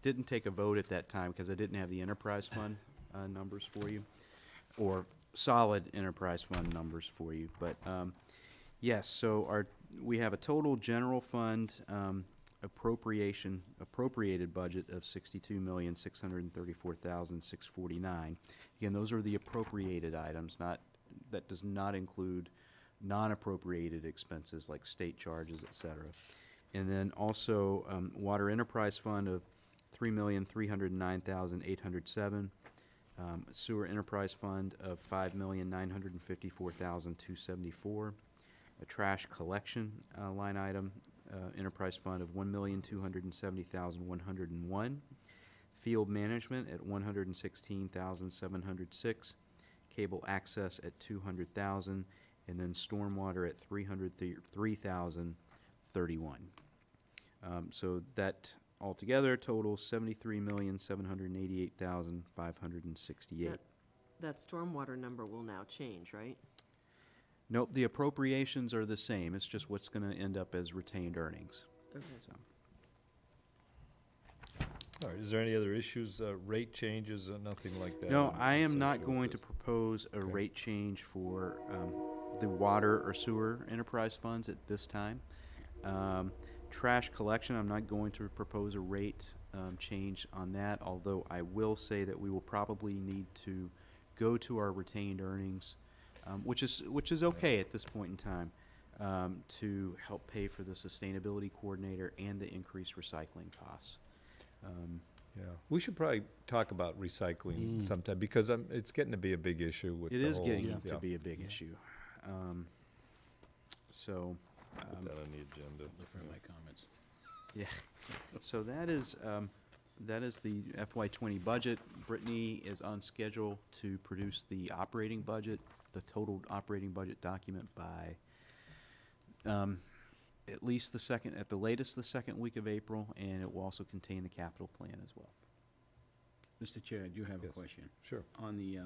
Didn't take a vote at that time because I didn't have the enterprise fund numbers for you, or solid enterprise fund numbers for you. But yes, so we have a total general fund appropriated budget of $62,634,649. Again, those are the appropriated items, that does not include non-appropriated expenses like state charges, et cetera. And then also, Water Enterprise Fund of $3,309,807. Sewer Enterprise Fund of $5,954,274. A trash collection line item, Enterprise Fund of $1,270,101. Field Management at $116,706. Cable Access at $200,000, and then Stormwater at $303,031. So that altogether totals $73,788,568. That stormwater number will now change, right? Nope, the appropriations are the same. It's just what's going to end up as retained earnings. Okay. So, All right, is there any other issues, rate changes, or nothing like that? no, I am not associated with going to this? propose a Okay. rate change for the water or sewer enterprise funds at this time. Trash collection, I'm not going to propose a rate change on that, although I will say that we will probably need to go to our retained earnings, which is okay at this point in time, to help pay for the sustainability coordinator and the increased recycling costs. Yeah, we should probably talk about recycling sometime, because it's getting to be a big issue with It the is whole- getting yeah. to be a big issue. So, Put that on the agenda. Look for my comments. yeah, so that is the FY20 budget. Brittany is on schedule to produce the operating budget, the total operating budget document by at least at the latest, the second week of April, and it will also contain the capital plan as well. Mr. Chair, I do have a Yes. question. Sure. On the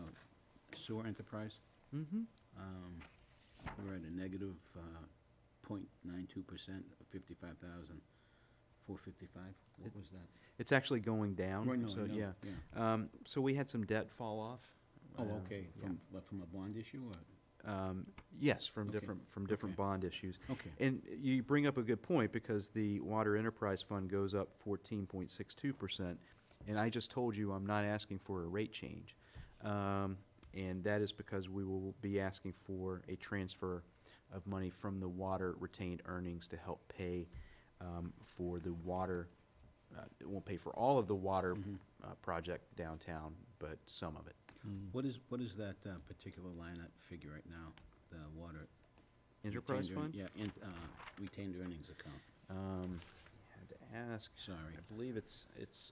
sewer enterprise, Mm-hmm. we're at a negative 0.92% of 55,455. What was that? It's actually going down, Right, no, so I know, yeah. yeah. So we had some debt fall off. Oh, okay, from a bond issue, or? Yes, from Okay. different Okay. bond issues. Okay. And you bring up a good point, because the Water Enterprise Fund goes up 14.62%, and I just told you I'm not asking for a rate change. And that is because we will be asking for a transfer of money from the water retained earnings to help pay for the water. It won't pay for all of the water project downtown, but some of it. What is that particular line, that figure right now, the water? Enterprise retained earn- Fund? Yeah, retained earnings account. Had to ask. Sorry. I believe it's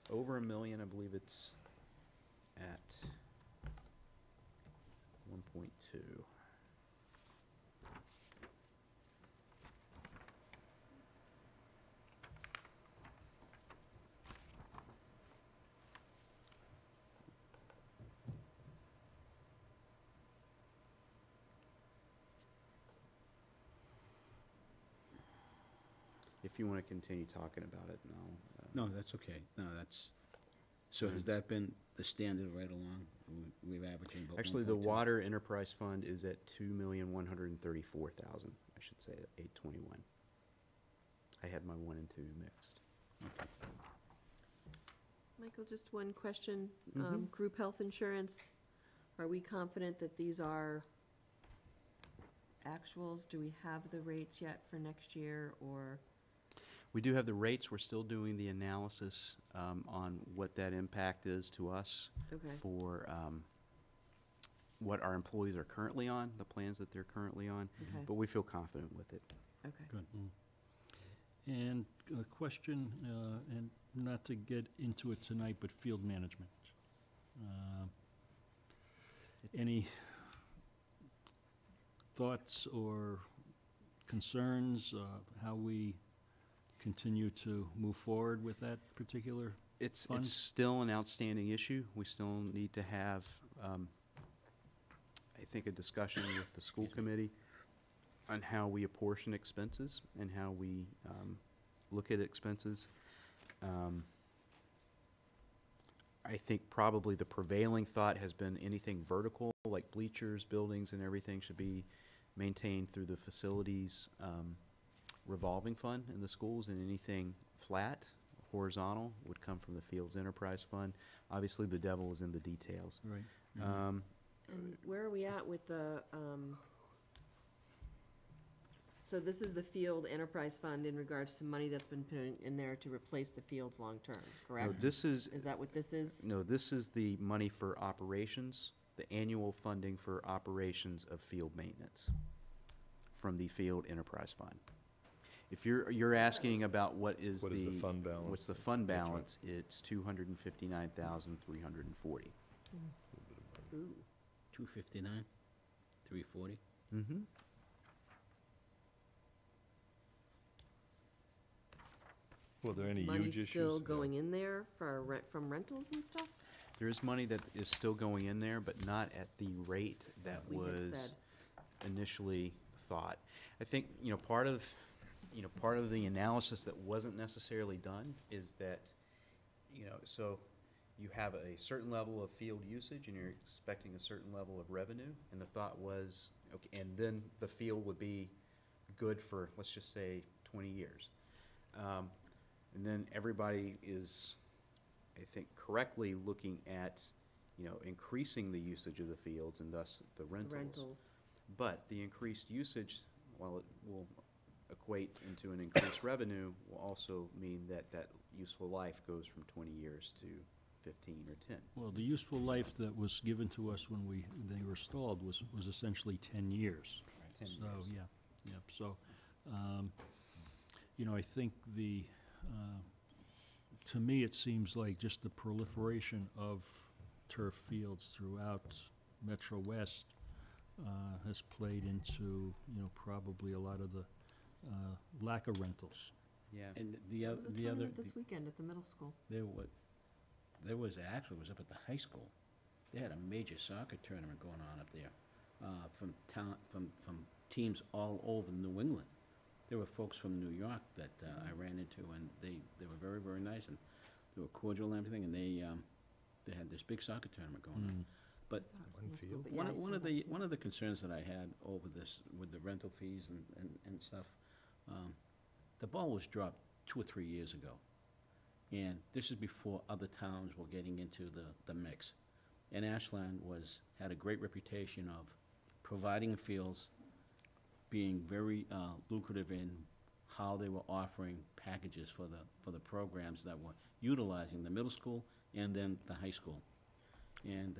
over $1 million. I believe it's at 1.2. If you want to continue talking about it, no. No, that's okay. No, so has that been the standard right along? We've averaging about Actually, the 1.2? Water Enterprise Fund is at $2,134,000, I should say, at 821. I had my 1 and 2 mixed. Michael, just one question. Mhm. Group health insurance, are we confident that these are actuals? Do we have the rates yet for next year, or? We do have the rates. We're still doing the analysis on what that impact is to us Okay. for what our employees are currently on, the plans that they're currently on, Okay. but we feel confident with it. Okay. And a question, and not to get into it tonight, but field management. Any thoughts or concerns, how we continue to move forward with that particular It's fund? still an outstanding issue. We still need to have, I think, a discussion with the school committee on how we apportion expenses and how we look at expenses. I think probably the prevailing thought has been anything vertical, like bleachers, buildings, and everything should be maintained through the facilities revolving fund in the schools, and anything flat, horizontal, would come from the Fields Enterprise Fund. Obviously, the devil is in the details. Right. And where are we at with the So this is the field enterprise fund in regards to money that's been put in there to replace the fields long-term, No, correct? this is, Is that what this is? no, this is the money for operations, the annual funding for operations of field maintenance from the Field Enterprise Fund. If you're asking about what is What is the fund balance? what's the fund That's right. balance, it's 259,340. Ooh. 259, 340. Mm-hmm. Were there any Money huge issues? still Yeah. going in there for from rentals and stuff? There is money that is still going in there, but not at the rate that We had was said. initially thought. I think, part of the analysis that wasn't necessarily done is that, so you have a certain level of field usage and you're expecting a certain level of revenue, and the thought was, okay, and then the field would be good for, let's just say, 20 years. And then everybody is, I think, correctly looking at, increasing the usage of the fields and thus the rentals. But the increased usage, while it will equate into an increased revenue, will also mean that that useful life goes from 20 years to 15 or 10. Well, the useful life that was given to us when they were installed was essentially 10 years. 10 So, years. yeah, so, I think to me, it seems like just the proliferation of turf fields throughout Metro West has played into, probably a lot of the lack of rentals. Yeah. And There was a tournament this weekend at the middle school. there was actually, it was up at the high school. They had a major soccer tournament going on up there, from teams all over New England. There were folks from New York that I ran into, and they were very, very nice, and they were cordial and everything, and they had this big soccer tournament going on. But one of the concerns that I had over this, with the rental fees and stuff, the ball was dropped 2 or 3 years ago. And this is before other towns were getting into the mix. And Ashland had a great reputation of providing fields, being very lucrative in how they were offering packages for the programs that were utilizing the middle school and then the high school. And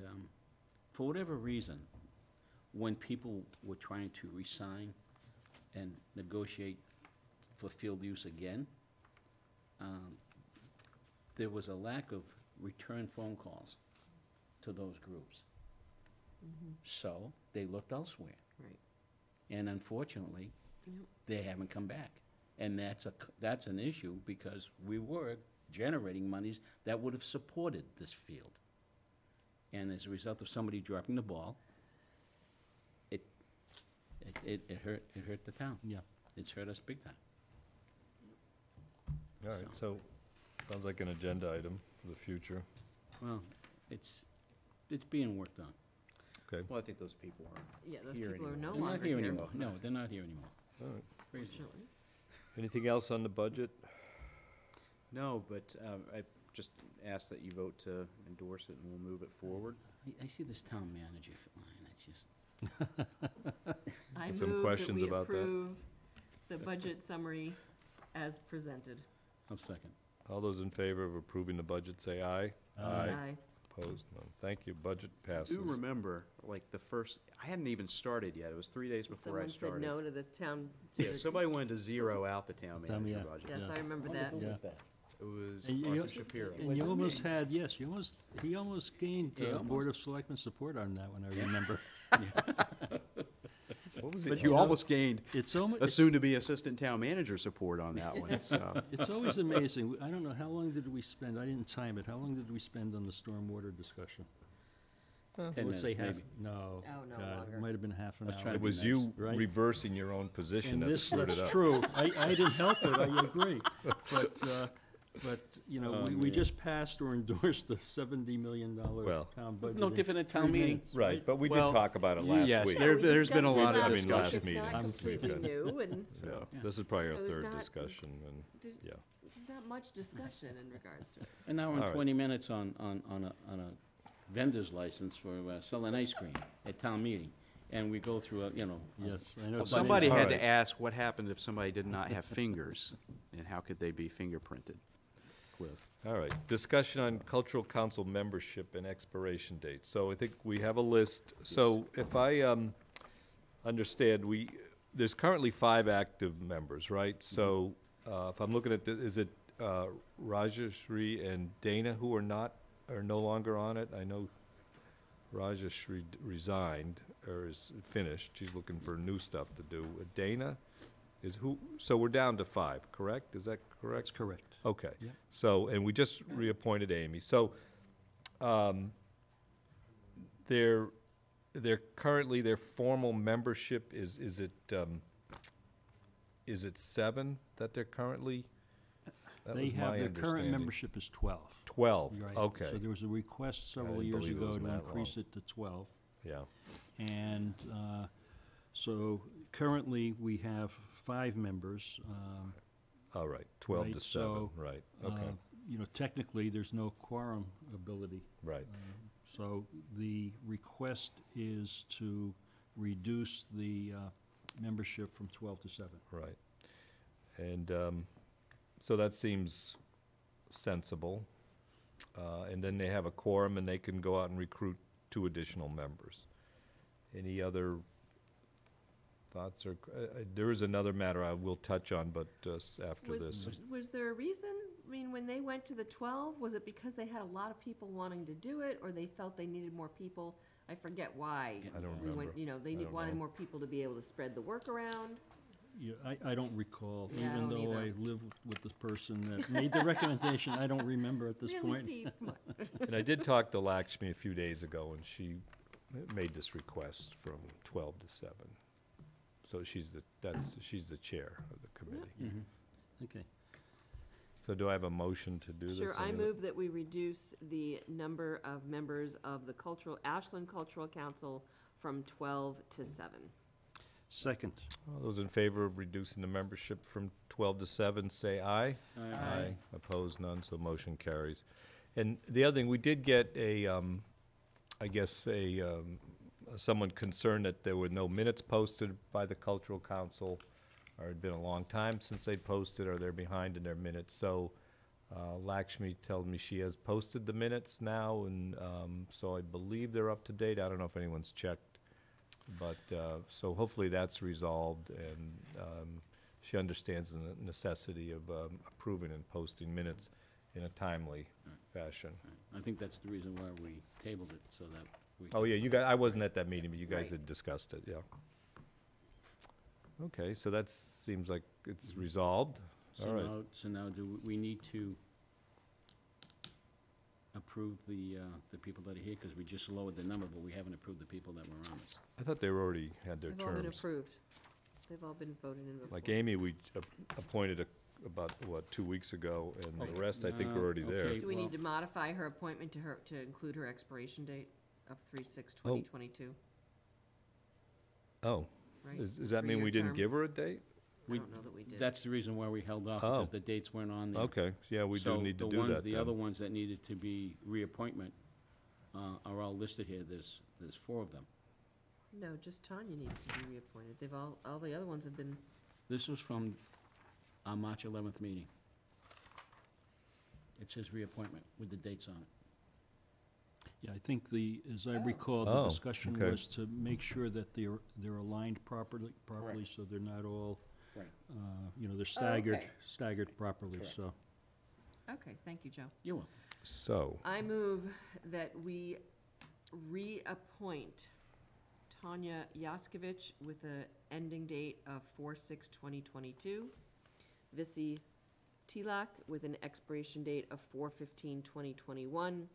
for whatever reason, when people were trying to re-sign and negotiate for field use again, there was a lack of return phone calls to those groups. So they looked elsewhere. Right. And unfortunately, Yep. they haven't come back. And that's an issue because we were generating monies that would have supported this field. And as a result of somebody dropping the ball, it hurt the town. Yeah. It's hurt us big time. All right, so, sounds like an agenda item for the future. Well, it's being worked on. Okay. Well, I think those people are Yeah, those here people are anymore. no They're not longer here here. anymore. No, they're not here anymore. All right. Crazy. Fortunately. Anything else on the budget? No, but I just ask that you vote to endorse it, and we'll move it forward. I see this town manager line, it's just, I Some move questions that we about that? approve the budget summary as presented. I'll second. All those in favor of approving the budget, say aye. Aye. Opposed? None. Thank you. Budget passes. Do remember, like, I hadn't even started yet. It was 3 days before I Someone said started. no to the town. Yeah, somebody wanted to zero out the town Town, manager yeah. budget. Yes, Yeah. I remember that. Who Yeah. was that? It was And Arthur Shapiro. And you almost had, yes, he almost gained He Board almost. of Selectmen support on that one, I remember. What was But it? you almost gained It's a almost, soon-to-be assistant town manager support on that one, so. it's always amazing. I don't know, how long did we spend, I didn't time it, how long did we spend on the stormwater discussion? 10 Let's say minutes, half, maybe. no. Oh, no, God, longer. It might have been half an I was hour. trying It to was nice, you right? reversing your own position And that this, screwed it that's up. true. I didn't help it, I agree. But, Oh, we man. just passed or endorsed a $70 million Well, town budget. No in different than town 3 meeting. minutes, Right, but we did Well, talk about it last yes, week. there- We there's been a discussed lot it of I mean, last It's meeting. not I'm completely okay. new, and So, Yeah. this is probably our It was third not- discussion, and, there's yeah. not much discussion in regards to it. And now we're All on right. 20 minutes on a vendor's license for selling ice cream at town meeting. and we go through, Yes, I know. Somebody had Alright. to ask what happened if somebody did not have fingers, and how could they be fingerprinted? Cliff. All right, discussion on cultural council membership and expiration dates. So I think we have a list. So if I understand, there's currently 5 active members, right? So if I'm looking at, is it Rajashri and Dana who are no longer on it? I know Rajashri resigned, or is finished. She's looking for new stuff to do. Dana is who, so we're down to 5, correct? Is that correct? That's correct. Okay. Yeah. So, and we just reappointed Amy. So, they're currently, their formal membership is it 7 that they're currently? That They was have, my their current understanding. membership is 12. 12, Right. okay. So there was a request several didn't years believe it ago was to that increase long. it to 12. Yeah, And so currently, we have 5 members. all right, 12 to Right, 7, so, right, okay, You know, technically, there's no quorum ability. right. So the request is to reduce the membership from 12 to 7. Right. And so that seems sensible. And then they have a quorum, and they can go out and recruit 2 additional members. Any other thoughts? Or there is another matter I will touch on, but after this. Was there a reason? I mean, when they went to the 12, was it because they had a lot of people wanting to do it, or they felt they needed more people? I forget why. I don't We went, remember. you know, they I don't wanted know. more people to be able to spread the work around. Yeah, I don't recall, Yeah, I even don't though either. I live with the person that made the recommendation, I don't remember at this Really, point. Steve? Come on. And I did talk to Lakshmi a few days ago, and she made this request from 12 to 7. So she's the chair of the committee. Mm-hmm. Okay. So do I have a motion to do this? Sure, I move that we reduce the number of members of the Ashland Cultural Council from 12 to 7. Second. All those in favor of reducing the membership from 12 to 7, say aye. Aye. Opposed, none, so motion carries. And the other thing, we did get someone concerned that there were no minutes posted by the Cultural Council, or it'd been a long time since they posted, or they're behind in their minutes. So Lakshmi told me she has posted the minutes now, and so I believe they're up to date. I don't know if anyone's checked. But, so hopefully that's resolved, and she understands the necessity of approving and posting minutes in a timely fashion. I think that's the reason why we tabled it, so that we. Oh, yeah, you guys, I wasn't at that meeting, but you guys Right. had discussed it, yeah. Okay, so that seems like it's resolved. All right. So now do we need to approve the people that are here? Because we just lowered the number, but we haven't approved the people that were on this. I thought they were already had their They've all been terms. approved. They've all been voted in before. Like Amy, we appointed about, 2 weeks ago, and the rest, I think, are already there. Okay. Do we well- need to modify her appointment to include her expiration date of 3/6/2022? Oh, Right? does It's a that mean we 3-year didn't term. give her a date? I don't know that we did. That's the reason why we held off, Oh. because the dates weren't on there. Okay, yeah, we do need to do that The then. other ones that needed to be reappointment are all listed here. There's 4 of them. No, just Tanya needs to be reappointed. They've all the other ones have been, This was from our March 11th meeting. It says reappointment with the dates on it. Yeah, I think as I recall, the Oh, discussion okay. was to make sure that they're aligned properly, Correct. so they're not all, Right. they're okay. staggered properly, Correct. so. okay, thank you, Joe. You're welcome. So, I move that we reappoint Tanya Yaskovich with an ending date of 4/6/2022, Visi Tilak with an expiration date of 4/15/2021,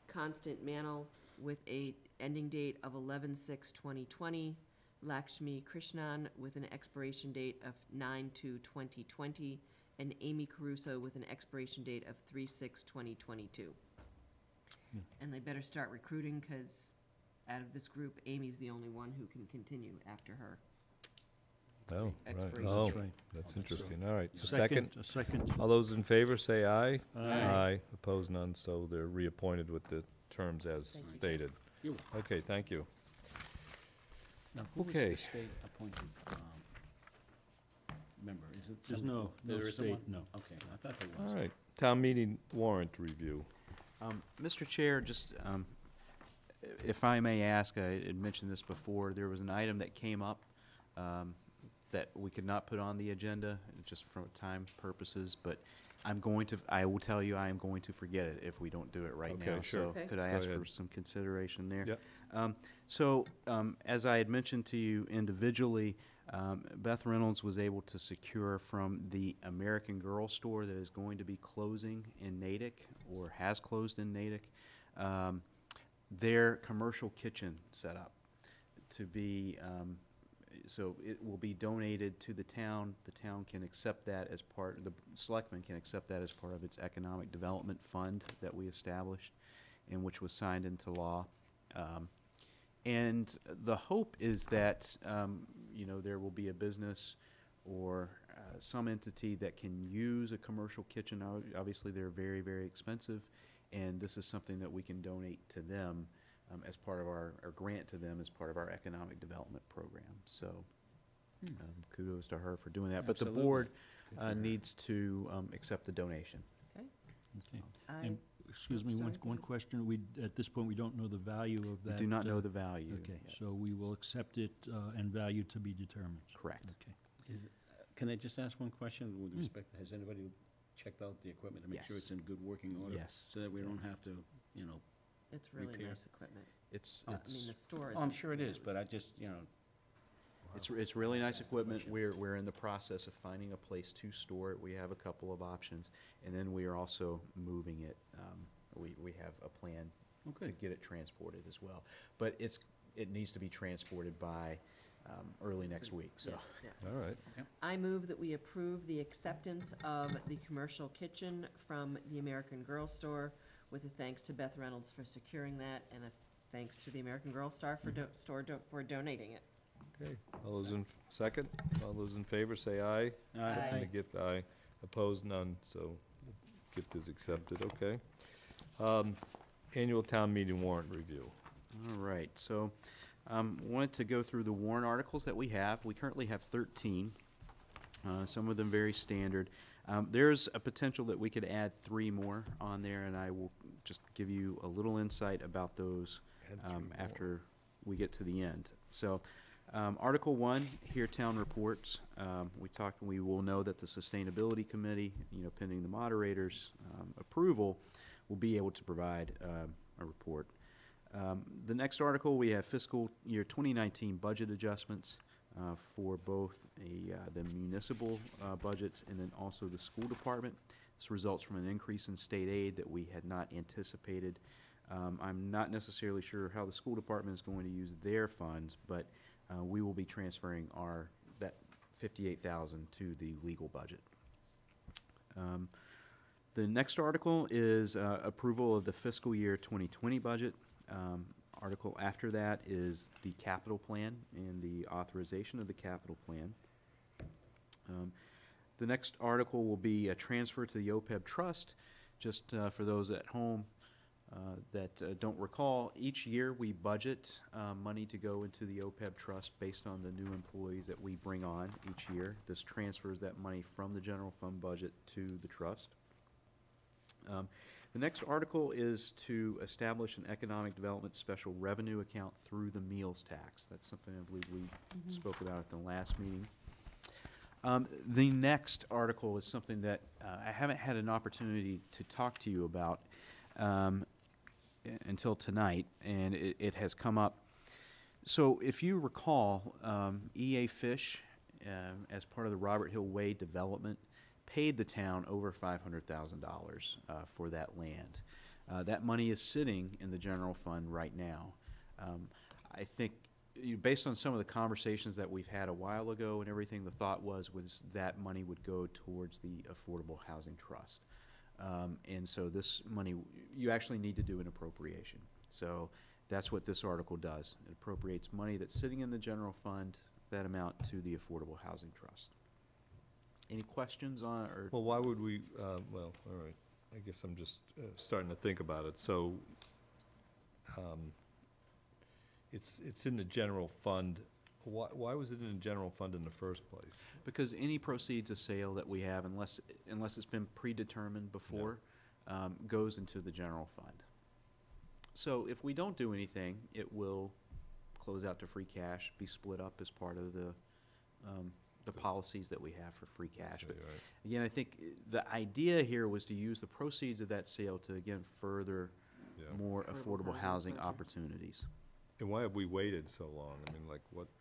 Constant Manal with a ending date of 11/6/2020, Lakshmi Krishnan with an expiration date of 9/2/2020, and Amy Caruso with an expiration date of 3/6/2022. Yeah. And they better start recruiting, because out of this group, Amy's the only one who can continue after her. oh, right, Expiration oh, That's right. that's interesting, all right. A A second. All those in favor, say aye. Aye. Opposed, none, so they're reappointed with the terms as Thank you. stated. You're Okay, thank you. Now, who is Okay. the state-appointed member? Is it There's some- no there isn't state, one? no. Okay, I thought there was. All right, town meeting warrant review. Mr. Chair, just, if I may ask, I had mentioned this before, there was an item that came up that we could not put on the agenda, just for time purposes, but I will tell you, I am going to forget it if we don't do it right now. Okay, sure. So Okay. could I Go ask for ahead. some consideration there? Yep. As I had mentioned to you individually, Beth Reynolds was able to secure from the American Girl store that is going to be closing in Natick, or has closed in Natick, their commercial kitchen setup to be, so it will be donated to the town. The town can accept that as part, the selectmen can accept that as part of its economic development fund that we established and which was signed into law. And the hope is that, there will be a business or some entity that can use a commercial kitchen. Obviously, they're very, very expensive, and this is something that we can donate to them as part of or grant to them as part of our economic development program. So kudos to her for doing that. But the Absolutely. board Good for her. needs to accept the donation. Okay. Okay. And, excuse me, Sorry, go one ahead. question. At this point, we don't know the value of We that. do not know the value. Okay, yet. so we will accept it and value to be determined. Correct. Okay. Can I just ask one question with respect, has anybody checked out the equipment to make sure Yes. it's in good working order? Yes. So that we don't have to, It's really Repair. nice equipment. It's, I mean, the store is. oh, I'm sure it is, but I just, It's really nice equipment. We're in the process of finding a place to store it. We have a couple of options, and then we are also moving it. We have a plan to okay. get it transported as well. But it needs to be transported by early next week, so. Yeah. All right. I move that we approve the acceptance of the commercial kitchen from the American Girl store with a thanks to Beth Reynolds for securing that, and a thanks to the American Girl store for donating it. Okay, all those second? All those in favor, say aye. Accepting the gift, aye. Opposed, none, so gift is accepted, okay. Annual town meeting warrant review. All right, so wanted to go through the warrant articles that we have. We currently have 13, some of them very standard. There's a potential that we could add 3 more on there, and I will just give you a little insight about those after we get to the end. So, Article 1, here town reports. We will know that the Sustainability Committee, pending the moderator's approval, will be able to provide a report. The next article, we have fiscal year 2019 budget adjustments for both the municipal budgets and then also the school department. This results from an increase in state aid that we had not anticipated. I'm not necessarily sure how the school department is going to use their funds, but we will be transferring that $58,000 to the legal budget. The next article is approval of the fiscal year 2020 budget. Article after that is the capital plan and the authorization of the capital plan. The next article will be a transfer to the OPEB trust. Just for those at home that don't recall, each year we budget money to go into the OPEB trust based on the new employees that we bring on each year. This transfers that money from the general fund budget to the trust. The next article is to establish an economic development special revenue account through the meals tax. That's something I believe we spoke about at the last meeting. The next article is something that I haven't had an opportunity to talk to you about until tonight, and it has come up. So if you recall, EA Fish, as part of the Robert Hill Way development, paid the town over $500,000 for that land. That money is sitting in the general fund right now. I think, based on some of the conversations that we've had a while ago and everything, the thought was that money would go towards the Affordable Housing Trust. And so this money, you actually need to do an appropriation. So that's what this article does. It appropriates money that's sitting in the general fund, that amount to the Affordable Housing Trust. Any questions on, or? Well, why would we, well, all right, I guess I'm just starting to think about it. So, it's in the general fund Why was it in the general fund in the first place? Because any proceeds of sale that we have, unless it's been predetermined before, goes into the general fund. So if we don't do anything, it will close out to free cash, be split up as part of the policies that we have for free cash. But again, I think the idea here was to use the proceeds of that sale to, again, further more affordable housing opportunities. And why have we waited so long? I mean, like,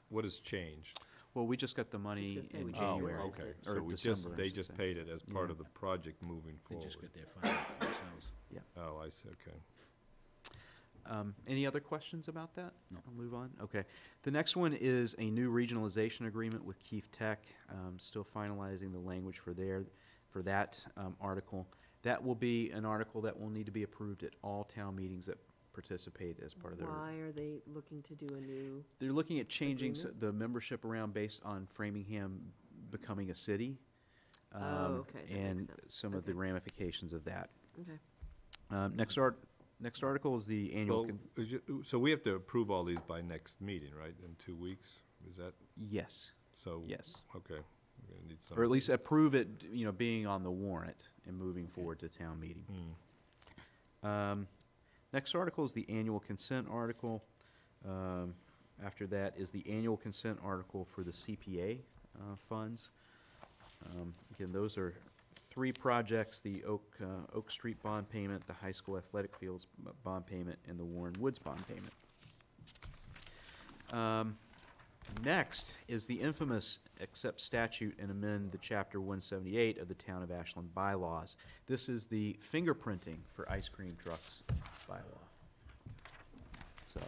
what has changed? Well, we just got the money Just gonna say in we January. Oh, okay, or so we December, I they should just say. paid it as part Yeah. of the project moving They forward. just got their funding themselves. Oh, I see, okay. Any other questions about that? No. I'll move on. Okay. The next one is a new regionalization agreement with Keefe Tech. Still finalizing the language for that article. That will be an article that will need to be approved at all town meetings that participate as part of their. Why are they looking to do a new? They're looking at changing Agreement? the membership around based on Framingham becoming a city. Okay, that makes And sense. some of the Okay. ramifications of that. Okay. Next article is the annual. Well, so we have to approve all these by next meeting, right, in 2 weeks? Is that, Yes, so? yes. Okay, we're gonna need some. Or at least approve it, being on the warrant and moving forward to town meeting. Next article is the annual consent article. After that is the annual consent article for the CPA funds. Again, those are 3 projects: the Oak Street bond payment, the high school athletic fields bond payment, and the Warren Woods bond payment. Next is the infamous accept statute and amend the Chapter 178 of the Town of Ashland bylaws. This is the fingerprinting for ice cream trucks bylaw. So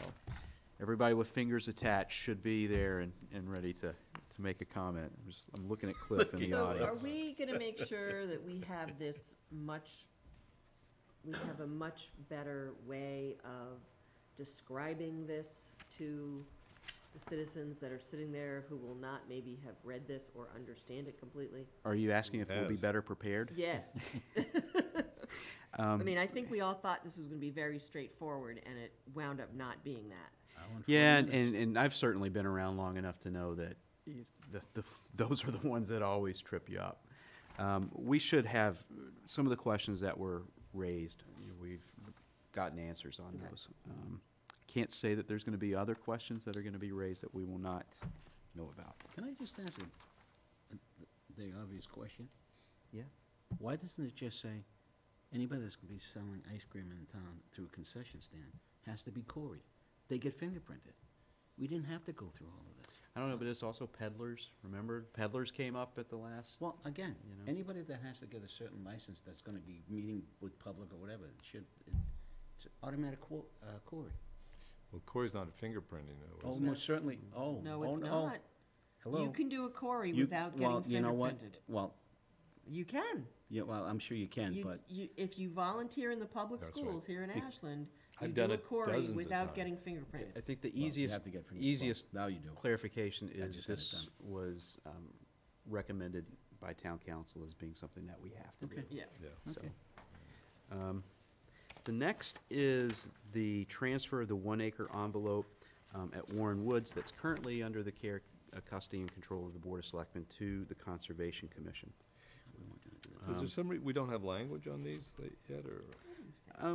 everybody with fingers attached should be there and ready to make a comment. I'm looking at Cliff in the So audience. are we gonna make sure that we have a much better way of describing this to the citizens that are sitting there who will not maybe have read this or understand it completely? Are you asking if we'll be Yes. better prepared? Yes. I mean, I think we all thought this was gonna be very straightforward, and it wound up not being that. Yeah, and I've certainly been around long enough to know that those are the ones that always trip you up. We should have some of the questions that were raised. We've gotten answers on Okay. those. Can't say that there's going to be other questions that are going to be raised that we will not know about. Can I just ask the obvious question? Yeah. Why doesn't it just say, anybody that's gonna be selling ice cream in town through a concession stand has to be Cory? They get fingerprinted. We didn't have to go through all of this. I don't know, but it's also peddlers. Remember, peddlers came up at the last. Well, again, You know? anybody that has to get a certain license that's gonna be meeting with public or whatever, it's automatic Cory. Well, Corey's not fingerprinting, though, Oh, is he? most certainly, oh. No, oh, it's no. not. Hello? You can do a Cory You- without getting well, you know what? fingerprinted. Well, You can. yeah, well, I'm sure you can, but If you volunteer in the public That's right. schools here in Ashland, you I've do done a it Cory dozens of without times. getting fingerprinted. I think the well, you easiest have to get easiest now you do. clarification I is just had it this done. was recommended by town council as being something that we have to do. Okay. Yeah. Yeah. So, Okay. the next is the transfer of the 1 acre envelope at Warren Woods that's currently under the care, custody, and control of the Board of Selectmen to the Conservation Commission. Is there some we don't have language on these yet, or?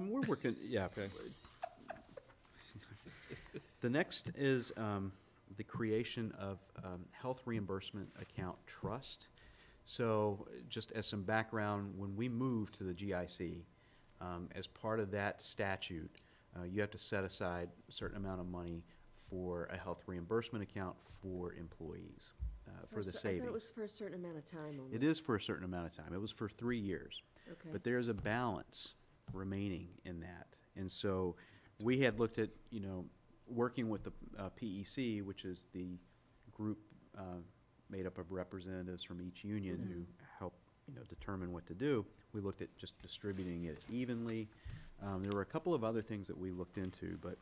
We're working, yeah. Okay. The next is the creation of Health Reimbursement Account Trust. So just as some background, when we moved to the GIC, as part of that statute, you have to set aside a certain amount of money for a health reimbursement account for employees, for the I savings. thought it was for a certain amount of time only. It is for a certain amount of time. It was for 3 years. Okay. But there's a balance remaining in that. And so we had looked at, working with the PEC, which is the group made up of representatives from each union who help, determine what to do. We looked at just distributing it evenly. There were a couple of other things that we looked into, but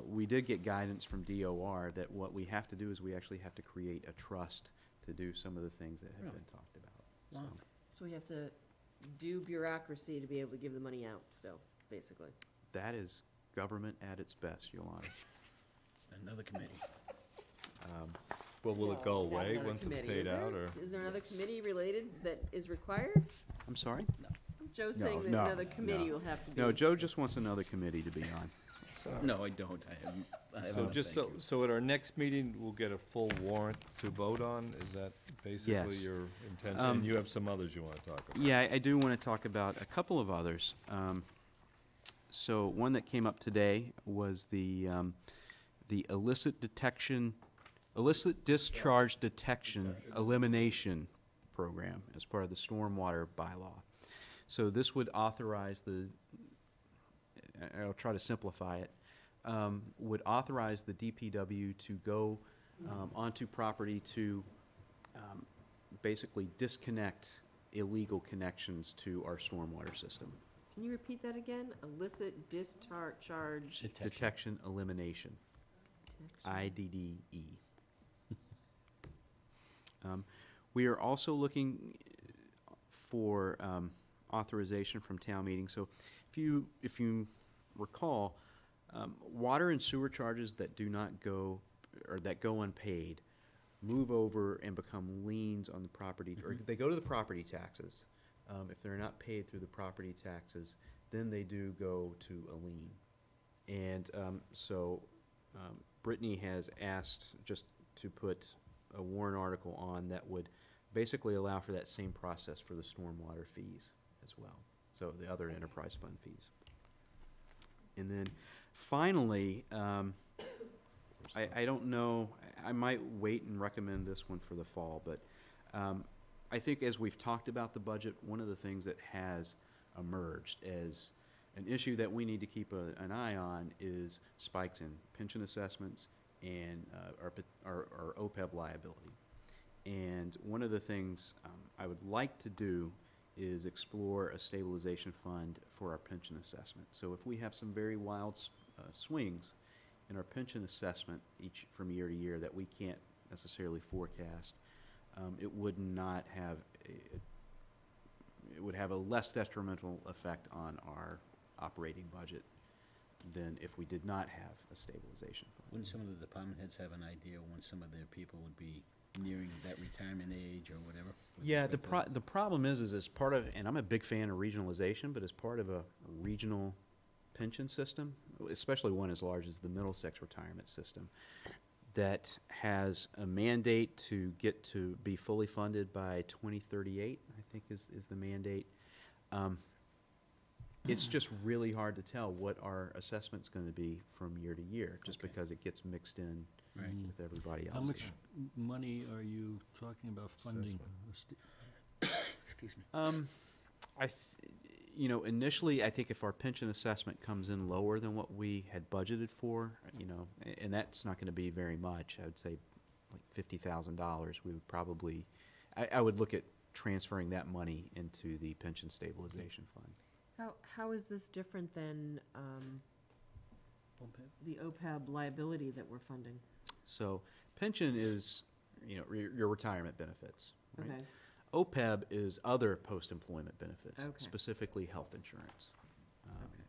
we did get guidance from DOR that what we have to do is we actually have to create a trust to do some of the things that have Really? been talked about. Wow. So we have to do bureaucracy to be able to give the money out still, basically. That is government at its best, Your Honor. Another committee. Well, will it go Well, away another once it's committee. paid Is there- out, or? Is there another committee related that is required? I'm sorry? Joe's No, saying that no, another committee no. will have to be. No, Joe just wants another committee to be on. No, I don't. I have So no, just thank so, you. so at our next meeting, we'll get a full warrant to vote on? Is that basically Yes. your intention? And you have some others you want to talk about? Yeah, I do want to talk about a couple of others. So one that came up today was the illicit discharge detection elimination program as part of the stormwater bylaw. So this would authorize I'll try to simplify it, would authorize the DPW to go onto property to basically disconnect illegal connections to our stormwater system. Can you repeat that again? Illicit discharge. Detection elimination, IDDE. We are also looking for authorization from town meeting. So if you recall, water and sewer charges that do not go, or that go unpaid, move over and become liens on the property, or they go to the property taxes. If they're not paid through the property taxes, then they do go to a lien. And so Brittany has asked just to put a warrant article on that would basically allow for that same process for the stormwater fees as well. So the other enterprise fund fees. And then finally, I don't know, I might wait and recommend this one for the fall, but I think as we've talked about the budget, one of the things that has emerged as an issue that we need to keep an eye on is spikes in pension assessments and our OPEB liability. And one of the things I would like to do is explore a stabilization fund for our pension assessment. So if we have some very wild swings in our pension assessment from year to year that we can't necessarily forecast, it would not have it would have a less detrimental effect on our operating budget than if we did not have a stabilization fund. Wouldn't some of the department heads have an idea when some of their people would be nearing that retirement age or whatever? with Yeah, respect to- the problem is as part of, and I'm a big fan of regionalization, but as part of a regional pension system, especially one as large as the Middlesex retirement system, that has a mandate to get to be fully funded by 2038, I think is the mandate. It's just really hard to tell what our assessment's going to be from year to year, just Okay. because it gets mixed in Right. with everybody else. How much money are you talking about funding? Excuse me. Initially, I think if our pension assessment comes in lower than what we had budgeted for, and that's not going to be very much, I would say like $50,000, we would probably, I would look at transferring that money into the pension stabilization fund. How is this different than the OPEB liability that we're funding? So pension is, your retirement benefits, right? Okay. OPEB is other post-employment benefits, Okay. specifically health insurance. Okay.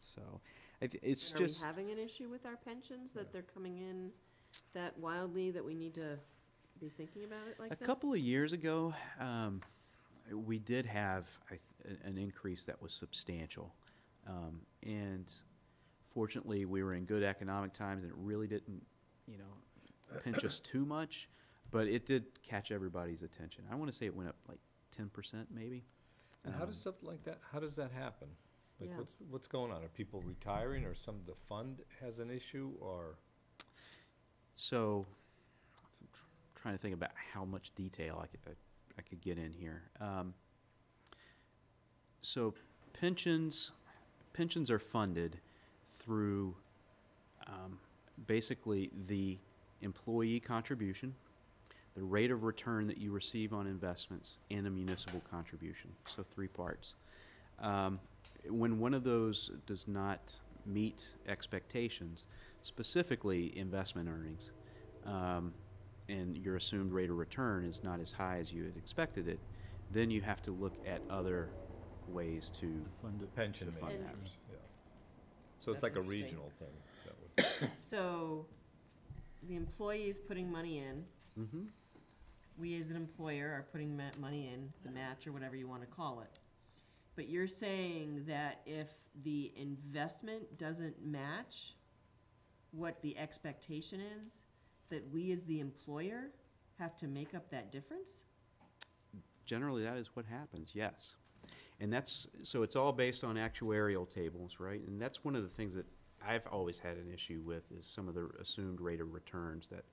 So it's And are just. we having an issue with our pensions, that they're coming in that wildly, that we need to be thinking about it like this? A couple of years ago, we did have an increase that was substantial. And fortunately, we were in good economic times and it really didn't, pinch us too much, but it did catch everybody's attention. I want to say it went up like 10% maybe. And how does something like that, how does that happen? Like, Yeah. what's going on? Are people retiring, or the fund has an issue, or? So, I'm trying to think about how much detail I could get in here. So pensions are funded through basically the employee contribution, the rate of return that you receive on investments, and a municipal contribution. So 3 parts. When one of those does not meet expectations, specifically investment earnings, and your assumed rate of return is not as high as you had expected it, then you have to look at other ways to Fund it. Pension fund that. managers, yeah. So it's That's like a interesting. regional thing. So the employee is putting money in. Mm-hmm. We as an employer are putting money in, the match or whatever you want to call it. But you're saying that if the investment doesn't match what the expectation is, that we as the employer have to make up that difference? Generally, that is what happens, yes. And that's, so it's all based on actuarial tables, right? And that's one of the things that I've always had an issue with, is some of the assumed rate of returns that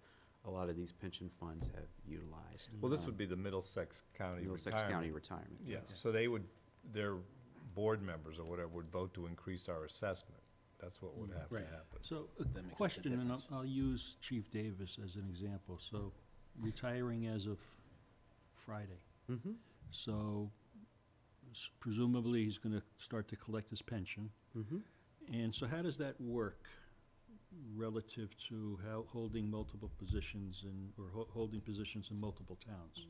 a lot of these pension funds have utilized. Well, this would be the Middlesex County Middlesex retirement. County retirement. Yeah, so they would, their board members or whatever would vote to increase our assessment. That's what would have to Right. happen. So, That makes a such a question, and difference. I'll use Chief Davis as an example. So, retiring as of Friday. Mm-hmm. So, presumably, he's gonna start to collect his pension. Mm-hmm. And so how does that work relative to how holding multiple positions or holding positions in multiple towns?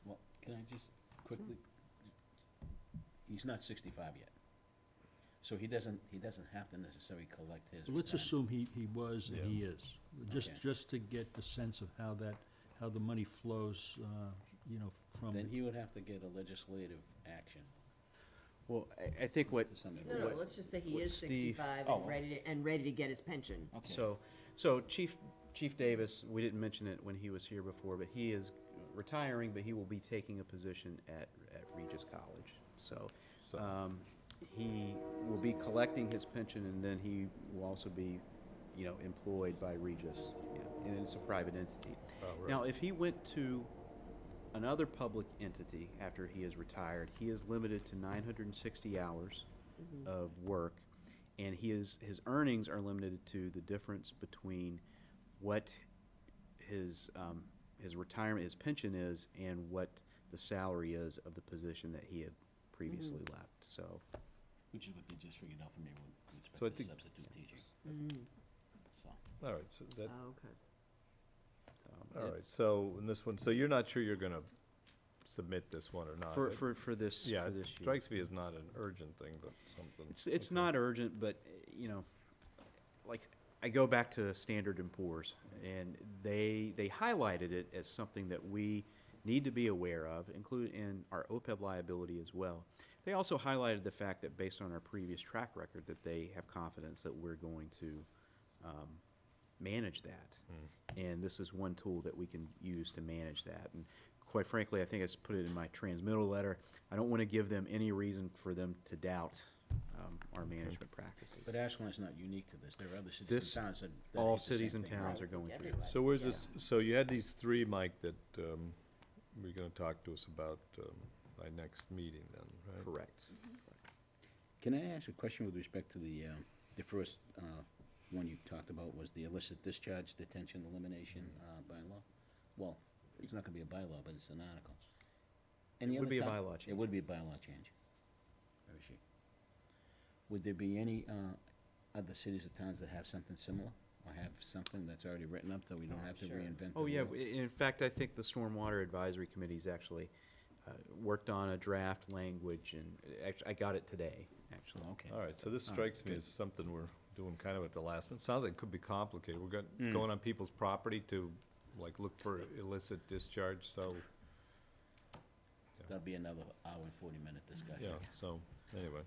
Well, can I just quickly, he's not 65 yet. So he doesn't have to necessarily collect his. Let's retirement. assume he was and Yeah. he is. Okay. Just to get the sense of how the money flows, from. Then he would have to get a legislative action Well, I think what, to some No, degree. no, let's just say he what is Steve- 65 Oh. and ready to get his pension. Okay. so Chief Davis, we didn't mention it when he was here before, but he is retiring, but he will be taking a position at Regis College. So, he will be collecting his pension, and then he will also be, employed by Regis, and it's a private entity. Oh, right. Now, if he went to another public entity after he is retired, he is limited to 960 hours of work, and his earnings are limited to the difference between what his retirement, his pension is, and what the salary is of the position that he had previously left. So, Which is what they just figured out for me with So I respect to think- substitute teaching. So, All right, so that, Oh, okay. all right, so in this one, so you're not sure you're gonna submit this one or not? for this Yeah, for it this year. strikes me as not an urgent thing, but something. It's okay. not urgent, but, like, I go back to Standard & Poor's, and they highlighted it as something that we need to be aware of, including in our OPEB liability as well. They also highlighted the fact that based on our previous track record, that they have confidence that we're going to manage that. And this is one tool that we can use to manage that. And quite frankly, I think I put it in my transmittal letter. I don't want to give them any reason for them to doubt our management practices. but Ashland's not unique to this. There are other cities This- and towns that All hit the same cities and thing. towns Right. are going through Everybody. this. So where's Yeah. this, so you had these three, Mike, that we're gonna talk to us about by next meeting then, right? Correct. Can I ask a question with respect to the first one you talked about was the illicit discharge detention elimination bylaw? Well, it's not gonna be a bylaw, but it's an article. Any It would other be a town- bylaw change. It would be a bylaw change. Where is she? Would there be any other cities or towns that have something similar? Or have something that's already written up so we don't have to Sure. reinvent the Oh, yeah, wheel? in fact, I think the Stormwater Advisory Committee's actually worked on a draft language, and actually, I got it today, actually. Okay. All right, so this All right, strikes me good. as something we're doing kind of at the last minute. Sounds like it could be complicated. We're Mm. going on people's property to, like, look for illicit discharge, so, That'll be another hour and 40-minute discussion. yeah, so, anyway.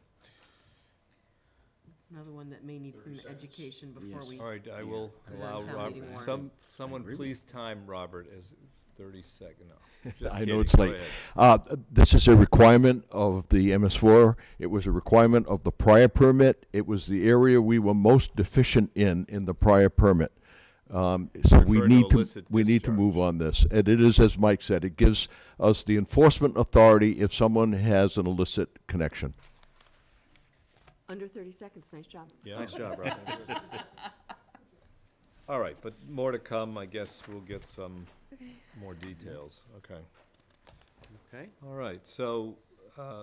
It's another one that may need some education before Yes. we. All right, I Yeah. will Put it allow on town Robert, meeting warrant. someone agree with please time Robert as 30 seconds, no. Just I know kidding. it's Go late. ahead. This is a requirement of the MS4. It was a requirement of the prior permit. It was the area we were most deficient in the prior permit. So we Refer to need to, illicit we need to discharge. move on this. And it is, as Mike said, it gives us the enforcement authority if someone has an illicit connection. Under 30 seconds, nice job. Yeah. Nice job, Rob. All right, but more to come. I guess we'll get some more details. Okay. Okay. All right, so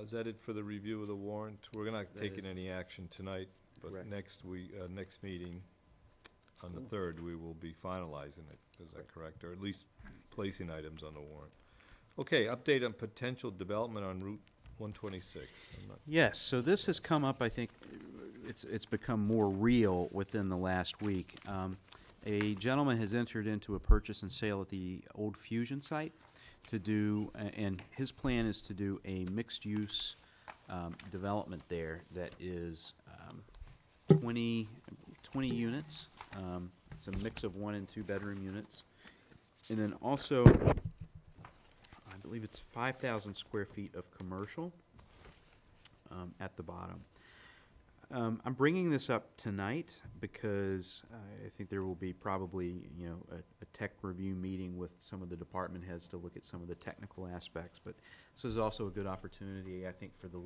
is that it for the review of the warrant? We're not That taking is. any action tonight, but Correct. next meeting, on the 3rd, we will be finalizing it. Is that correct? Or at least placing items on the warrant. Okay, update on potential development on Route 126. I'm not- Yes, so this has come up, I think, it's become more real within the last week. A gentleman has entered into a purchase and sale at the old Fusion site to do, and his plan is to do a mixed-use development there that is 20 units. It's a mix of 1 and 2 bedroom units. And then also, I believe it's 5,000 square feet of commercial at the bottom. I'm bringing this up tonight because I think there will be probably, a tech review meeting with some of the department heads to look at some of the technical aspects. But this is also a good opportunity, I think, for the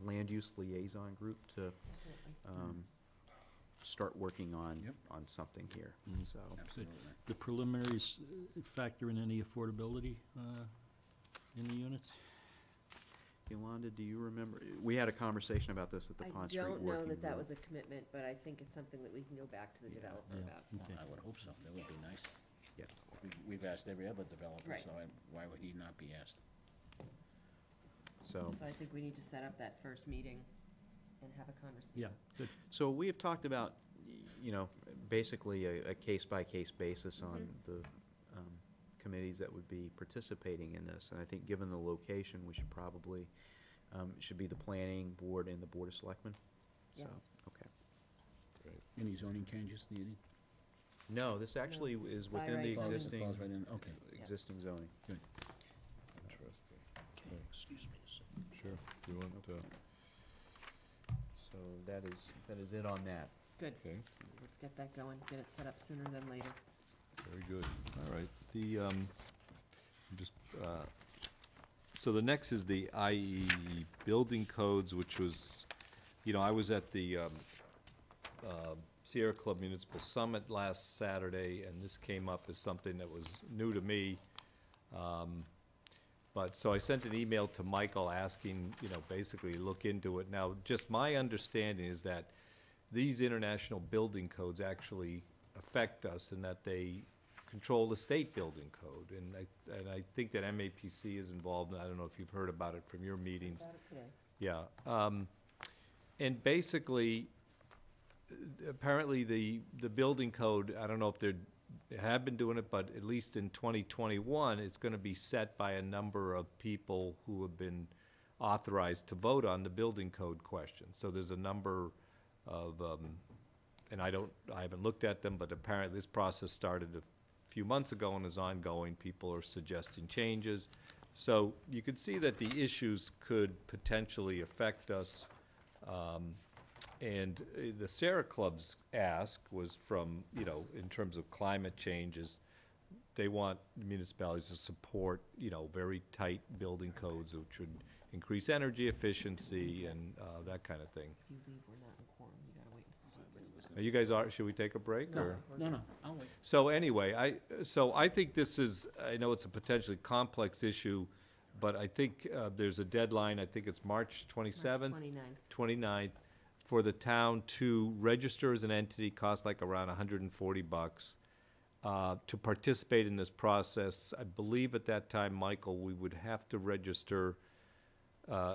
land use liaison group to start working on something here. So Absolutely. The preliminaries factor in any affordability in the units? Yolanda, do you remember? We had a conversation about this at the Pond Street I Working don't know that Group. was a commitment, but I think it's something that we can go back to the developer about. Well, I would hope so. That would be nice. Yeah. We've asked every other developer, Right. so why would he not be asked? So, So I think we need to set up that first meeting and have a conversation. Yeah, good. so we have talked about, basically a case-by-case basis on the committees that would be participating in this. And I think given the location, we should probably, it should be the planning board and the board of selectmen. So, Yes. okay. Any zoning changes needed? No, this actually is By within right the zoning. existing, Falls right in, okay. existing zoning. Interesting. Excuse me a second. Sure. You want to, So that is it on that. Good. okay, Let's get that going, get it set up sooner than later. very good. All right. So the next is the IE building codes, which was, I was at the Sierra Club Municipal Summit last Saturday, and this came up as something that was new to me. So I sent an email to Michael asking, basically look into it. Now, just my understanding is that these international building codes actually affect us in that they control the state building code. And I think that MAPC is involved, and I don't know if you've heard about it from your meetings. About it today. Yeah. And basically, apparently the building code, I don't know if they have been doing it, but at least in 2021, it's going to be set by a number of people who have been authorized to vote on the building code question. So there's a number of, and I haven't looked at them, but apparently this process started a few months ago and is ongoing. People are suggesting changes. So you could see that the issues could potentially affect us. And the Sierra Club's ask was from, in terms of climate changes, they want municipalities to support, very tight building codes, which would increase energy efficiency and that kind of thing. If you leave, we're not in quorum, you gotta wait until Steve gets back. You guys should we take a break? No, or? no, I'll wait. So anyway, I think this is, I know it's a potentially complex issue, but I think there's a deadline, I think it's March 27th? 29th, for the town to register as an entity, costs like around $140. To participate in this process, I believe at that time, Michael, we would have to register,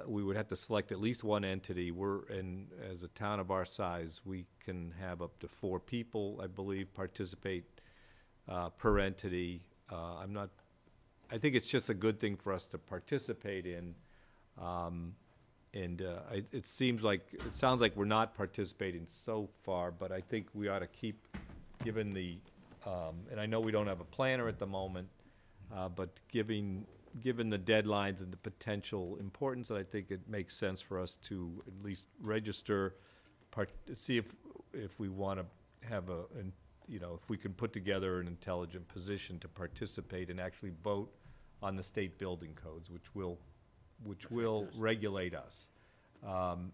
we would have to select at least one entity. And as a town of our size, we can have up to 4 people, I believe, participate per entity. I think it's just a good thing for us to participate in. It sounds like we're not participating so far, but I think we ought to keep, given the, and I know we don't have a planner at the moment, but given the deadlines and the potential importance, I think it makes sense for us to at least register, see if we want to have if we can put together an intelligent position to participate and actually vote on the state building codes, which will regulate us.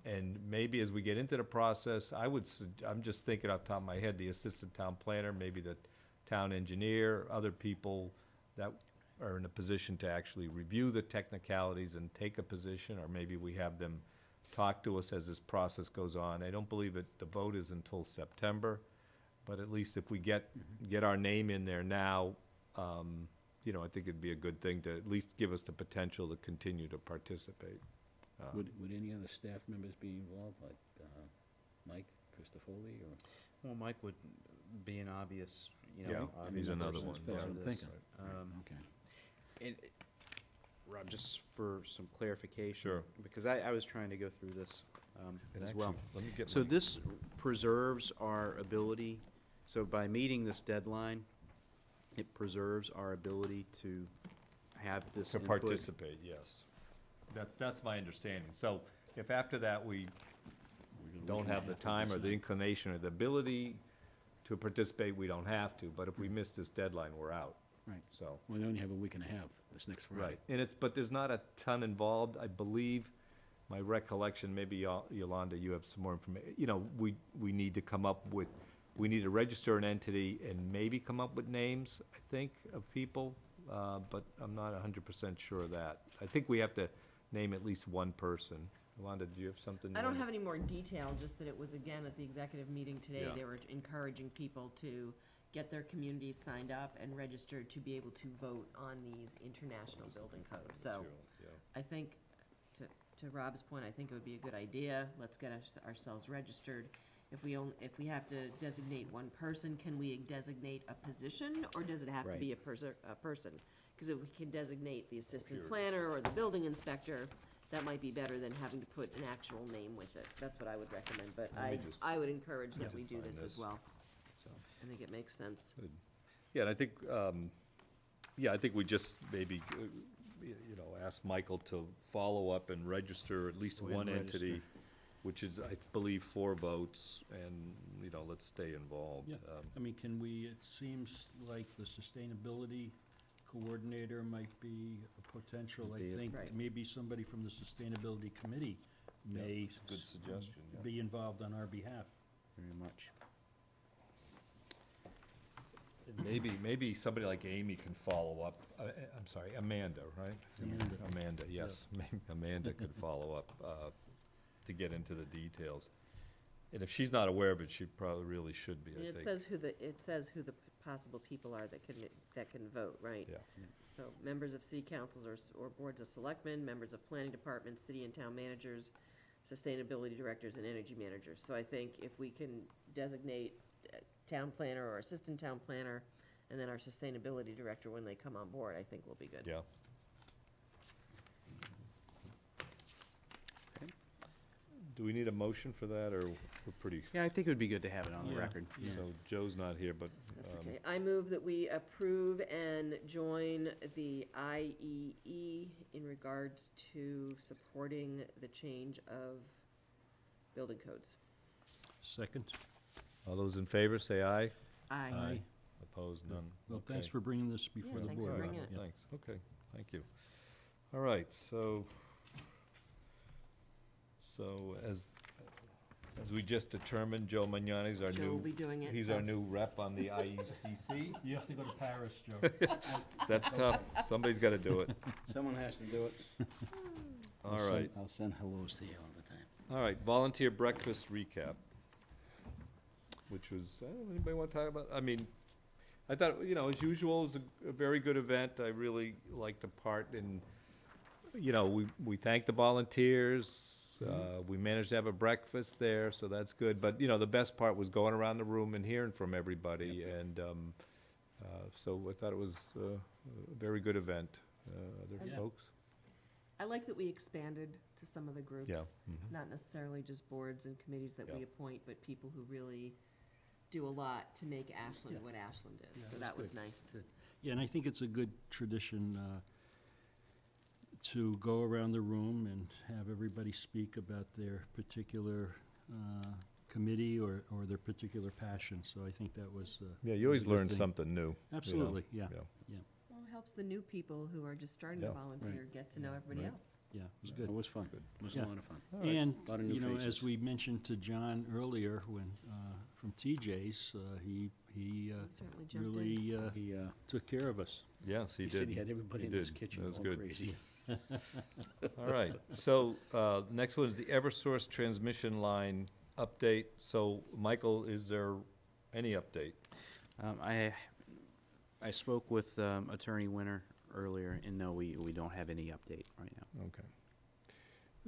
And maybe as we get into the process, I'm just thinking off the top of my head, the assistant town planner, maybe the town engineer, other people that are in a position to actually review the technicalities and take a position, or maybe we have them talk to us as this process goes on. I don't believe that the vote is until September, but at least if we get our name in there now, I think it'd be a good thing to at least give us the potential to continue to participate. Would any other staff members be involved, like Mike Christofoli, or? Well, Mike would be an obvious, you Yeah, know. he's obvious another person one, as yeah. part of That's what I'm this. thinking. Okay. And, Rob, just for some clarification. Sure. Because I was trying to go through this And as well. actually, let me get So my- this preserves our ability, so by meeting this deadline, it preserves our ability to have this To input. participate, yes. That's my understanding. So if after that we don't have the time or the inclination or the ability to participate, we don't have to. But if we miss this deadline, we're out. Right. So, We only have a week and a half this next Friday. right. And but there's not a ton involved. I believe, my recollection, maybe Yolanda, you have some more information. You know, we need to come up with, we need to register an entity and maybe come up with names, I think, of people. But I'm not 100% sure of that. I think we have to name at least one person. Yolanda, do you have something? I don't have any more detail, just that it was, again, at the executive meeting today, Yeah. they were encouraging people to get their communities signed up and registered to be able to vote on these international building codes. So I think, to Rob's point, I think it would be a good idea. Let's get ourselves registered. If we have to designate one person, can we designate a position, or does it have to be a person? Because if we can designate the assistant planner or the building inspector, that might be better than having to put an actual name with it. That's what I would recommend, but I would encourage that we do find this as this. well. So. I think it makes sense. Yeah, and I think, I think we just maybe, ask Michael to follow up and register at least Go ahead one and entity, register. which is, I believe, 4 votes, and, let's stay involved. Yeah, I mean, can we, it seems like the sustainability coordinator might be a potential. I think Right. maybe somebody from the sustainability committee may it's a good suggestion, yeah. be involved on our behalf. Very much. And maybe somebody like Amy can follow up. I'm sorry, Amanda, right? Amanda, yes. Maybe Amanda could follow up to get into the details. And if she's not aware of it, she probably really should be, I It think. says who the possible people are that can vote, right? Yeah. So members of city councils or boards of selectmen, members of planning departments, city and town managers, sustainability directors, and energy managers. So I think if we can designate town planner or assistant town planner, and then our sustainability director when they come on board, I think we'll be good. Yeah. Do we need a motion for that, or we're pretty? Yeah, I think it would be good to have it on the Yeah. record. So Joe's not here, but. That's okay. I move that we approve and join the IEE in regards to supporting the change of building codes. Second? All those in favor, say aye. Aye. Opposed, none. Well, thanks Okay. for bringing this before Yeah, the thanks for board. bringing it. Yeah. Thanks, okay, thank you. All right, so as we just determined, Joe Magnani's our Joe will new, be doing it. he's so- our new rep on the IECC. You have to go to Paris, Joe. That's tough, somebody's gotta do it. Someone has to do it. All right, I'll send hellos to you all the time. all right, volunteer breakfast recap. Which was, anybody want to talk about, I mean, I thought, as usual, it was a very good event. I really liked the part, and, we thanked the volunteers. We managed to have a breakfast there, so that's good. But, the best part was going around the room and hearing from everybody, and so I thought it was a very good event. Other Yeah. folks? I like that we expanded to some of the groups. Yeah. Mhm. Not necessarily just boards and committees that we Yeah. appoint, but people who really do a lot to make Ashland Yeah. what Ashland is. Yeah, So that's that was good. nice. Good. Yeah, and I think it's a good tradition to go around the room and have everybody speak about their particular committee or their particular passion. So I think that was. Yeah, you always was a good learn thing. something new. Absolutely, yeah, Yeah. yeah, Well, it helps the new people who are just starting to Yeah. volunteer get to know everybody Right. else. yeah, it was It good. was fun. It was a Yeah. lot of fun. All right. And, Lot of new you know, faces. as we mentioned to John earlier, when, from TJ's, he He certainly jumped in. really He, took care of us. Yes, he he did. said he had everybody He in his did. kitchen That was going good. crazy. All right, so, next one is the Eversource transmission line update. So, Michael, is there any update? I spoke with Attorney Winter earlier, and no, we don't have any update right now. Okay.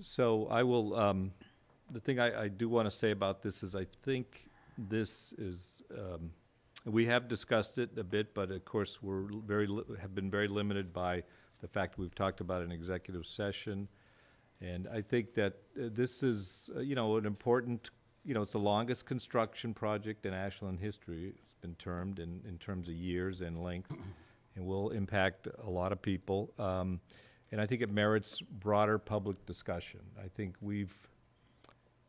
So I will, the thing I do want to say about this is I think this is, We have discussed it a bit, but of course, have been very limited by the fact we've talked about an executive session. And I think that this is, an important, it's the longest construction project in Ashland history. It's been termed in terms of years and length, and will impact a lot of people. And I think it merits broader public discussion. I think we've,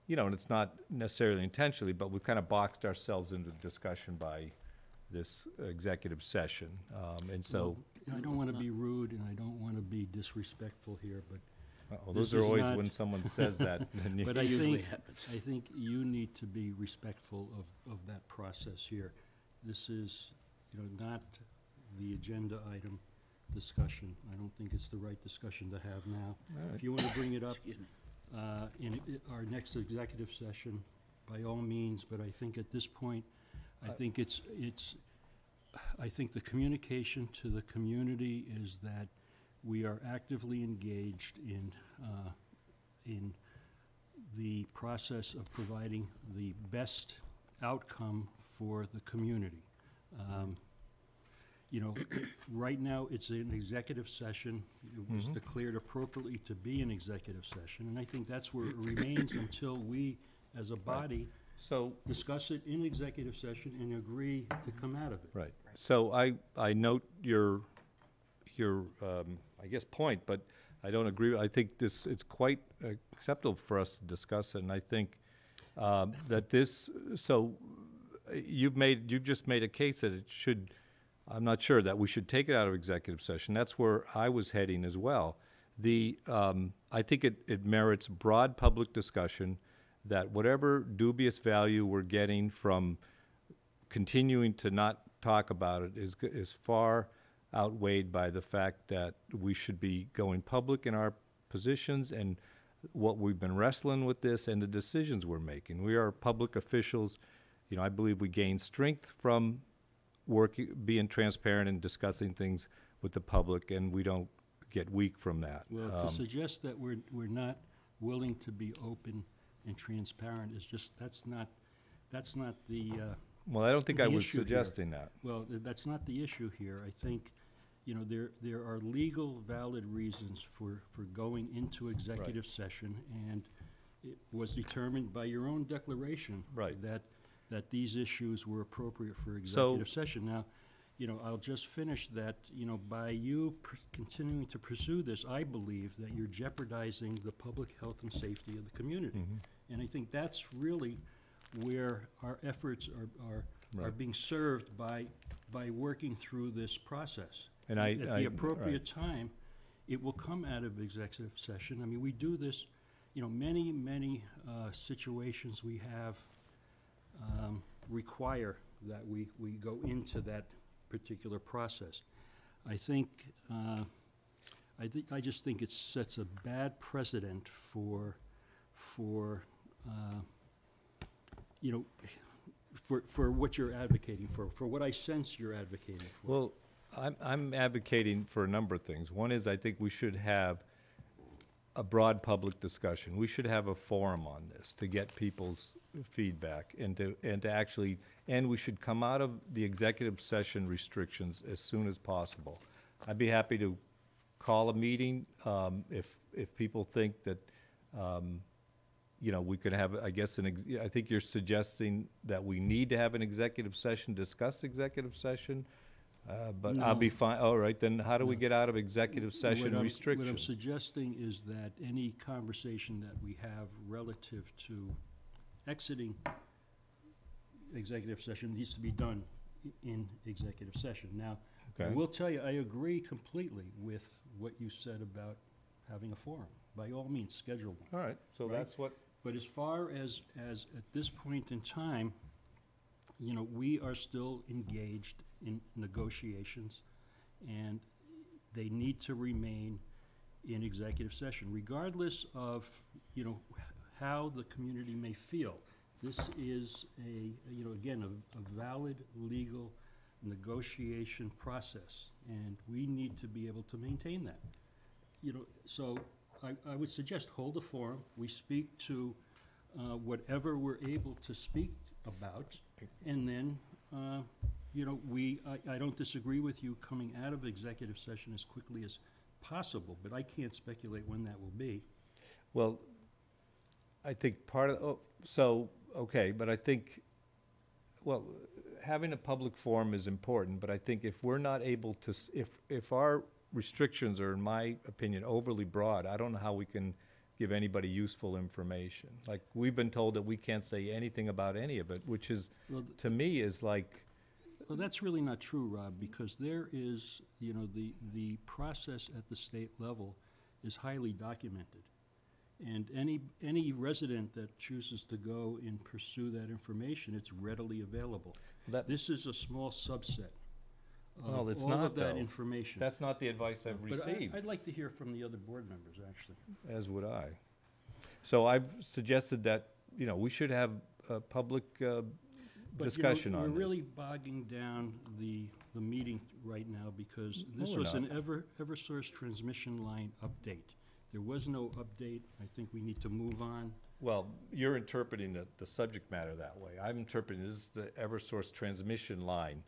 and it's not necessarily intentionally, but we've kind of boxed ourselves into discussion by this executive session. And so. Well, I don't want to be rude and I don't want to be disrespectful here, but. Well, those are always when someone says that. But I think you need to be respectful of that process here. This is, not the agenda item discussion. I don't think it's the right discussion to have now. Right. If you want to bring it up in our next executive session, by all means, but I think at this point, I think I think the communication to the community is that we are actively engaged in the process of providing the best outcome for the community. Right now, it's an executive session. It was declared appropriately to be an executive session, and I think that's where it remains until we, as a body, discuss it in executive session and agree to come out of it. Right. So I note your I guess point, but I don't agree. I think it's quite acceptable for us to discuss it, and I think that you've just made a case that it should. I'm not sure that we should take it out of executive session. That's where I was heading as well. I think it merits broad public discussion, that whatever dubious value we're getting from continuing to not talk about it is far outweighed by the fact that we should be going public in our positions and what we've been wrestling with this and the decisions we're making. We are public officials. I believe we gain strength from being transparent and discussing things with the public, and we don't get weak from that. Well, to suggest that we're not willing to be open and transparent is just, that's not the well, I don't think I was issue suggesting here. that. Well, that's not the issue here. I think, there are legal valid reasons for going into executive session, and it was determined by your own declaration that these issues were appropriate for executive session. Now, I'll just finish that, by you continuing to pursue this, I believe that you're jeopardizing the public health and safety of the community. And I think that's really where our efforts are being served by working through this process. And at the appropriate time, it will come out of executive session. I mean, we do this, many situations we have require that we go into that particular process. I just think it sets a bad precedent for what you're advocating for what I sense you're advocating for. Well, I'm advocating for a number of things. One is I think we should have a broad public discussion. We should have a forum on this to get people's feedback and to actually, and we should come out of the executive session restrictions as soon as possible. I'd be happy to call a meeting if people think that we could have, I guess, I think you're suggesting that we need to have an executive session, discuss executive session, but No. I'll be fine. All right, then how do we get out of executive session restrictions? What I'm suggesting is that any conversation that we have relative to exiting executive session needs to be done in executive session. Now, I will tell you, I agree completely with what you said about having a forum. By all means, schedule one. All right, so that's what. But as far as at this point in time, we are still engaged in negotiations, and they need to remain in executive session, regardless of, how the community may feel. This is again, a valid legal negotiation process, and we need to be able to maintain that. So I would suggest hold a forum. We speak to whatever we're able to speak about, and then You know, I don't disagree with you coming out of executive session as quickly as possible, but I can't speculate when that will be. Well, I think okay, but I think, well, having a public forum is important, but I think if we're not able to, if our restrictions are, in my opinion, overly broad, I don't know how we can give anybody useful information. Like, we've been told that we can't say anything about any of it, which is, Well, to me, is like, Well, that's really not true, Rob, because there is, you know, the process at the state level is highly documented. And any resident that chooses to go and pursue that information, it's readily available. This is a small subset well, of it's all not, of that though. information. That's not the advice I've But received. I'd like to hear from the other board members, actually. As would I. So I've suggested that, you know, we should have a public discussion on this. We're really bogging down the meeting right now because No, this we're was an not. Eversource transmission line update. There was no update. I think we need to move on. Well, you're interpreting the subject matter that way. I'm interpreting this is the Eversource transmission line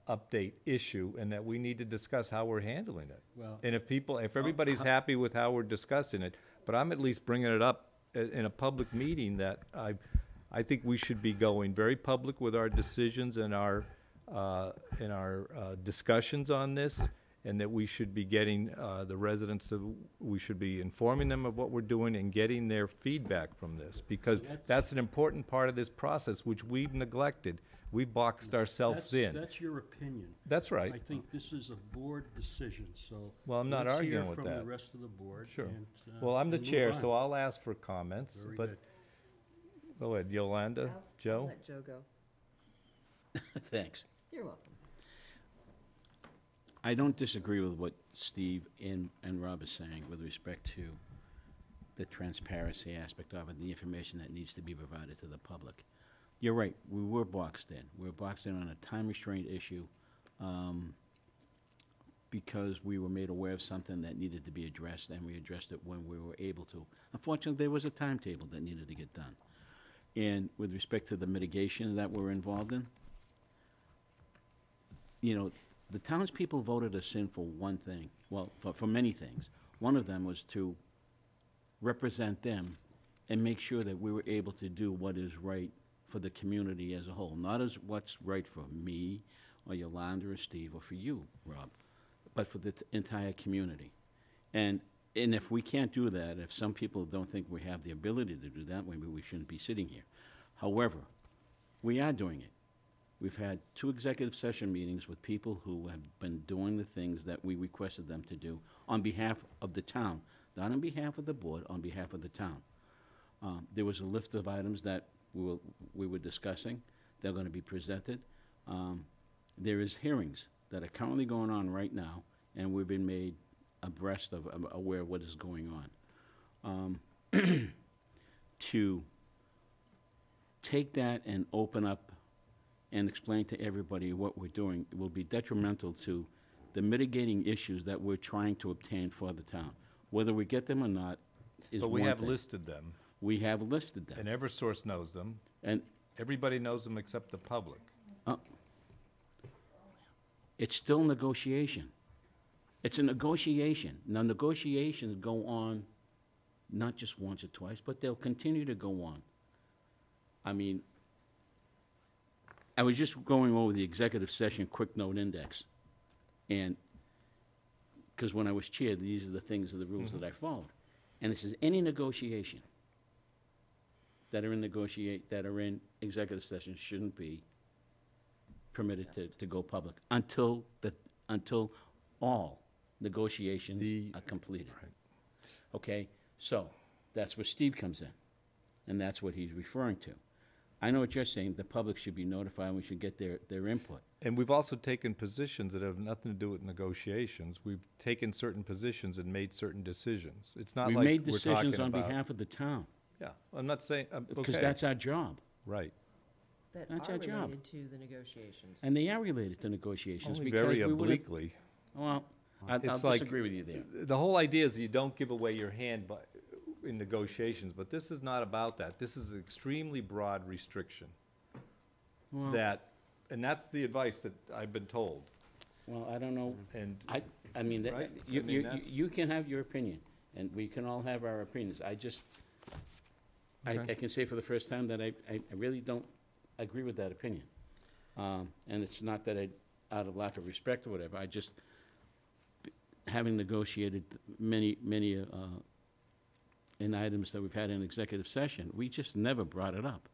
update issue, and that we need to discuss how we're handling it. Well, And if everybody's happy with how we're discussing it, but I'm at least bringing it up in a public meeting, that I think we should be going very public with our decisions and our discussions on this, and that we should be getting the residents we should be informing them of what we're doing and getting their feedback from this, because that's an important part of this process, which we've neglected. We've boxed ourselves in. That's your opinion. That's right. I think this is a board decision, so. Well, I'm not arguing with Let's hear from that. the rest of the board. Sure. and, Well, I'm the and move chair, on. so I'll ask for comments, Very but good. go ahead, Yolanda, I'll Joe? let Joe go. Thanks. You're welcome. I don't disagree with what Steve and Rob is saying with respect to the transparency aspect of it, the information that needs to be provided to the public. You're right, we were boxed in. We were boxed in on a time restraint issue because we were made aware of something that needed to be addressed, and we addressed it when we were able to. Unfortunately, there was a timetable that needed to get done. And with respect to the mitigation that we're involved in, you know, the townspeople voted us in for one thing, well, for many things. One of them was to represent them and make sure that we were able to do what is right for the community as a whole, not as what's right for me or Yolanda or Steve or for you, Rob, but for the entire community. And if we can't do that, if some people don't think we have the ability to do that, maybe we shouldn't be sitting here. However, we are doing it. We've had 2 executive session meetings with people who have been doing the things that we requested them to do on behalf of the town, not on behalf of the board, on behalf of the town. There was a list of items that we were discussing. They're going to be presented. There is hearings that are currently going on right now, and we've been made abreast of, aware of what is going on. To take that and open up and explain to everybody what we're doing will be detrimental to the mitigating issues that we're trying to obtain for the town. Whether we get them or not is But one we have thing. listed them, We have listed them. and Eversource knows them. And Everybody knows them except the public. it's still negotiation. It's a negotiation. Now, negotiations go on not just once or twice, but they'll continue to go on. I mean, I was just going over the executive session quick note index. And, because when I was chair, these are the things, the rules that I followed. And it says any negotiation that are in executive session shouldn't be permitted to go public until all negotiations are completed. Right. Okay, so that's where Steve comes in, and that's what he's referring to. I know what you're saying, the public should be notified, and we should get their input. And we've also taken positions that have nothing to do with negotiations. We've taken certain positions and made certain decisions. It's not We like made we're decisions talking on about. behalf of the town, Yeah, I'm not saying, because okay, that's our job, right. That That's are our job. related to the negotiations. and they are related to negotiations. Only because very we would've- obliquely. Well, I'll It's like- disagree with you there. The whole idea is you don't give away your hand in negotiations, but this is not about that. This is an extremely broad restriction Well, that And that's the advice that I've been told. Well, I don't know. And I mean, Right? I mean, that's- you can have your opinion, and we can all have our opinions. I Okay. can say for the first time that I really don't agree with that opinion. And it's not that out of lack of respect or whatever, having negotiated many in items that we've had in executive session, we just never brought it up.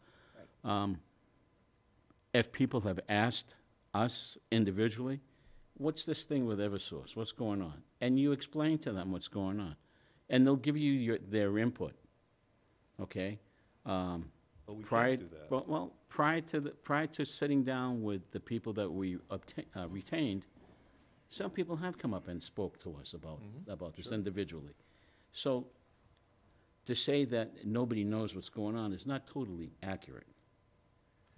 If people have asked us individually, what's this thing with Eversource? What's going on? And you explain to them what's going on. And they'll give you their input, okay? But we can't do that. Well, prior to sitting down with the people that we retained, some people have come up and spoke to us about this individually. So to say that nobody knows what's going on is not totally accurate.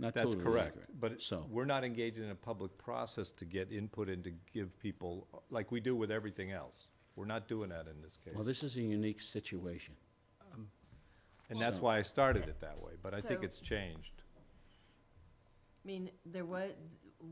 Not That's totally correct, accurate. but So- we're not engaged in a public process to get input and to give people, like we do with everything else. We're not doing that in this case. Well, this is a unique situation. And that's So- why I started it that way, but I think So- it's changed. I mean,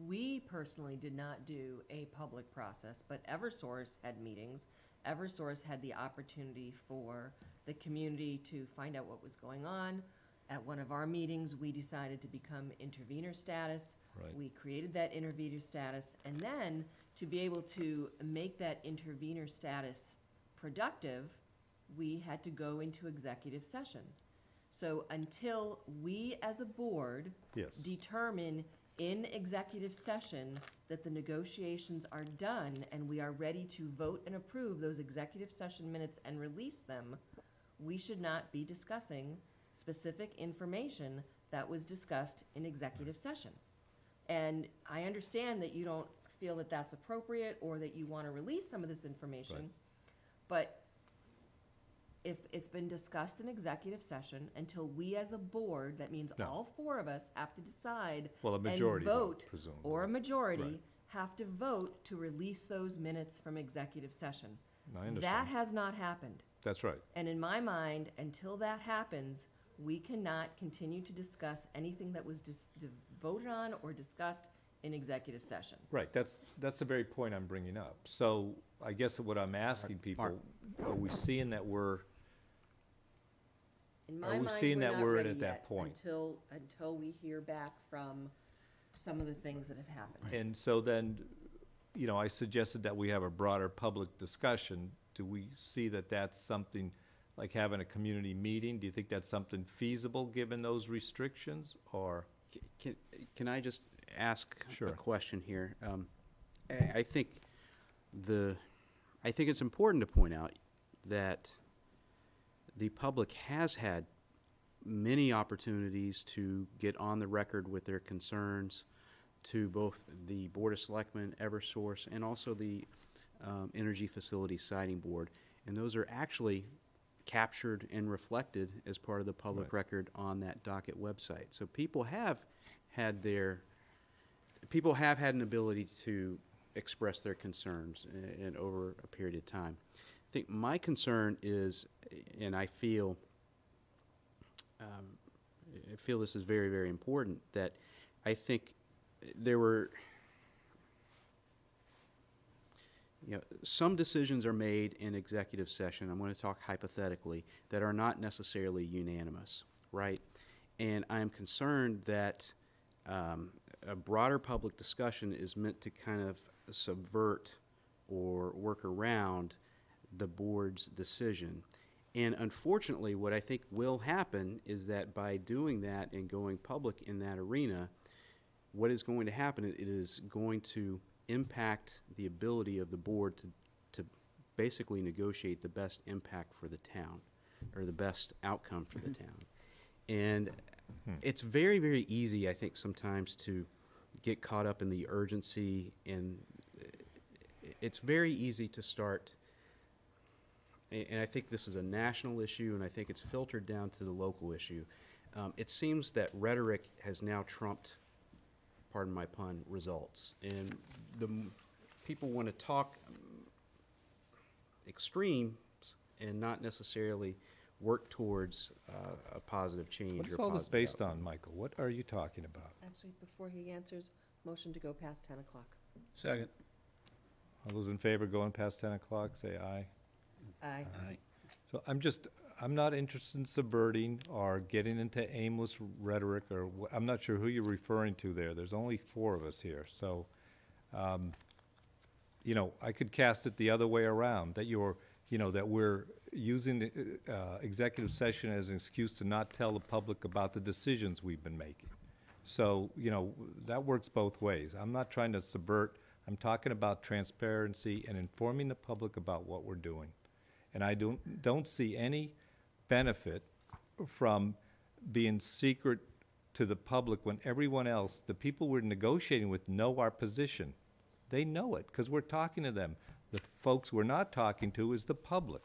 we personally did not do a public process, but Eversource had meetings. Eversource had the opportunity for the community to find out what was going on. At one of our meetings, we decided to become intervenor status. Right. We created that intervenor status, and then to be able to make that intervenor status productive, we had to go into executive session. So until we as a board Yes. determine in executive session that the negotiations are done and we are ready to vote and approve those executive session minutes and release them, we should not be discussing specific information that was discussed in executive session. And I understand that you don't feel that that's appropriate or that you want to release some of this information, Right. but if it's been discussed in executive session, until we as a board, that means No. all four of us have to decide Well, a and majority vote, vote, presumably. or a majority, Right. have to vote to release those minutes from executive session. I That understand. has not happened. That's right. And in my mind, until that happens, we cannot continue to discuss anything that was voted on or discussed in executive session. Right, that's the very point I'm bringing up. So I guess what I'm asking people, are we seeing that we're, In Are my we mind, seeing we're that not we're ready at that yet point? until we hear back from some of the things that have happened. and so then, I suggested that we have a broader public discussion. Do we see that that's something, like having a community meeting? Do you think that's something feasible, given those restrictions, or? Can I just ask Sure. a question here? I think it's important to point out that the public has had many opportunities to get on the record with their concerns to both the Board of Selectmen, Eversource, and also the Energy Facility Siting Board. And those are actually captured and reflected as part of the public Right. record on that docket website. So people have had an ability to express their concerns in over a period of time. I think my concern is, and I feel this is very, very important, that I think there were, some decisions are made in executive session, I'm going to talk hypothetically, that are not necessarily unanimous, right? And I'm concerned that a broader public discussion is meant to kind of subvert or work around the board's decision. And unfortunately, what I think will happen is that by doing that and going public in that arena, what is going to happen, it is going to impact the ability of the board to basically negotiate the best impact for the town, or the best outcome for the town. And it's very, very easy, I think, sometimes to get caught up in the urgency, and it's very easy to start, and I think this is a national issue, and I think it's filtered down to the local issue. It seems that rhetoric has now trumped, pardon my pun, results. And people want to talk extremes and not necessarily work towards a positive change. What is or all this positive based outcome. on, Michael? What are you talking about? Actually, before he answers, Motion to go past 10 o'clock. Second. All those in favor going past 10 o'clock, say aye. Aye. Aye. So I'm not interested in subverting or getting into aimless rhetoric, or, I'm not sure who you're referring to there. There's only 4 of us here, so, you know, I could cast it the other way around, that that we're using executive session as an excuse to not tell the public about the decisions we've been making. So, you know, that works both ways. I'm not trying to subvert. I'm talking about transparency and informing the public about what we're doing. And I don't see any benefit from being secret to the public when everyone else, the people we're negotiating with, know our position. They know it because we're talking to them. The folks we're not talking to is the public.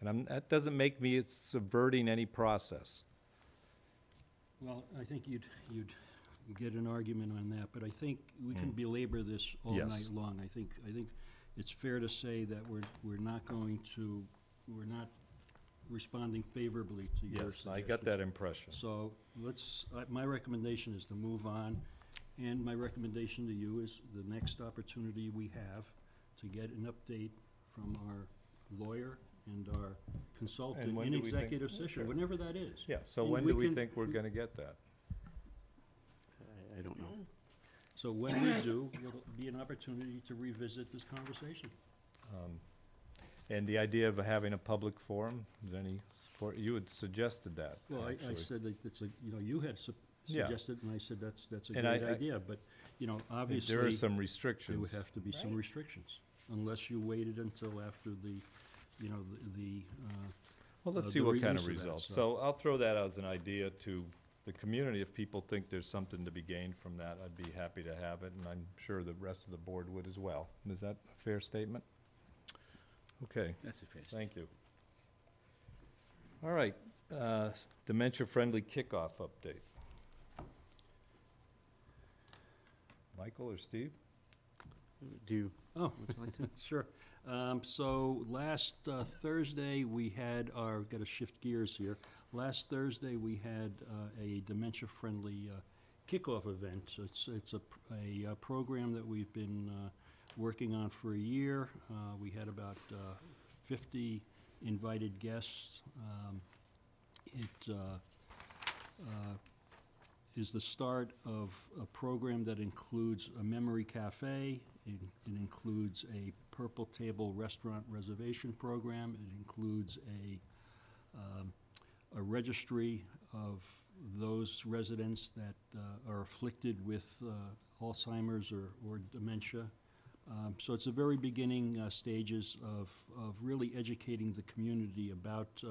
And that doesn't make me subverting any process. Well, I think you'd get an argument on that, but I think we can belabor this all Yes. night long. I think it's fair to say that we're not responding favorably to your Yes, suggestions. I got that impression. So my recommendation is to move on, and my recommendation to you is the next opportunity we have to get an update from our lawyer and our consultant when in do we think- executive session, okay. whenever that is. Yeah, so And when do we can- think we're gonna get that? I don't know. So when we do, there'll be an opportunity to revisit this conversation. And the idea of having a public forum, is there any support? You had suggested that, Well, I actually. said that it's you had Yeah. suggested, and I said that's a And great I- idea, but, obviously. There are some There restrictions. would have to be some restrictions, unless you waited until after the. Well, let's the see what kind release of of that, results. so- So I'll throw that as an idea to the community. If people think there's something to be gained from that, I'd be happy to have it, and I'm sure the rest of the board would as well. Is that a fair statement? Okay, That's a face. thank you. All right, dementia-friendly kickoff update. Michael or Steve? Do you, Oh, would you like to? sure. So last Thursday, we had got to shift gears here. Last Thursday, we had a dementia-friendly kickoff event. So it's a program that we've been working on for a year. We had about 50 invited guests. It is the start of a program that includes a memory cafe. It includes a Purple Table restaurant reservation program. It includes a registry of those residents that are afflicted with Alzheimer's or dementia. So it's the very beginning stages of really educating the community about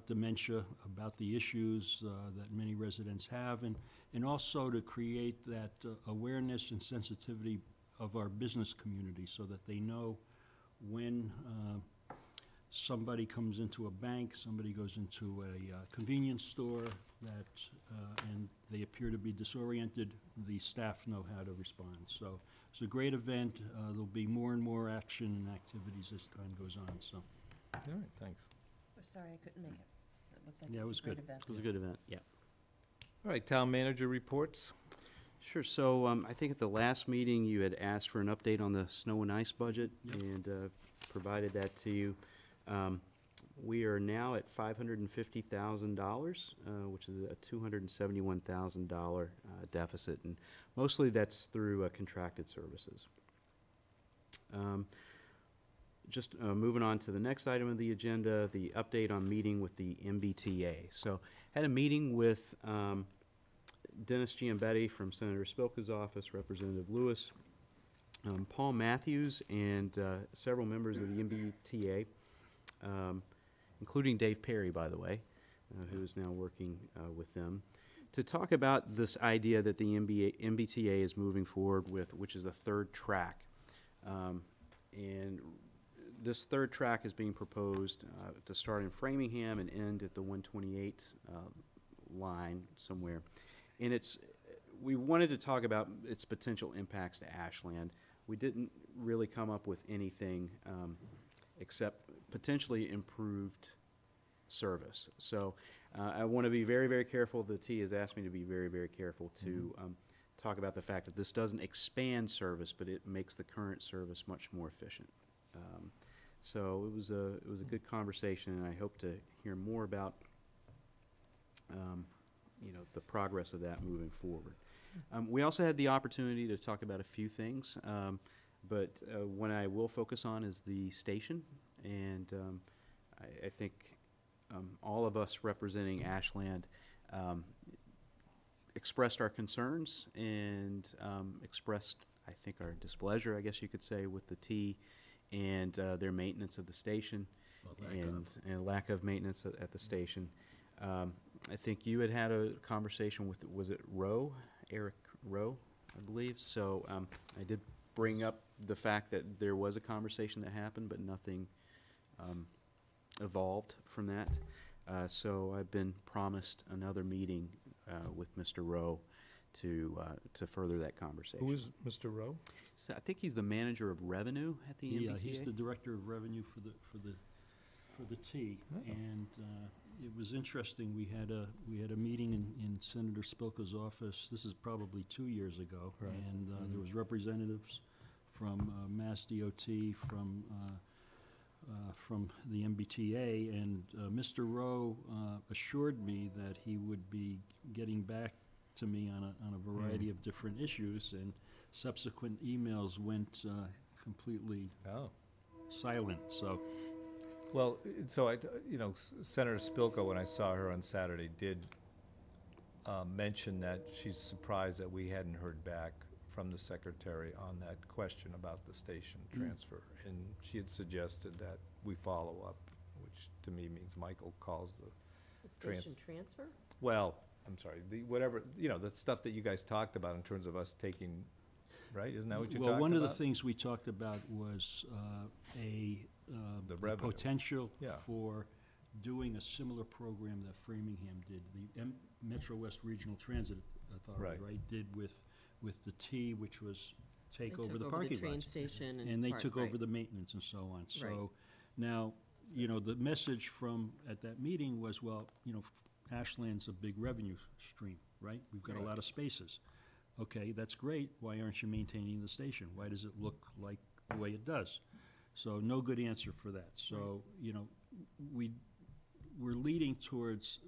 dementia, about the issues that many residents have, and also to create that awareness and sensitivity of our business community so that they know when somebody comes into a bank, somebody goes into a convenience store, and they appear to be disoriented, the staff know how to respond. So it's a great event. There'll be more and more action and activities as time goes on, so. All right, thanks. Sorry, I couldn't make it. It looked like Yeah, it was a great good. event. It was a good event, yeah. All right, town manager reports. Sure, so I think at the last meeting, you had asked for an update on the snow and ice budget, Yep. and provided that to you. We are now at $550,000, which is a $271,000 deficit, and mostly that's through contracted services. Just moving on to the next item of the agenda, the update on meeting with the MBTA. So, had a meeting with Dennis Giambetti from Senator Spilka's office, Representative Lewis, Paul Matthews, and several members of the MBTA, including Dave Perry, by the way, who is now working with them, to talk about this idea that the MBTA is moving forward with, which is a third track. And this third track is being proposed to start in Framingham and end at the 128 line somewhere. And we wanted to talk about its potential impacts to Ashland. We didn't really come up with anything except potentially improved service. So I want to be very, very careful. The T has asked me to be very, very careful to talk about the fact that this doesn't expand service, but it makes the current service much more efficient. So it was a good conversation, and I hope to hear more about the progress of that moving forward. We also had the opportunity to talk about a few things, but what I will focus on is the station, and I think all of us representing Ashland expressed our concerns and expressed, I think, our displeasure, I guess you could say, with the T and their maintenance of the station and lack of maintenance at the station. I think you had a conversation with, was it Eric Rowe, I believe? So I did bring up the fact that there was a conversation that happened, but nothing evolved from that. So I've been promised another meeting with Mr. Rowe to further that conversation. Who is Mr. Rowe? So I think he's the manager of revenue at the MBTA. Yeah, he's the director of revenue for the T. Oh. And it was interesting. We had a meeting in Senator Spilka's office. This is probably 2 years ago, Right. and there was representatives from Mass DOT, from the MBTA, and Mr. Rowe assured me that he would be getting back to me on a variety of different issues, and subsequent emails went completely silent. So, Well, Senator Spilka, when I saw her on Saturday, did mention that she's surprised that we hadn't heard back from the secretary on that question about the station transfer. And she had suggested that we follow up, which to me means Michael calls The station transfer? well, I'm sorry, the stuff that you guys talked about in terms of us taking, right? Isn't that what you talked about? well, one of the things we talked about was the revenue. potential Yeah. for doing a similar program that Framingham did, the Metro West Regional Transit Authority, Right. did with the T, which was take over the They parking took over the train lots. station And they took over right. the maintenance and so on. So Right. now, the message at that meeting was, well, Ashland's a big revenue stream, right? We've got a lot of spaces. Okay, that's great. Why aren't you maintaining the station? Why does it look like the way it does? So no good answer for that. So, we're leading towards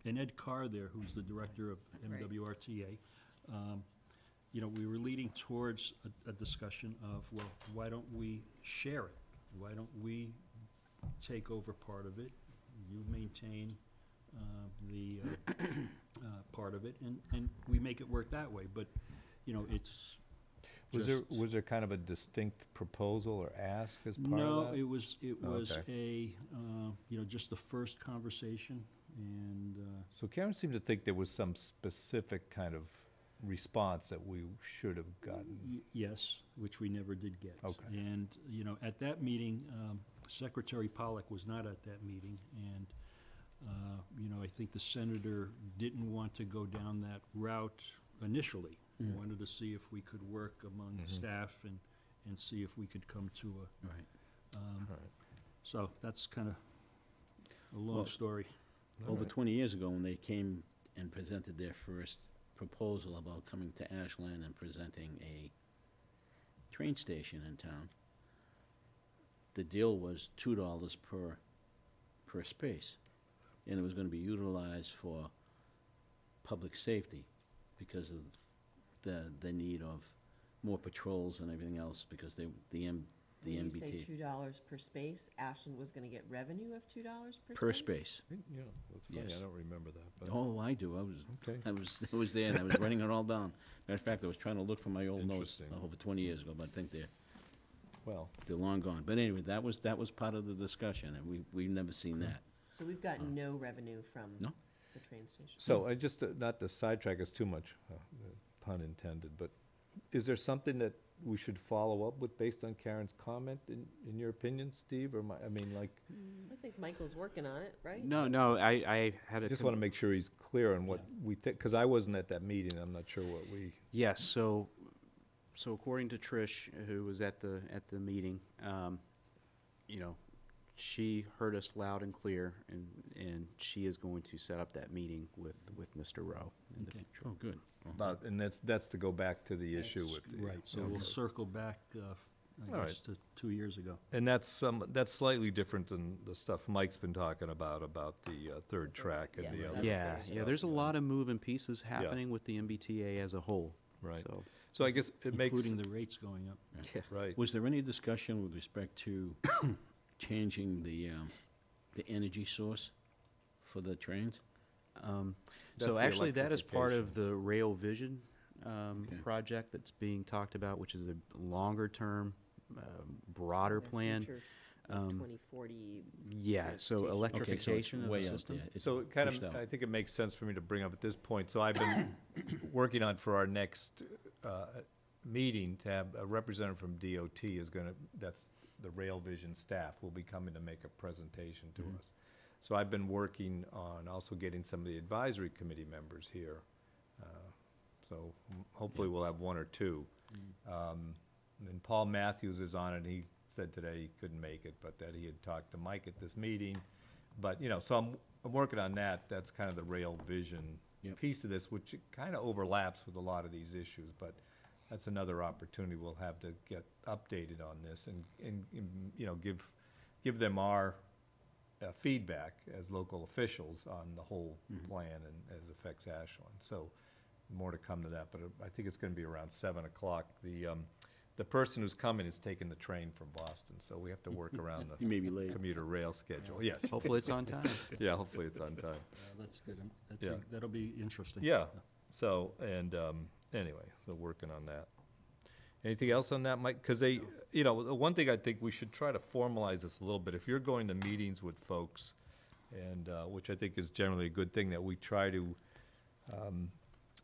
and Ed Carr there, who's the director of MWRTA, we were leading towards a discussion of, well, why don't we share it? Why don't we take over part of it? You maintain the part of it, and we make it work that way. But, it's Was there kind of a distinct proposal or ask as part of No, that? it was Okay. just the first conversation, and So Karen seemed to think there was some specific kind of response that we should have gotten. yes, which we never did get. Okay. And, at that meeting, Secretary Pollock was not at that meeting, and, I think the senator didn't want to go down that route initially. He wanted to see if we could work among staff and see if we could come to a, Right. Right. so that's kind of a long Well, story. Over Alright. 20 years ago, when they came and presented their first proposal about coming to Ashland and presenting a train station in town, the deal was $2 per space, and it was going to be utilized for public safety because of the need of more patrols and everything else, because the When you say MBT $2 per space, Ashland was gonna get revenue of $2 per space? per space. Yeah, that's funny, Yes. I don't remember that, but. Oh, I do. Okay. I was there, and I was writing it all down. Matter of fact, I was trying to look for my old notes Interesting. over 20 years ago, but I think Well, they're long gone. But anyway, that was part of the discussion, and we've never seen that. So we've gotten no revenue from No. the train station? so I just, not to sidetrack us too much, pun intended, but is there something that we should follow up with based on Karen's comment, in your opinion, Steve, or I think Michael's working on it, right? No, I had I a. just want to make sure he's clear on what we think, because I wasn't at that meeting, I'm not sure what we. Yes, so according to Trish, who was at the meeting, she heard us loud and clear, and she is going to set up that meeting with Mr. Rowe in the Okay. future. Oh, good. And that's to go back to the issue with. the- Right, so we'll circle back, All I guess, to 2 years ago. And that's slightly different than the stuff Mike's been talking about the third track and the Yes. other. Yeah, That's yeah, there's a lot of moving pieces happening with the MBTA as a whole. Right. So, So I guess it makes, Including the rates going up. yeah. right. Was there any discussion with respect to changing the energy source for the trains? That's So the actually, that is part of electrification. the Rail Vision Okay. project that's being talked about, which is a longer-term, broader plan. Future, Um, 2040. Yeah, so transportation. electrification of the way out system. there. It's So it kind pushed of, out. I think it makes sense for me to bring up at this point. So I've been working on for our next meeting to have a representative from DOT that's the Rail Vision staff, will be coming to make a presentation to us. So I've been working on also getting some of the advisory committee members here. So hopefully we'll have one or two. And Paul Matthews is on it. He said today he couldn't make it, but that he had talked to Mike at this meeting. But, so I'm working on that. That's kind of the Rail Vision Yep. piece of this, which kind of overlaps with a lot of these issues. But that's another opportunity we'll have to get updated on this and give them our feedback as local officials on the whole plan and as affects Ashland. So more to come to that, but I think it's going to be around 7 o'clock. The person who's coming is taking the train from Boston, so we have to work around You may be late. the commuter rail schedule. Yes. Hopefully it's on time. Yeah, hopefully it's on time. That's good. Yeah. That'll be interesting. Yeah, so, and anyway, so working on that. Anything else on that, Mike? Because the one thing I think we should try to formalize this a little bit. If you're going to meetings with folks, and which I think is generally a good thing, that we try to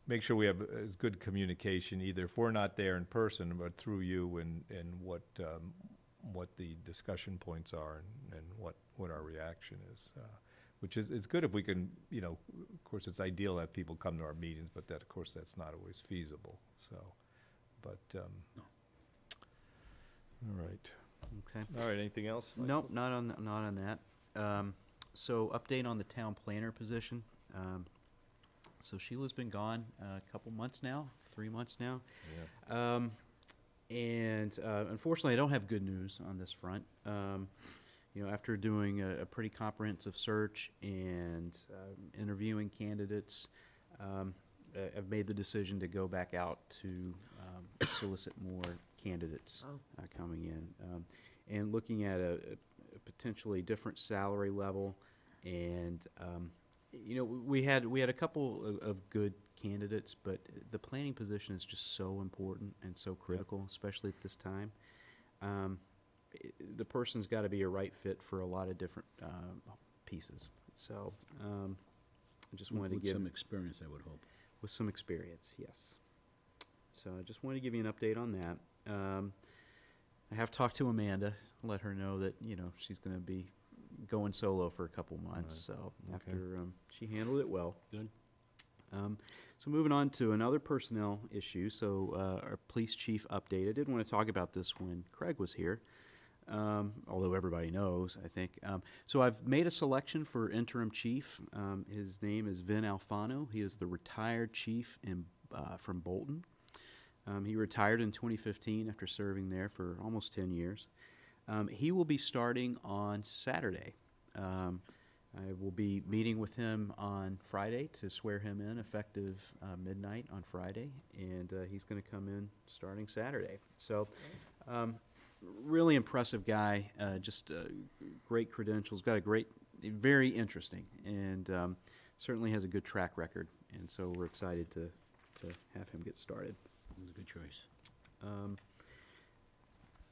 make sure we have as good communication, either if we're not there in person, but through you, and what the discussion points are, and what our reaction is. Which is, it's good if we can, of course, it's ideal that people come to our meetings, but that, of course, that's not always feasible, so. But, all right. Okay. All right, anything else? Nope, not on that. So update on the town planner position. So Sheila's been gone a couple months now, 3 months now. Yeah. And unfortunately, I don't have good news on this front. After doing a pretty comprehensive search and interviewing candidates, I've made the decision to go back out to solicit more candidates coming in, and looking at a potentially different salary level. And we had a couple of good candidates, but the planning position is just so important and so critical, especially at this time. The person's got to be a right fit for a lot of different pieces. So I just wanted to With give some experience, I would hope. with some experience, yes. So I just wanted to give you an update on that. I have talked to Amanda, let her know that she's going to be going solo for a couple months. Right. So Okay. after she handled it well. Good. So moving on to another personnel issue. So our police chief update. I did want to talk about this when Craig was here, although everybody knows, I think. So I've made a selection for interim chief. His name is Vin Alfano. He is the retired chief from Bolton. He retired in 2015 after serving there for almost 10 years. He will be starting on Saturday. I will be meeting with him on Friday to swear him in, effective midnight on Friday, and he's going to come in starting Saturday. So, really impressive guy, just great credentials, got a very interesting, and certainly has a good track record, and so we're excited to have him get started. It was a good choice.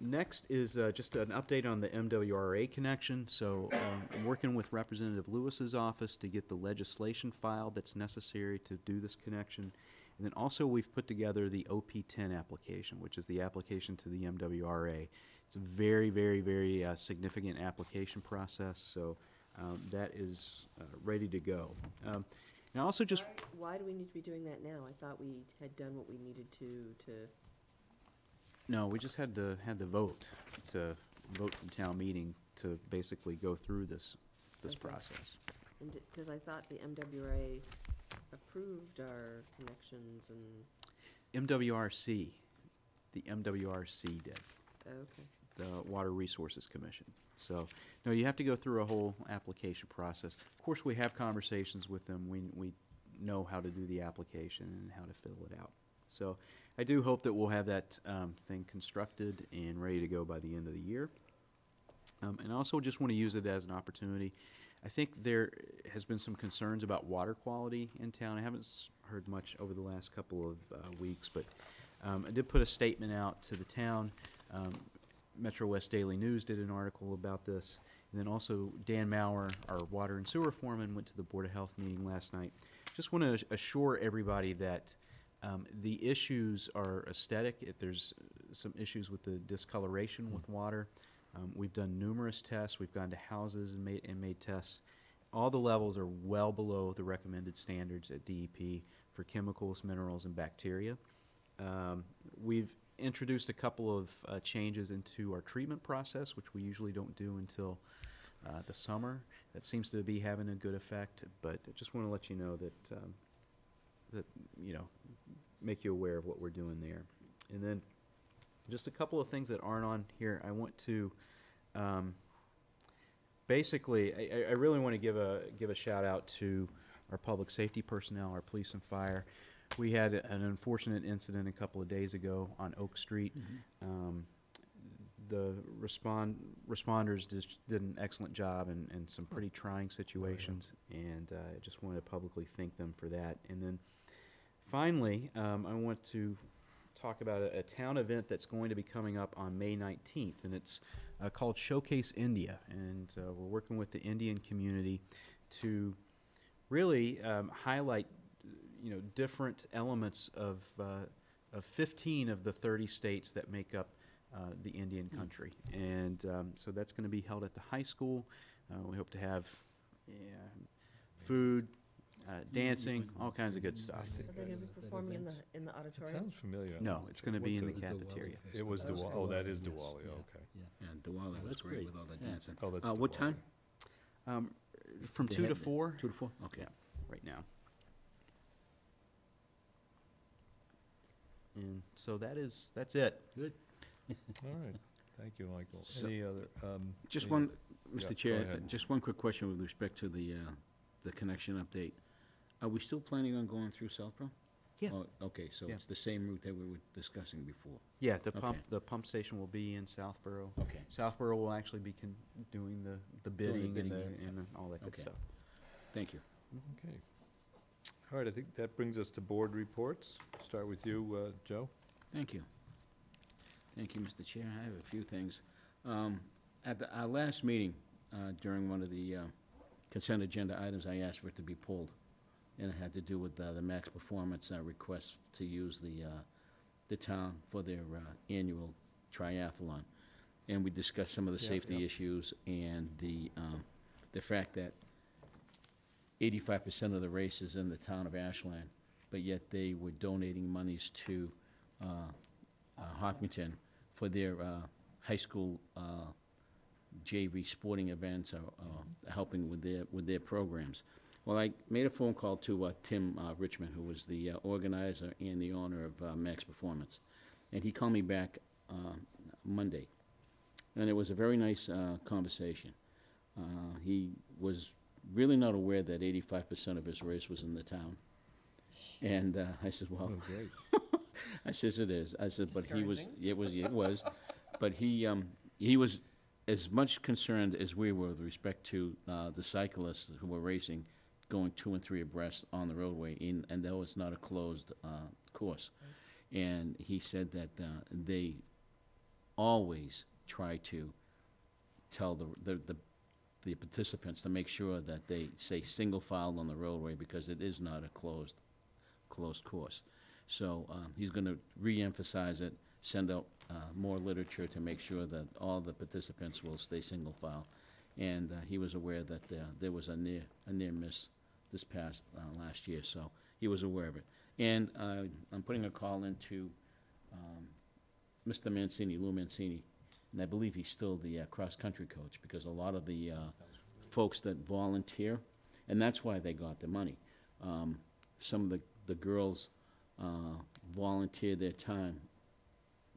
Next is just an update on the MWRA connection. So I'm working with Representative Lewis's office to get the legislation filed that's necessary to do this connection. And then also we've put together the OP10 application, which is the application to the MWRA. It's a very, very, very significant application process, so that is ready to go. And I also just... Why do we need to be doing that now? I thought we had done what we needed to. No, we just had the vote to vote from town meeting to basically go through this Okay. process. And, because I thought the MWRA approved our connections and, MWRC, the MWRC did, okay. the Water Resources Commission. So, no, you have to go through a whole application process. Of course, we have conversations with them. We know how to do the application and how to fill it out. So I do hope that we'll have that thing constructed and ready to go by the end of the year. And I also just want to use it as an opportunity. I think there has been some concerns about water quality in town. I haven't heard much over the last couple of weeks, but I did put a statement out to the town. Metro West Daily News did an article about this. And then also Dan Maurer, our water and sewer foreman, went to the Board of Health meeting last night. Just want to assure everybody that the issues are aesthetic. If there's some issues with the discoloration with water, we've done numerous tests. We've gone to houses and made tests. All the levels are well below the recommended standards at DEP for chemicals, minerals, and bacteria. We've introduced a couple of changes into our treatment process, which we usually don't do until the summer. That seems to be having a good effect, but I just want to let you know that make you aware of what we're doing there. And then just a couple of things that aren't on here. I want to basically, I really want to give a shout out to our public safety personnel, our police and fire. We had an unfortunate incident a couple of days ago on Oak Street. The responders just did an excellent job in some pretty trying situations, and I just wanted to publicly thank them for that. And then finally, I want to talk about a town event that's going to be coming up on May 19th, and it's called Showcase India, and we're working with the Indian community to really highlight different elements of 15 of the 30 states that make up the Indian country. And so that's going to be held at the high school. We hope to have food, dancing, all kinds of good stuff. Are they going to be performing in the It auditorium? sounds familiar. No, it's going to be in the cafeteria. It was Diwali, oh, that is Diwali, okay. Yeah, Diwali was great with all the dancing. Oh, that's What Diwali. time? From They 2 to had- 4. 2 to 4? Okay. Yeah, right now. And so that's it. Good. All right, thank you, Michael. So- Any other, Just any- one, yeah, Mr. go Chair, ahead. just one quick question with respect to the connection update. Are we still planning on going through Southborough? Yeah. Oh, okay, so Yeah. it's the same route that we were discussing before. Yeah, Okay. the pump station will be in Southborough. Okay. Southborough will actually be doing the bidding bidding, and yeah. and all that good Okay. stuff. Thank you. Okay. All right, I think that brings us to board reports. Start with you, Joe. Thank you. Thank you, Mr. Chair. I have a few things. At our last meeting, during one of the consent agenda items, I asked for it to be pulled, and it had to do with the Max Performance request to use the town for their annual triathlon. And we discussed some of the Yeah, safety yeah. issues and the fact that 85% of the race is in the town of Ashland, but yet they were donating monies to Hopkinton for their high school JV sporting events or helping with their programs. Well, I made a phone call to Tim Richmond, who was the organizer and the owner of Max Performance, and he called me back Monday, and it was a very nice conversation. He was really not aware that 85% of his race was in the town, and I said, well, Oh, great. I says it is. I said, but it was, but he was as much concerned as we were with respect to the cyclists who were racing, going 2 and 3 abreast on the roadway, and that was not a closed course. And he said that they always try to tell the participants to make sure that they say single file on the roadway because it is not a closed course. So he's going to re-emphasize it, send out more literature to make sure that all the participants will stay single file. And he was aware that there was a near miss this past last year, so he was aware of it. And I'm putting a call into Mr. Mancini, Lou Mancini, and I believe he's still the cross-country coach, because a lot of the folks that volunteer, and that's why they got the money. Some of the girls volunteer their time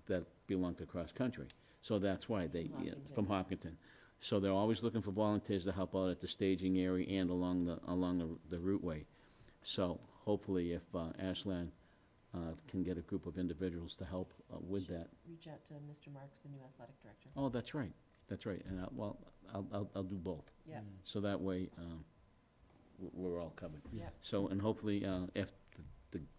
that belong to cross-country. So that's why they, from Hopkinton. So they're always looking for volunteers to help out at the staging area and along the routeway. So hopefully if Ashland can get a group of individuals to help with that. Reach out to Mr. Marks, the new athletic director. Oh, that's right, and I'll do both. Yeah. So that way, we're all covered. Yeah. So, and hopefully, if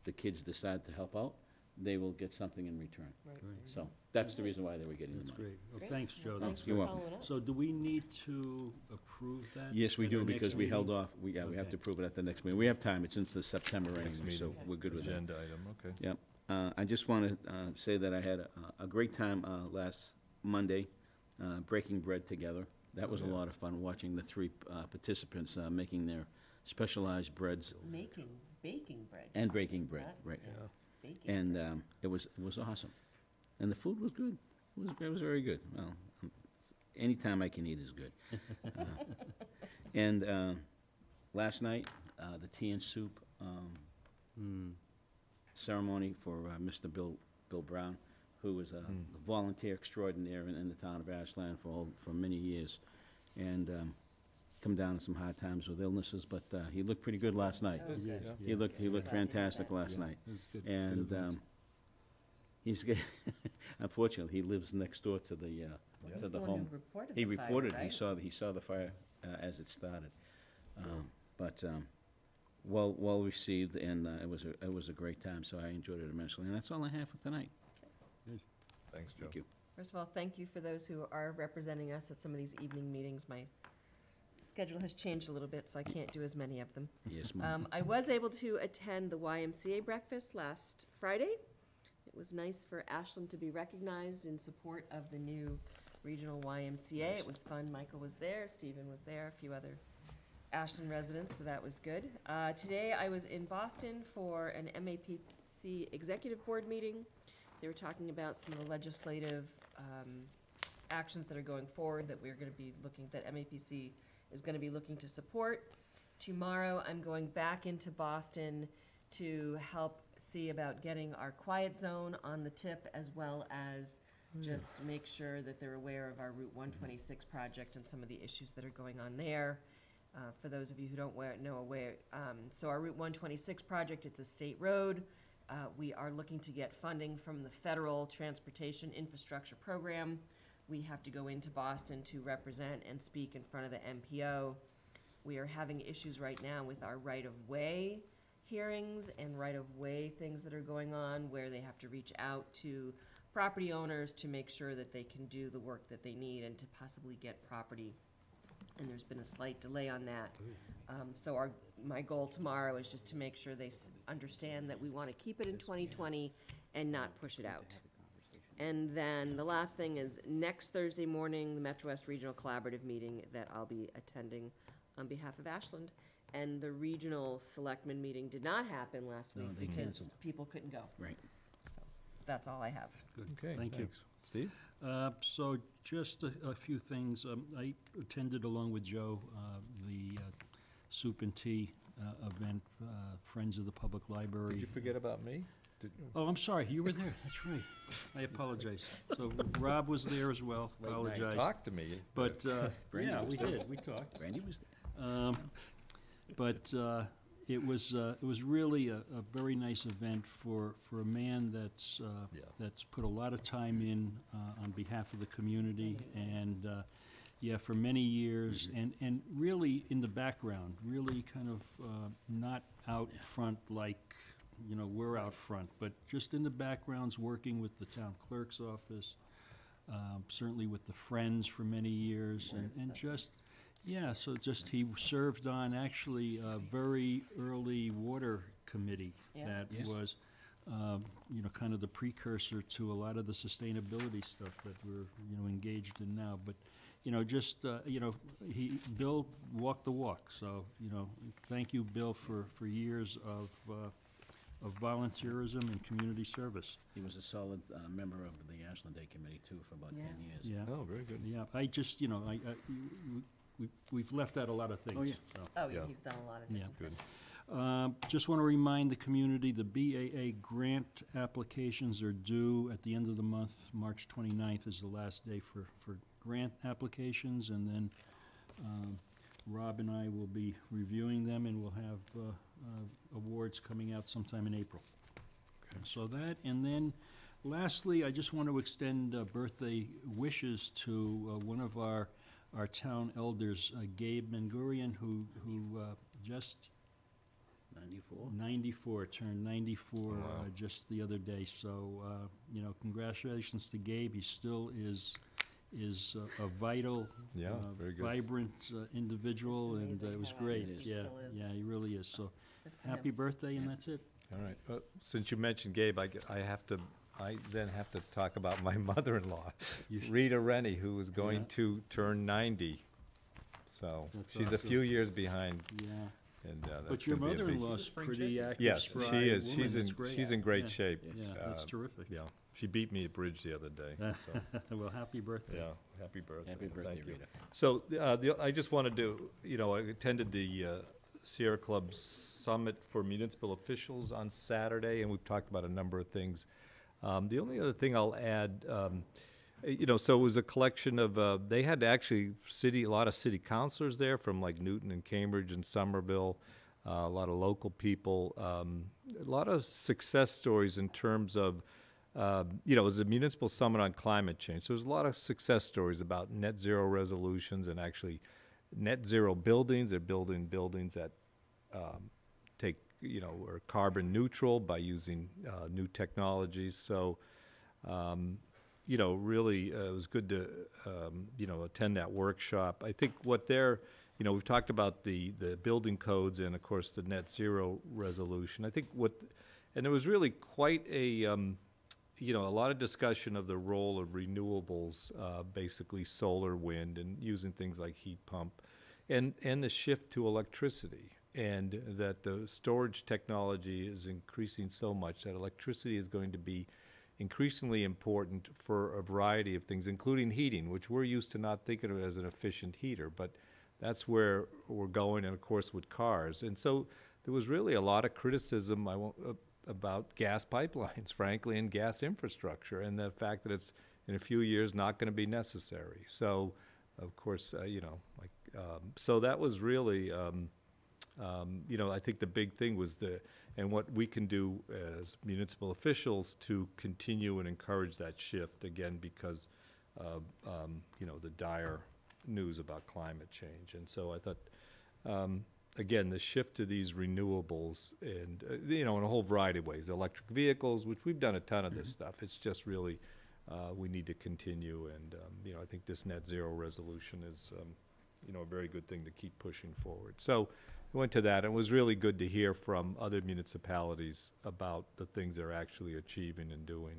the kids decide to help out, they will get something in return. Right. So, that's the reason why they were getting the That's money. great. Well, Great. thanks, Joe. Thanks That's for You're great. welcome. following up. So do we need to approve that? Yes, we at do, our next because we held meeting? off, we have Okay. to prove it at the next meeting. We have time, it's into September Next anyway, so meeting. we're good with that. Agenda item, okay. Yep. I just want to say that I had a great time last Monday, breaking bread together. That was a lot of fun, watching the three participants making their specialized breads Baking bread. and breaking bread, Not right. Baking. And it was awesome. And the food was good. It was very good. Well, anytime I can eat is good. And last night, the tea and soup ceremony for Mr. Bill Brown, who was a volunteer extraordinaire in the town of Ashland for many years, and come down to some hard times with illnesses, but he looked pretty good last night. Oh, good. He looked fantastic last night. It was good. And he's unfortunately, he lives next door to the He's to the one home. who reported He the fire, reported, right? he saw the fire as it started. But well received, and it was a great time, so I enjoyed it immensely. And that's all I have for tonight. Thanks, Joe. Thank you. First of all, thank you for those who are representing us at some of these evening meetings. My schedule has changed a little bit, so I can't do as many of them. Yes, ma'am. I was able to attend the YMCA breakfast last Friday. It was nice for Ashland to be recognized in support of the new regional YMCA. It was fun. Michael was there, Stephen was there, a few other Ashland residents, so that was good. Today, I was in Boston for an MAPC Executive Board meeting. They were talking about some of the legislative actions that are going forward that we're going to be looking, that MAPC is going to be looking to support. Tomorrow, I'm going back into Boston to help see about getting our quiet zone on the tip, as well as just make sure that they're aware of our Route 126 project and some of the issues that are going on there. For those of you who don't know where, so our Route 126 project, it's a state road. We are looking to get funding from the Federal Transportation Infrastructure Program. We have to go into Boston to represent and speak in front of the MPO. We are having issues right now with our right-of-way hearings and right-of-way things that are going on, where they have to reach out to property owners to make sure that they can do the work that they need and to possibly get property. And there's been a slight delay on that. So my goal tomorrow is just to make sure they understand that we want to keep it in 2020 and not push it out. And then the last thing is next Thursday morning, the Metro West Regional Collaborative meeting that I'll be attending on behalf of Ashland. And the regional selectmen meeting did not happen last No, week they because canceled. people couldn't go. Right. So that's all I have. Good. Okay, Thank you. thanks. Steve? So just a few things. I attended along with Joe the soup and tea event, Friends of the Public Library. Did you forget about me? Did you? Oh, I'm sorry, you were there, that's right. I apologize. So Rob was there as well, Late night. apologize. Talk to me. But, Brandy yeah, was we there. did, we talked. Randy was there. But it was really a very nice event for a man that's Yeah. that's put a lot of time in on behalf of the community, and yeah, for many years, and really in the background, really kind of not out front like we're out front, but just in the backgrounds, working with the town clerk's office, certainly with the Friends for many years, and just. Yeah, so just he served on actually a very early water committee Yeah. that Yes. was, kind of the precursor to a lot of the sustainability stuff that we're, engaged in now. But, Bill walked the walk. So, thank you, Bill, for years of volunteerism and community service. He was a solid member of the Ashland Day Committee, too, for about 10 years. Yeah. Oh, very good. Yeah, I just, you know, we've left out a lot of things. Oh, yeah. so. Oh, yeah, Yeah. he's done a lot of Yeah. different Good. Just want to remind the community, the BAA grant applications are due at the end of the month. March 29th is the last day for grant applications, and then Rob and I will be reviewing them, and we'll have awards coming out sometime in April. So that, and then lastly, I just want to extend birthday wishes to one of our town elders, Gabe Mangurian, who just 94? turned 94 Wow. just the other day. So, you know, congratulations to Gabe. He still is a vital, Yeah, very good. vibrant individual, It's and amazing it was how great. active he Yeah, still is. yeah, he really is. So, Good for happy him. birthday, and that's it. All right. Since you mentioned Gabe, I then have to talk about my mother-in-law, Rita Rennie, who is going Yeah. to turn 90. So That's she's a awesome. few years behind, Yeah. and that's But your gonna be a big- mother-in-law's pretty active, Yes, spry she is. woman. That's great. She's in great Yeah. shape. Yeah, that's terrific. Yeah, she beat me at bridge the other day. So, Well, happy birthday. yeah, happy birthday. Happy birthday, Thank you. Rita. So, I just wanted to, I attended the Sierra Club Summit for Municipal Officials on Saturday, and we've talked about a number of things. The only other thing I'll add, so it was a collection of, they had actually a lot of city councilors there from like Newton and Cambridge and Somerville, a lot of local people, a lot of success stories in terms of, it was a municipal summit on climate change. So there's a lot of success stories about net zero resolutions and actually net zero buildings. They're building buildings that are carbon neutral by using new technologies. So, really, it was good to, attend that workshop. I think what we've talked about the building codes and, of course, the net zero resolution. I think and there was really quite a lot of discussion of the role of renewables, basically solar, wind, and using things like heat pump, and the shift to electricity, and that the storage technology is increasing so much that electricity is going to be increasingly important for a variety of things, including heating, which we're used to not thinking of it as an efficient heater, but that's where we're going, and of course with cars. And so there was really a lot of criticism about gas pipelines, frankly, and gas infrastructure, and the fact that it's in a few years not going to be necessary. So, of course, so that was really, I think the big thing was and what we can do as municipal officials to continue and encourage that shift, again, because of, the dire news about climate change. And so I thought, again, the shift to these renewables and, in a whole variety of ways, electric vehicles, which we've done a ton of this stuff. It's just really, we need to continue. And, I think this net zero resolution is, a very good thing to keep pushing forward. So I went to that, and it was really good to hear from other municipalities about the things they're actually achieving and doing.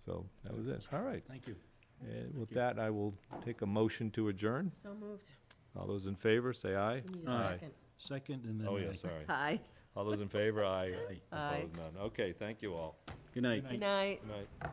So that was it. All right. Thank you. And with that, I will take a motion to adjourn. So moved. All those in favor, say aye. We need a Aye. second. Second, and then. Oh, yeah, sorry. Aye. All those in favor, aye. Aye. Opposed, none. Okay, thank you all. Good night. Good night. Good night.